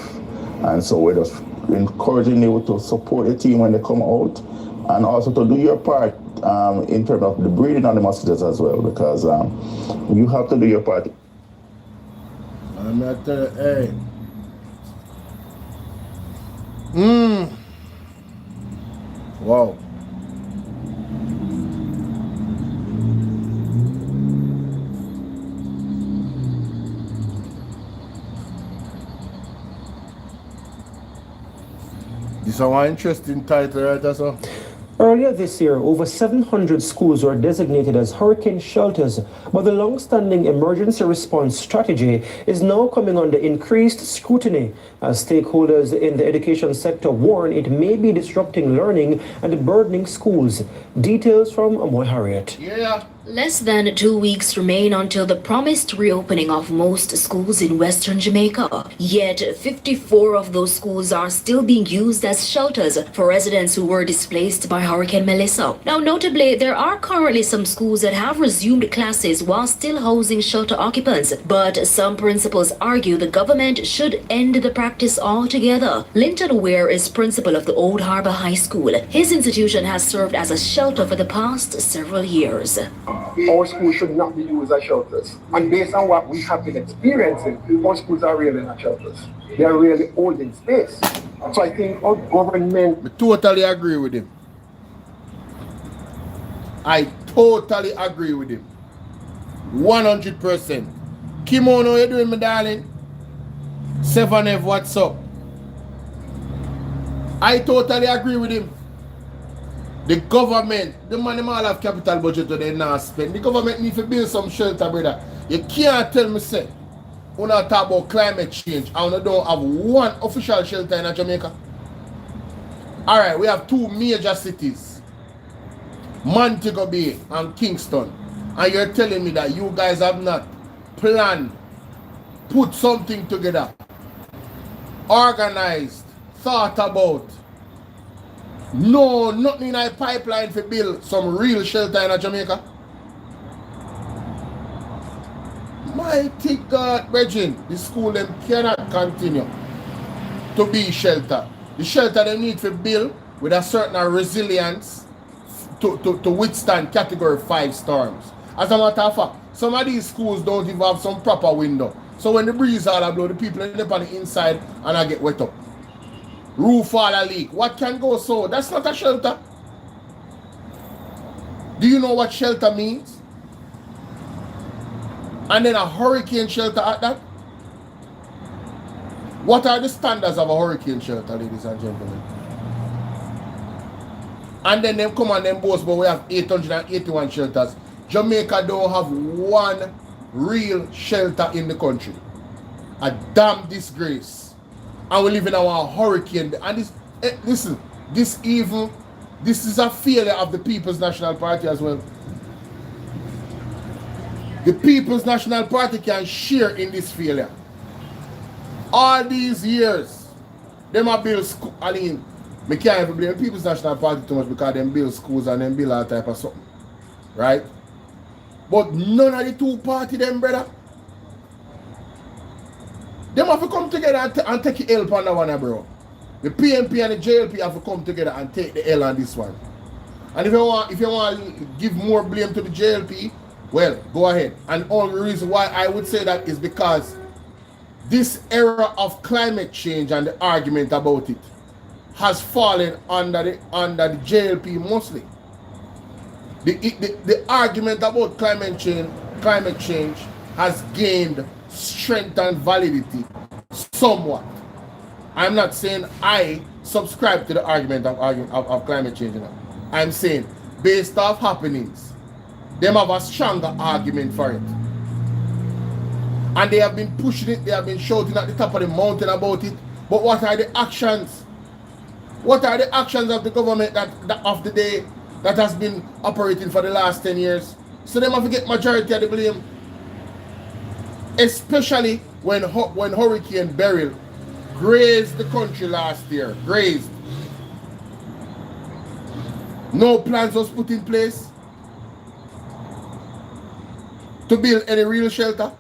X: and so we're just encouraging you to support the team when they come out, and also to do your part in terms of the breeding of the mosquitoes as well, because you have to do your part.
A: I'm not hey. Wow. This is an interesting title, right? That's all.
F: Earlier this year, over 700 schools were designated as hurricane shelters, but the long-standing emergency response strategy is now coming under increased scrutiny as stakeholders in the education sector warn it may be disrupting learning and burdening schools. Details from Amoy Harriet.
A: Yeah.
G: Less than 2 weeks remain until the promised reopening of most schools in Western Jamaica. Yet 54 of those schools are still being used as shelters for residents who were displaced by Hurricane Melissa. Now, notably, there are currently some schools that have resumed classes while still housing shelter occupants. But some principals argue the government should end the practice altogether. Linton Ware is principal of the Old Harbour High School. His institution has served as a shelter for the past several years.
H: Our schools should not be used as shelters. And based on what we have been experiencing, our schools are really not shelters. They are really holding space. So I think our government...
A: I totally agree with him. I totally agree with him. 100%. Kimono, how you doing, my darling? 7F, what's up? I totally agree with him. The government, the money all have capital budget that they not spend. The government need to build some shelter, brother. You can't tell me, say, we not talk about climate change and we don't have one official shelter in Jamaica. Alright, we have two major cities, Montego Bay and Kingston. And you're telling me that you guys have not planned, put something together, organized, thought about. No, nothing in a pipeline to build some real shelter in Jamaica. Mighty God, Regine, the school them cannot continue to be shelter. The shelter they need to build with a certain resilience to withstand category 5 storms. As a matter of fact, some of these schools don't even have some proper window. So when the breeze all blow, the people end up on the inside and I get wet up. Roof all a leak. What can go so? That's not a shelter. Do you know what shelter means? And then a hurricane shelter at that? What are the standards of a hurricane shelter, ladies and gentlemen? And then them come and them boast, but we have 881 shelters. Jamaica don't have one real shelter in the country. A damn disgrace. And we live in our hurricane. And this, listen, this even this is a failure of the People's National Party as well. The People's National Party can share in this failure. All these years, them are build school. I mean, I can't even blame the People's National Party too much because them build schools and them build all type of something. Right? But none of the two party them, brother. Them have to come together and take the L on that one, bro. The PNP and the JLP have to come together and take the L on this one. And if you want to give more blame to the JLP, well, go ahead. And only reason why I would say that is because this era of climate change and the argument about it has fallen under the JLP mostly. The argument about climate change has gained strength and validity somewhat. I'm not saying I subscribe to the argument of climate change. You know? I'm saying based off happenings, them have a stronger argument for it. And they have been pushing it, they have been shouting at the top of the mountain about it. But what are the actions? What are the actions of the government that of the day that has been operating for the last 10 years? So they have to get majority of the blame. Especially when Hurricane Beryl grazed the country last year. Grazed. No plans was put in place to build any real shelter.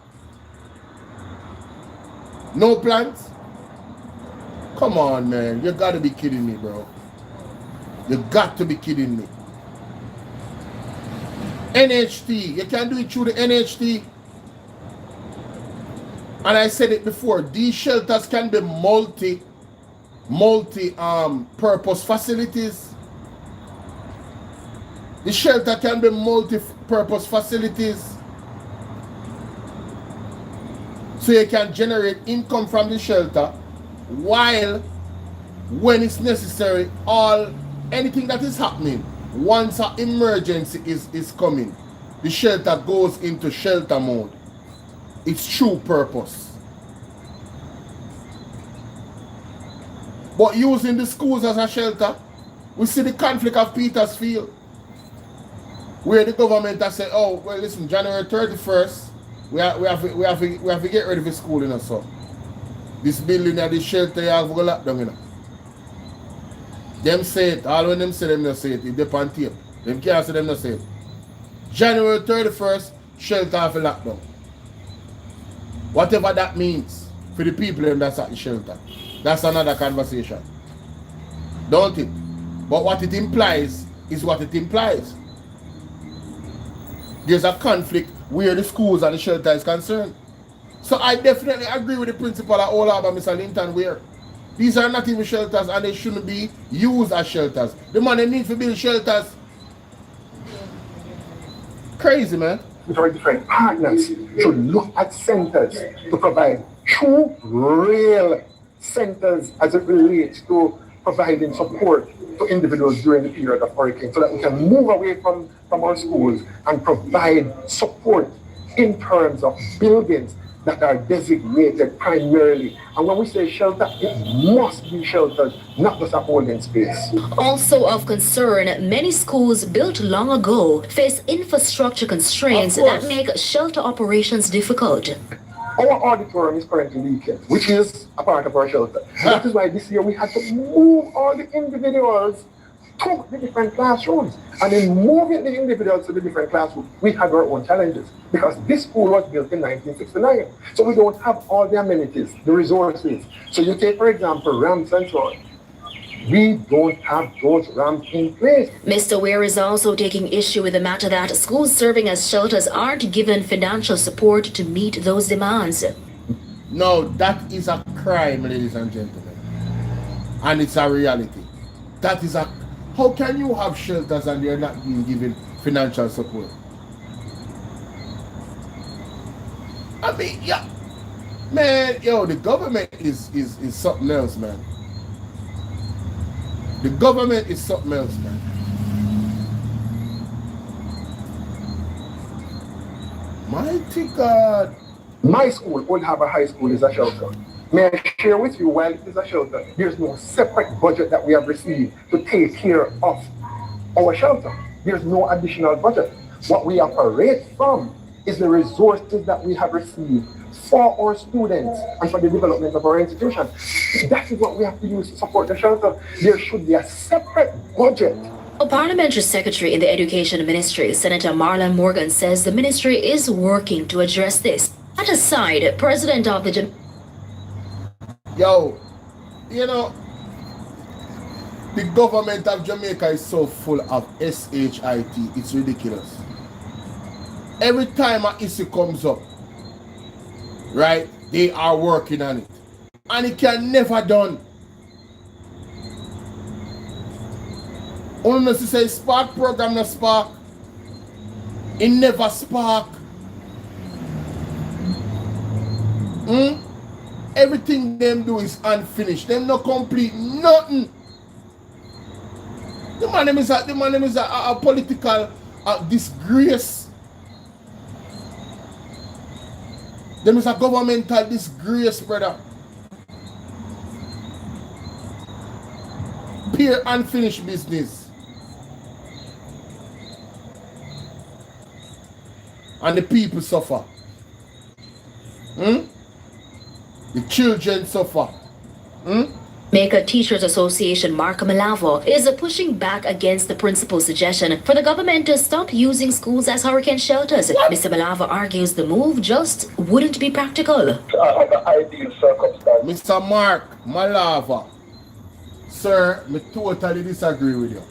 A: No plans. Come on, man. You gotta be kidding me, bro. You got to be kidding me. NHT. You can do it through the NHT. And I said it before. These shelters can be multi-purpose facilities. The shelter can be multi-purpose facilities. So you can generate income from the shelter while, when it's necessary, anything that is happening, once an emergency is coming, the shelter goes into shelter mode. Its true purpose. But using the schools as a shelter, we see the conflict of Petersfield, where the government has said, oh, well, listen, January 31st, we have to get ready for school, you know, so. This building at the shelter, you have to go lock down, you know. Them say it, all when them say them not say it, it depends on tape. Them can't say them not say it. January 31st, shelter have to lock down. Whatever that means for the people that's at the shelter, that's another conversation. Don't it? But what it implies is what it implies. There's a conflict where the schools and the shelter is concerned. So I definitely agree with the principle of all about Mr. Linton where these are not even shelters and they shouldn't be used as shelters. The money need to build shelters. Crazy, man.
H: Our different partners should look at centers to provide true, real centers as it relates to providing support to individuals during the period of hurricane so that we can move away from our schools and provide support in terms of buildings that are designated primarily. And when we say shelter, it must be sheltered, not just a holding space.
G: Also of concern, many schools built long ago face infrastructure constraints that make shelter operations difficult.
H: Our auditorium is currently leaking, which is a part of our shelter. That is why this year we had to move all the individuals to the different classrooms. And in moving the individuals to the different classrooms, we had our own challenges because this school was built in 1969. So we don't have all the amenities, the resources. So you take, for example, ramps and so on. We don't have those ramps in place.
G: Mr. Ware is also taking issue with the matter that schools serving as shelters aren't given financial support to meet those demands.
A: No, that is a crime, ladies and gentlemen. And it's a reality. That is a... How can you have shelters and you're not being given financial support? I mean, yeah. Man, yo, the government is something else, man. The government is something else, man. Mighty God.
H: My school would have a high school as a shelter. May I share with you, while it is a shelter, there's no separate budget that we have received to take care of our shelter. There's no additional budget. What we operate from is the resources that we have received for our students and for the development of our institution. That is what we have to use to support the shelter. There should be a separate budget.
G: A parliamentary secretary in the Education Ministry, Senator Marlon Morgan, says the ministry is working to address this. At a side, President of the
A: Yo, you know, the government of Jamaica is so full of SHIT, it's ridiculous. Every time an issue comes up, right, they are working on it. And it can never done. Only to say spark program no spark. It never spark. Everything them do is unfinished. Them no complete nothing. The man is a political disgrace. Them is a governmental disgrace, brother. Pure unfinished business. And the people suffer. The children suffer.
G: Jamaica Teachers Association, Mark Malavo, is pushing back against the principal's suggestion for the government to stop using schools as hurricane shelters. What? Mr. Malavo argues the move just wouldn't be practical.
H: Under ideal circumstances.
A: Mr. Mark Malava, sir, I totally disagree with you.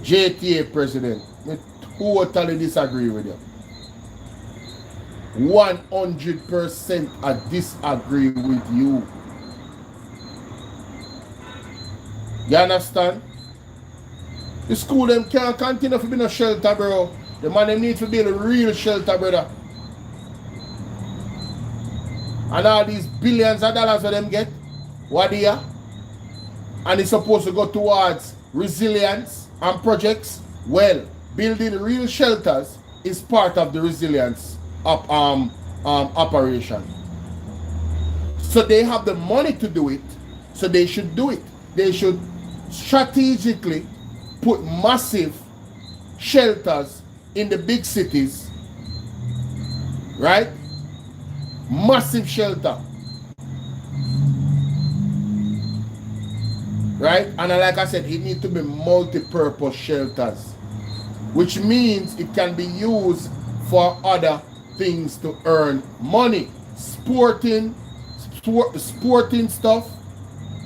A: JTA President, I totally disagree with you. 100% I disagree with you. You understand? The school them can't continue to be no shelter, bro. The man them need to build a real shelter, brother. And all these billions of dollars that them get, what they are? And it's supposed to go towards resilience and projects. Well, building real shelters is part of the resilience of operation. So they have the money to do it, so they should do it. They should strategically put massive shelters in the big cities, right? Massive shelter, right? And like I said, it needs to be multi-purpose shelters, which means it can be used for other things to earn money. Sporting stuff,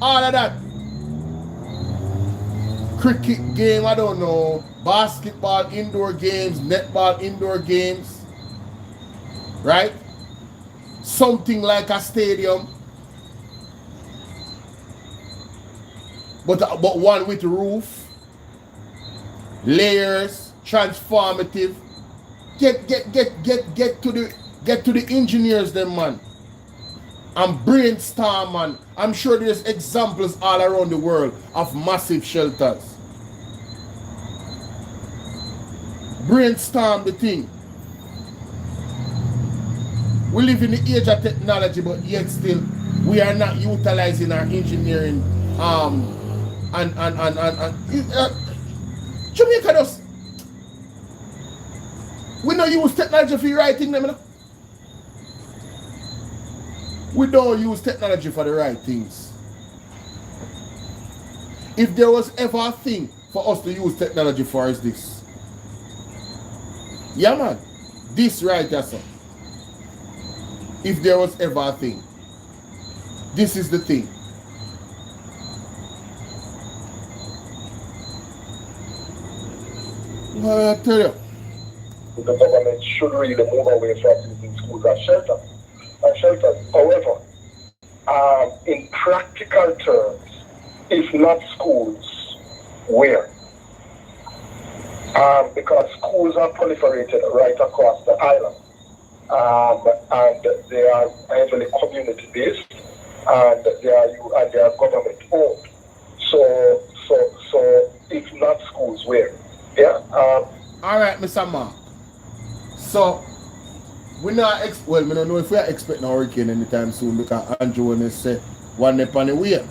A: all of that. Cricket game, I don't know. Basketball, indoor games, netball, indoor games. Right? Something like a stadium. But one with roof, layers, transformative. Get to the engineers, them, man. And brainstorm, man. I'm sure there's examples all around the world of massive shelters. Brainstorm the thing. We live in the age of technology, but yet still we are not utilizing our engineering Jamaica does. We don't use technology for writing them. We don't use technology for the right things. If there was ever a thing for us to use technology for, is this. Yeah, man. This right here, sir. If there was ever a thing. This is the thing. Well, I tell you.
H: The government should really move away from using schools as shelters. However, in practical terms, if not schools, where? Because schools are proliferated right across the island, and they are heavily community-based, and they are government-owned. So if not schools, where? Yeah.
A: All right, Mr. Mark. So. We not well, I don't know if we are expecting a hurricane anytime soon because Andrew wanna say one up on the way.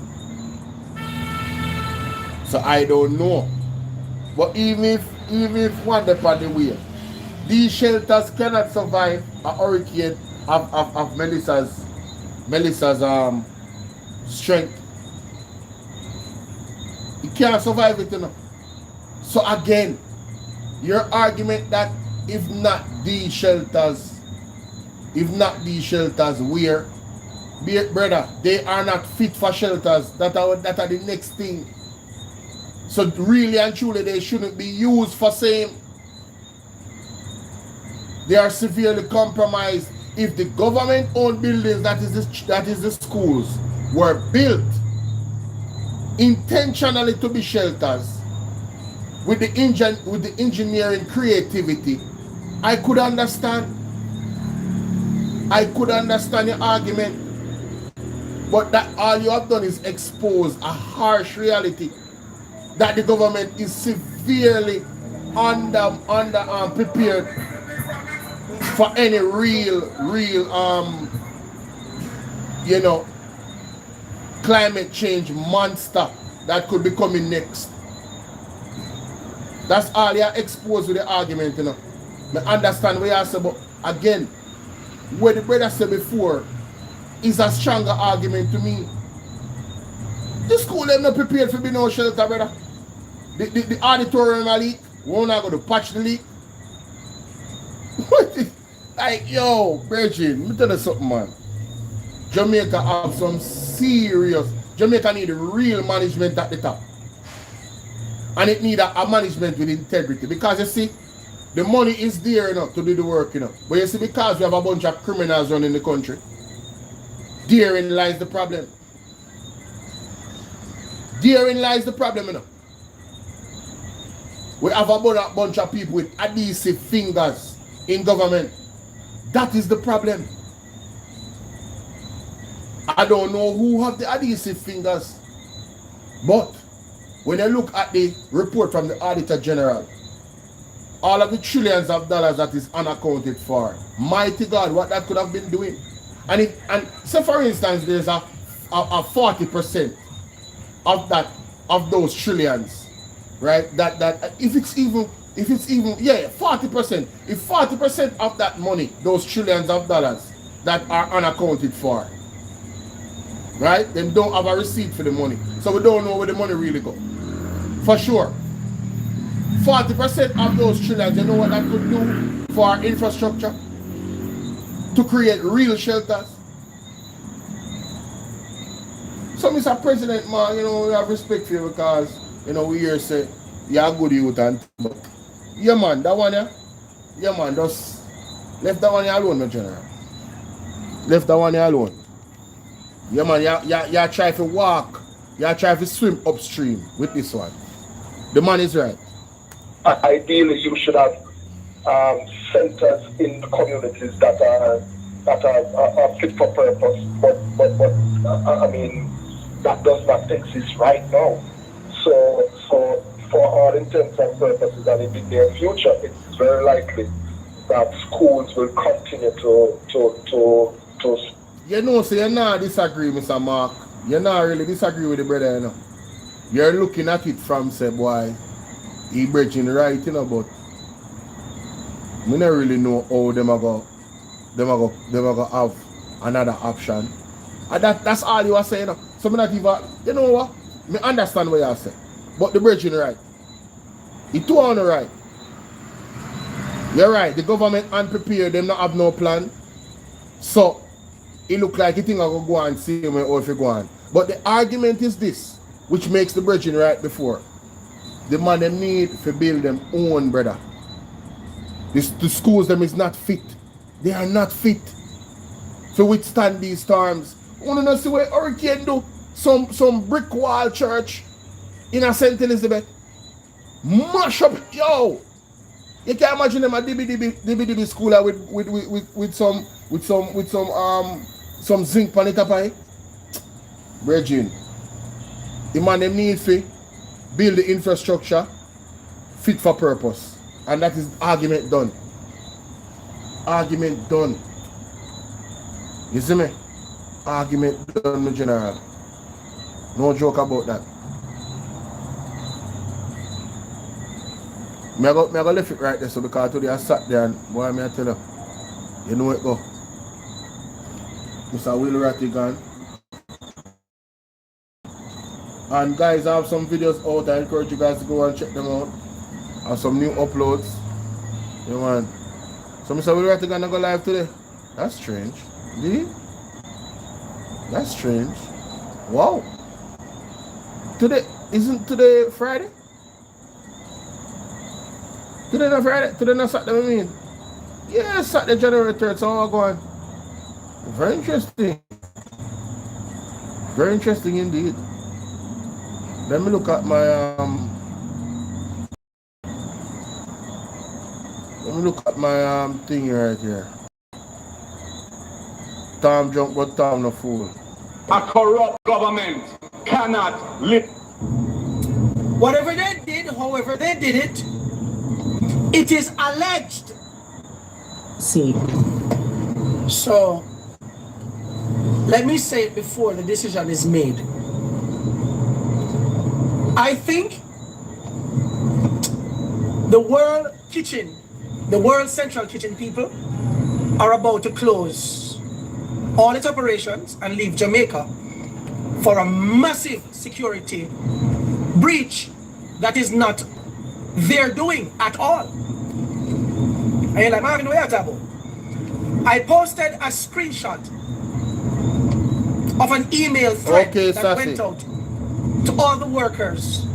A: So I don't know. But even if one day on the way, these shelters cannot survive a hurricane of Melissa's strength. It can't survive it, you know. So again, your argument that if not these shelters, where, brother, they are not fit for shelters. That are the next thing. So really and truly, they shouldn't be used for same. They are severely compromised. If the government-owned buildings, that is the schools, were built intentionally to be shelters, with the engineering creativity, I could understand your argument. But that all you have done is expose a harsh reality that the government is severely prepared for any real climate change monster that could be coming next. That's all you are exposed with the argument, you know. I understand what you say, but again, what the brother said before is a stronger argument to me. The school them not prepared for be no shelter, brother. The auditorium a leak. We're not going to patch the leak. Like, yo, Virgin, let me tell you something, man. Jamaica have some serious. Jamaica need real management at the top. And it need a management with integrity. Because you see, the money is there enough to do the work, you know. But you see, because we have a bunch of criminals running the country, therein lies the problem. Therein lies the problem, you know. We have a bunch of people with adhesive fingers in government. That is the problem. I don't know who have the adhesive fingers, but when you look at the report from the Auditor General, all of the trillions of dollars that is unaccounted for, mighty God, what that could have been doing. And so for instance, there's a 40% of those trillions, right? That if it's even 40%. If 40% of that money, those trillions of dollars that are unaccounted for, right? Then don't have a receipt for the money. So we don't know where the money really go. For sure. 40% of those trillions, you know what that could do for our infrastructure? To create real shelters. So Mr. President, man, you know, we have respect for you because, you know, we hear say, you're a good youth and but yeah man, that one yeah man, just left that one alone, no general. Left that one alone. Yeah man, you try to walk, you try to swim upstream with this one. The man is right.
H: Ideally, you should have centers in the communities that are fit for purpose, but I mean that does not exist right now. So for all intents and purposes, and in the near future, it's very likely that schools will continue to.
A: You know, so you're not disagree, Mr. Mark. You're not really disagree with the brother, you know. You're looking at it from say, boy, he bridging right, you know, but we don't really know how them are go have another option. And that's all you are saying, you know. So me not even, you know what? Me understand what you are saying. But the bridging right. It too on the right. You're right, the government unprepared, them not have no plan. So it look like you think I go and see him or if you go on. But the argument is this, which makes the bridging right before. The man them need to build them own, brother. The schools them is not fit. They are not fit to withstand these storms. Want to see what hurricane do? Some brick wall church in a St. Elizabeth. Mash up, yo! You can imagine them a DB school with some zinc on it up high. Virgin. The man them need to build the infrastructure fit for purpose. And that is argument done. Argument done. You see me? Argument done, no general. No joke about that. I go left it right there, so because today I sat there and boy, I tell you, you know it go. Mr. Will Rattigan. And guys, I have some videos out. I encourage you guys to go and check them out. I have some new uploads. You know, man. So Mr. Will Rattigan go live today. That's strange. Did he? That's strange. Wow. Today, isn't today Friday? Today not Friday? Today not Saturday, I mean? Yeah, Saturday, January 3rd, so I'm going. Very interesting. Very interesting indeed. Let me look at my thing right here. Tom drunk but Tom no fool.
J: A corrupt government cannot live.
K: Whatever they did, however they did it, it is alleged. See. So, let me say it before the decision is made. I think the World Kitchen, the World Central Kitchen people are about to close all its operations and leave Jamaica for a massive security breach that is not their doing at all. I posted a screenshot of an email thread that went out to all the workers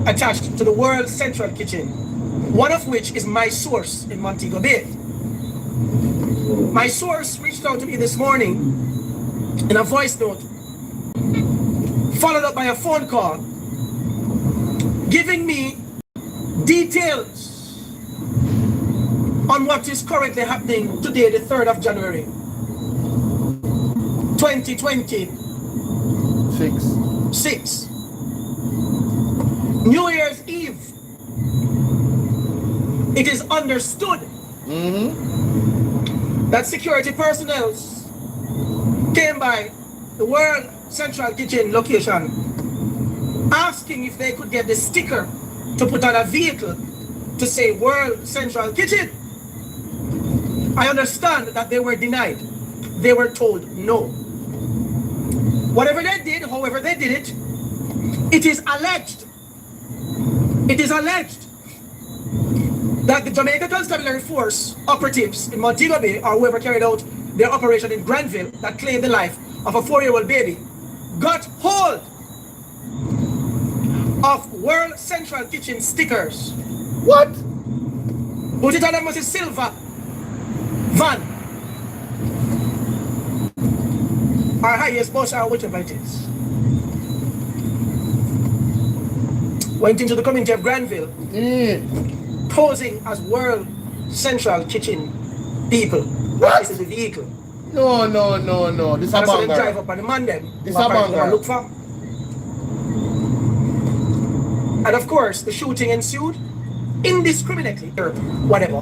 K: attached to the World Central Kitchen, one of which is my source in Montego Bay. My source reached out to me this morning in a voice note, followed up by a phone call, giving me details on what is currently happening today, the 3rd of January, 2026. New Year's Eve. It is understood that security personnel came by the World Central Kitchen location asking if they could get the sticker to put on a vehicle to say World Central Kitchen. I understand that they were denied. They were told no. Whatever they did, however they did it, it is alleged that the Jamaica Constabulary Force operatives in Montego Bay, or whoever carried out their operation in Granville that claimed the life of a 4-year-old baby, got hold of World Central Kitchen stickers.
A: What?
K: Put it on a Mrs. Silva van. Our highest boss, or whichever it is. Went into the community of Granville, posing as World Central Kitchen people.
A: What?
K: This is the vehicle.
A: No. This is a banger.
K: They drive up on the man them.
A: This is a banger.
K: Look for. And of course, the shooting ensued indiscriminately, or whatever,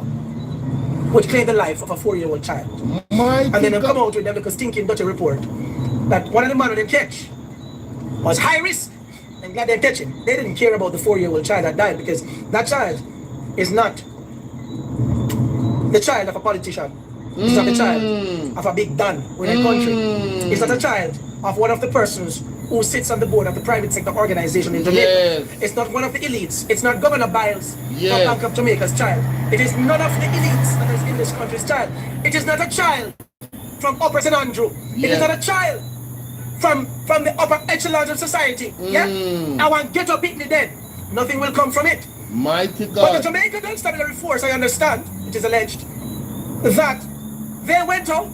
K: which claimed the life of a 4-year-old child. And then they come out with them because stinking dirty report that one of the men they catch was high risk. And glad they catch him. They didn't care about the 4-year-old child that died because that child is not the child of a politician. It's not the child of a big don in a country. It's not a child of one of the persons who sits on the board of the private sector organization in Jamaica.
A: Yes.
K: It's not one of the elites. It's not Governor Biles
A: Yes.
K: from Bank of Jamaica's child. It is none of the elites that is in this country's child. It is not a child from Upper St. Andrew. It is not a child from the upper echelons of society. Yeah? I want get up beating the dead. Nothing will come from it.
A: Mighty God.
K: But the Jamaica Constabulary Force, I understand, it is alleged that they went out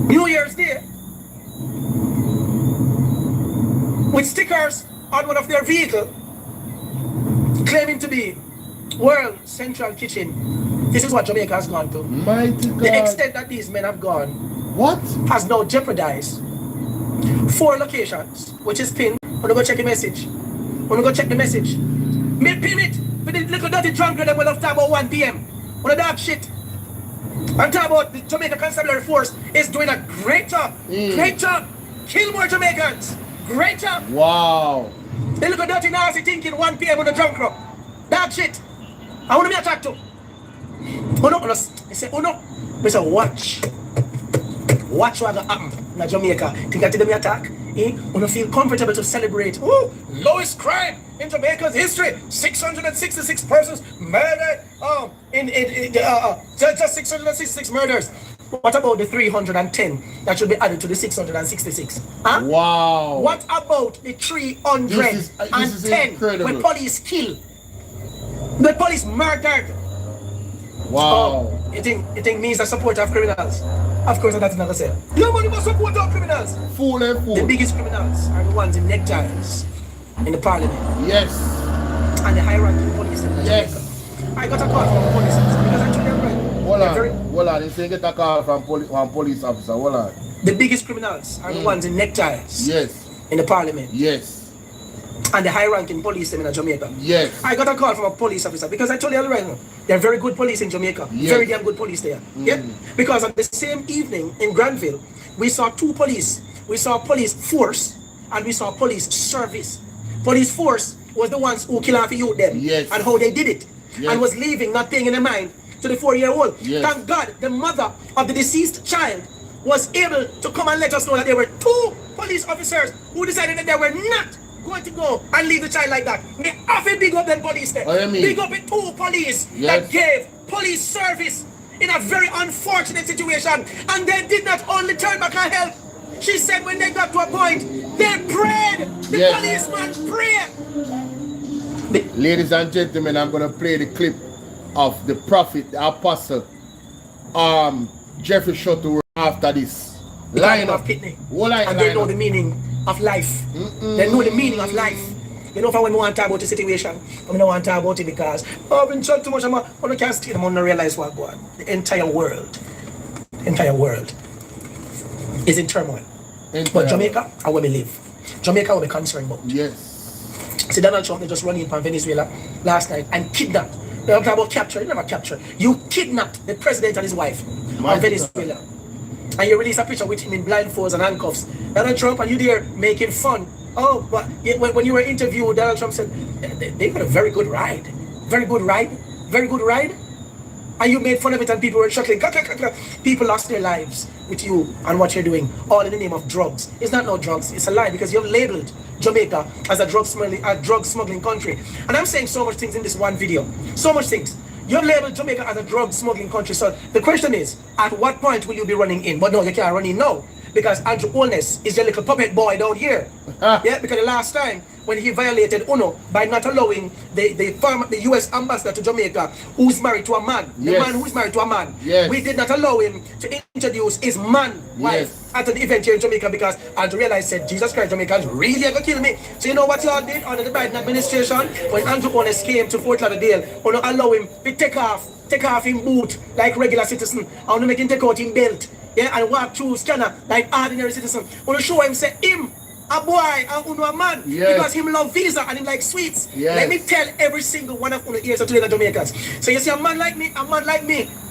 K: New Year's Day with stickers on one of their vehicles claiming to be World Central Kitchen. This is what Jamaica has gone to.
A: Mighty God.
K: The extent that these men have gone has now jeopardized 4 locations, which is pinned. Wanna go check the message. Wanna go check the message. Me pin it with the little dirty drunk that will have time about 1 p.m. Wanna dark shit. I'm talking about the Jamaica Constabulary Force is doing a great job. Great job. Kill more Jamaicans. Great job.
A: Wow.
K: They look at dirty nasty thinking 1 p.m. on the drunk club. Dark shit. I want to be attacked too. Oh no, I say, oh no. I say, watch. Watch what happen in Jamaica. Think that they attack? When you feel comfortable to celebrate. Oh, lowest crime in Jamaica's history. 666 persons murdered. Just 666 murders. What about the 310 that should be added to the 666? Huh?
A: Wow.
K: What about the 310 when police kill? The police murdered.
A: Wow.
K: You think me is a supporter of criminals? Of course, that's not the same. Nobody must support our criminals.
A: Fool and fool.
K: The biggest criminals are the ones in neckties in the parliament.
A: Yes.
K: And the high-ranking police.
A: Yes.
K: I got a call from a police officer because I told them right.
A: Hold on. You say you get a call from one police officer. Hold on.
K: The biggest criminals are the ones in neckties.
A: Yes.
K: In the parliament.
A: Yes.
K: And the high-ranking police in Jamaica.
A: Yes.
K: I got a call from a police officer because I told you already, they're very good police in Jamaica.
A: Yes.
K: Very damn good police there. Yeah. Because on the same evening in Granville, we saw two police. We saw police force and we saw police service. Police force was the ones who killed off the youth them.
A: Yes.
K: And how they did it.
A: Yes.
K: And was leaving, not paying any mind to the 4-year-old.
A: Yes.
K: Thank God the mother of the deceased child was able to come and let us know that there were two police officers who decided that they were not going to go and leave the child like that. They often big up them police there. Big up the two police that gave police service in a very unfortunate situation. And they did not only turn back and help. She said when they got to a point, they prayed. The policeman prayed.
A: Ladies and gentlemen, I'm going to play the clip of the prophet, the apostle, Jeffrey Shuttleworth after this.
K: Line of kidney. And they know the meaning of life. They know the meaning of life. You know, if I want to talk about the situation, I don't want to talk about it because I've been talking too much. I can't stay. I don't realize what going on. The entire world is in turmoil. But Jamaica, I will live. Jamaica will be concerned about.
A: Yes.
K: See, Donald Trump, they just run in from Venezuela last night and kidnapped. They don't talk about capture. You never capture. You kidnapped the president and his wife of Venezuela. And you release a picture with him in blindfolds and handcuffs. Donald Trump, and you there making fun. Oh, but when you were interviewed, Donald Trump said, they got a very good ride. Very good ride. Very good ride. And you made fun of it and people were chuckling. People lost their lives with you and what you're doing, all in the name of drugs. It's not no drugs. It's a lie because you've labeled Jamaica as a drug smuggling country. And I'm saying so much things in this one video. So much things. You've labeled Jamaica as a drug smuggling country. So the question is, at what point will you be running in? But no, you can't run in now. Because Andrew Holness is your little puppet boy down here. Yeah, because the last time when he violated UNO by not allowing the US ambassador to Jamaica, who's married to a man, the man who's married to a man, we did not allow him to introduce his wife at the event here in Jamaica because Andrew realized, said, Jesus Christ, Jamaicans really are gonna kill me. So you know what y'all did under the Biden administration? When Andrew Holness came to Fort Lauderdale, we don't allow him to take off him boot like regular citizen, and make him take out him belt. Yeah, and walk through scanner like ordinary citizen. Want to show him, say him a boy and uno a man because him love visa and him like sweets. Let me tell every single one of uno ears to the Jamaicans. So you see a man like me,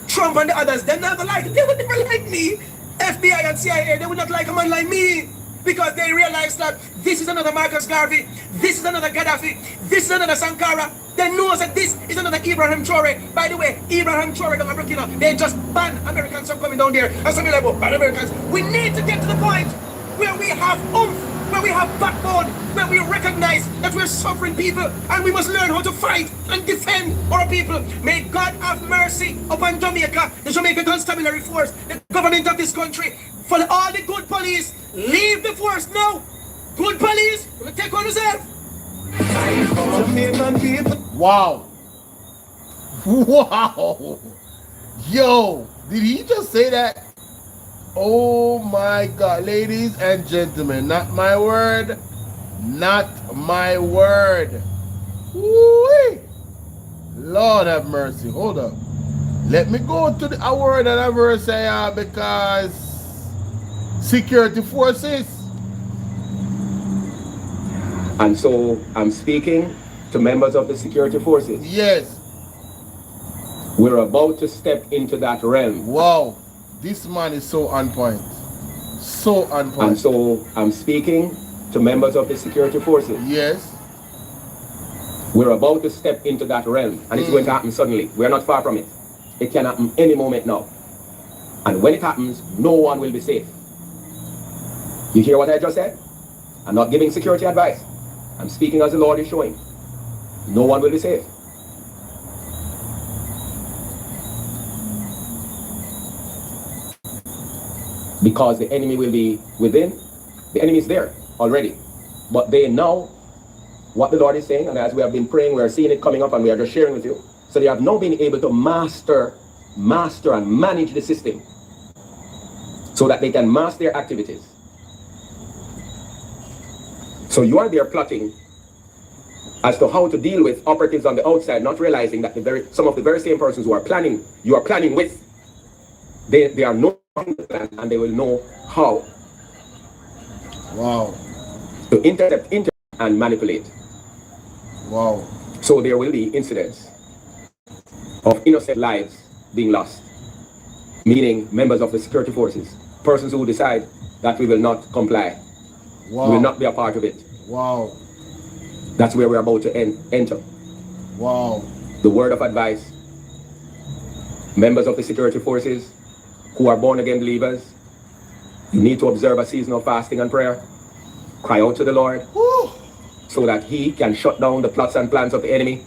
K: Trump and the others, they never like me. FBI and CIA, they would not like a man like me because they realize that this is another Marcus Garvey, this is another Gaddafi, this is another Sankara. They know that this is another Ibrahim Traore. By the way, Ibrahim Traore down in Burkina, they just banned Americans from coming down there. And some people like, bad Americans. We need to get to the point where we have oomph, where we have backbone, where we recognize that we're suffering people and we must learn how to fight and defend our people. May God have mercy upon Jamaica, the Jamaica Constabulary Force, the government of this country. For all the good police, leave the force now. Good police, will take on yourself.
A: Wow. Wow. Yo, did he just say that? Oh my God, ladies and gentlemen, not my word. Not my word. Woo-wee. Lord have mercy. Hold up. Let me go to a word and a verse here because security forces.
L: And so I'm speaking to members of the security forces.
A: Yes.
L: We're about to step into that realm.
A: Wow. This man is so on point. So on point.
L: And so I'm speaking to members of the security forces.
A: Yes.
L: We're about to step into that realm, and it's going to happen suddenly. We're not far from it. It can happen any moment now. And when it happens, no one will be safe. You hear what I just said? I'm not giving security advice. I'm speaking as the Lord is showing. No one will be safe. Because the enemy will be within. The enemy is there already. But they know what the Lord is saying, and as we have been praying, we are seeing it coming up, and we are just sharing with you. So they have now been able to master and manage the system so that they can master their activities. So you are there plotting as to how to deal with operatives on the outside, not realizing that some of the very same persons who are planning, you are planning with, they are knowing the plan, and they will know how.
A: Wow.
L: To intercept and manipulate.
A: Wow.
L: So there will be incidents of innocent lives being lost, meaning members of the security forces, persons who decide that we will not comply.
A: Wow.
L: We will not be a part of it.
A: Wow.
L: That's where we're about to enter.
A: Wow.
L: The word of advice. Members of the security forces who are born again believers, you need to observe a season of fasting and prayer. Cry out to the Lord.
A: Woo.
L: So that he can shut down the plots and plans of the enemy.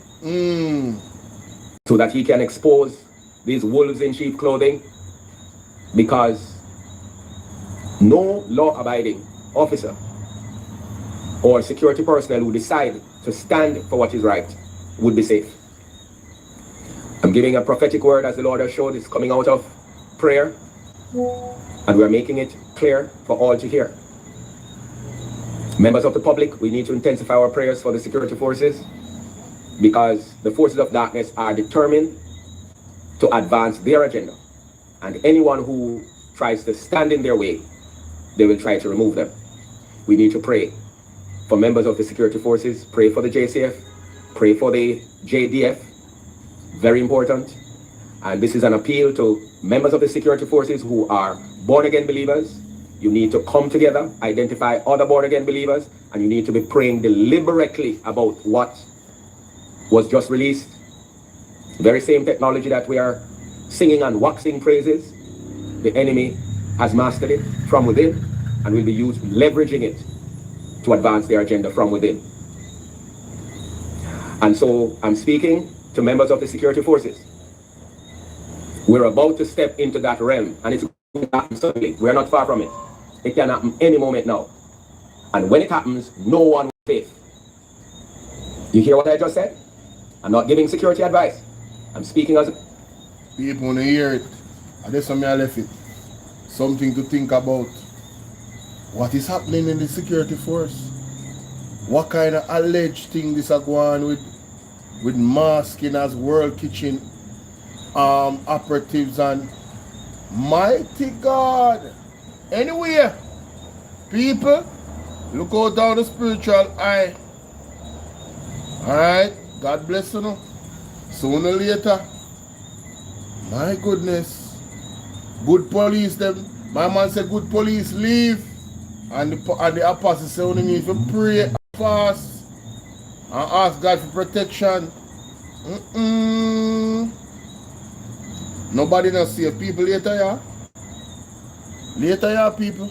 L: So that he can expose these wolves in sheep clothing. Because no law-abiding officer or security personnel who decide to stand for what is right would be safe. I'm giving a prophetic word as the Lord has showed. It's coming out of prayer. And we're making it clear for all to hear. Members of the public, we need to intensify our prayers for the security forces, because the forces of darkness are determined to advance their agenda. And anyone who tries to stand in their way, they will try to remove them. We need to pray for members of the security forces, pray for the JCF, pray for the JDF, very important. And this is an appeal to members of the security forces who are born-again believers. You need to come together, identify other born-again believers, and you need to be praying deliberately about what was just released. The very same technology that we are singing and waxing praises, the enemy has mastered it from within and will be leveraging it to advance their agenda from within. And so I'm speaking to members of the security forces. We're about to step into that realm, and it's going to happen suddenly. We're not far from it. It can happen any moment now. And when it happens, no one will be safe. You hear what I just said? I'm not giving security advice. I'm speaking as
A: people want to hear it. And that's why I left it. Something to think about. What is happening in the security force? What kind of alleged thing this are going with masking as world kitchen operatives, and mighty God. Anyway, people, look out down the spiritual eye. Alright, God bless you. Sooner or later, my goodness, good police them. My man said good police leave. And the apostle said only need to pray and fast and ask God for protection. Nobody not save people later, yeah? Later, yeah, people.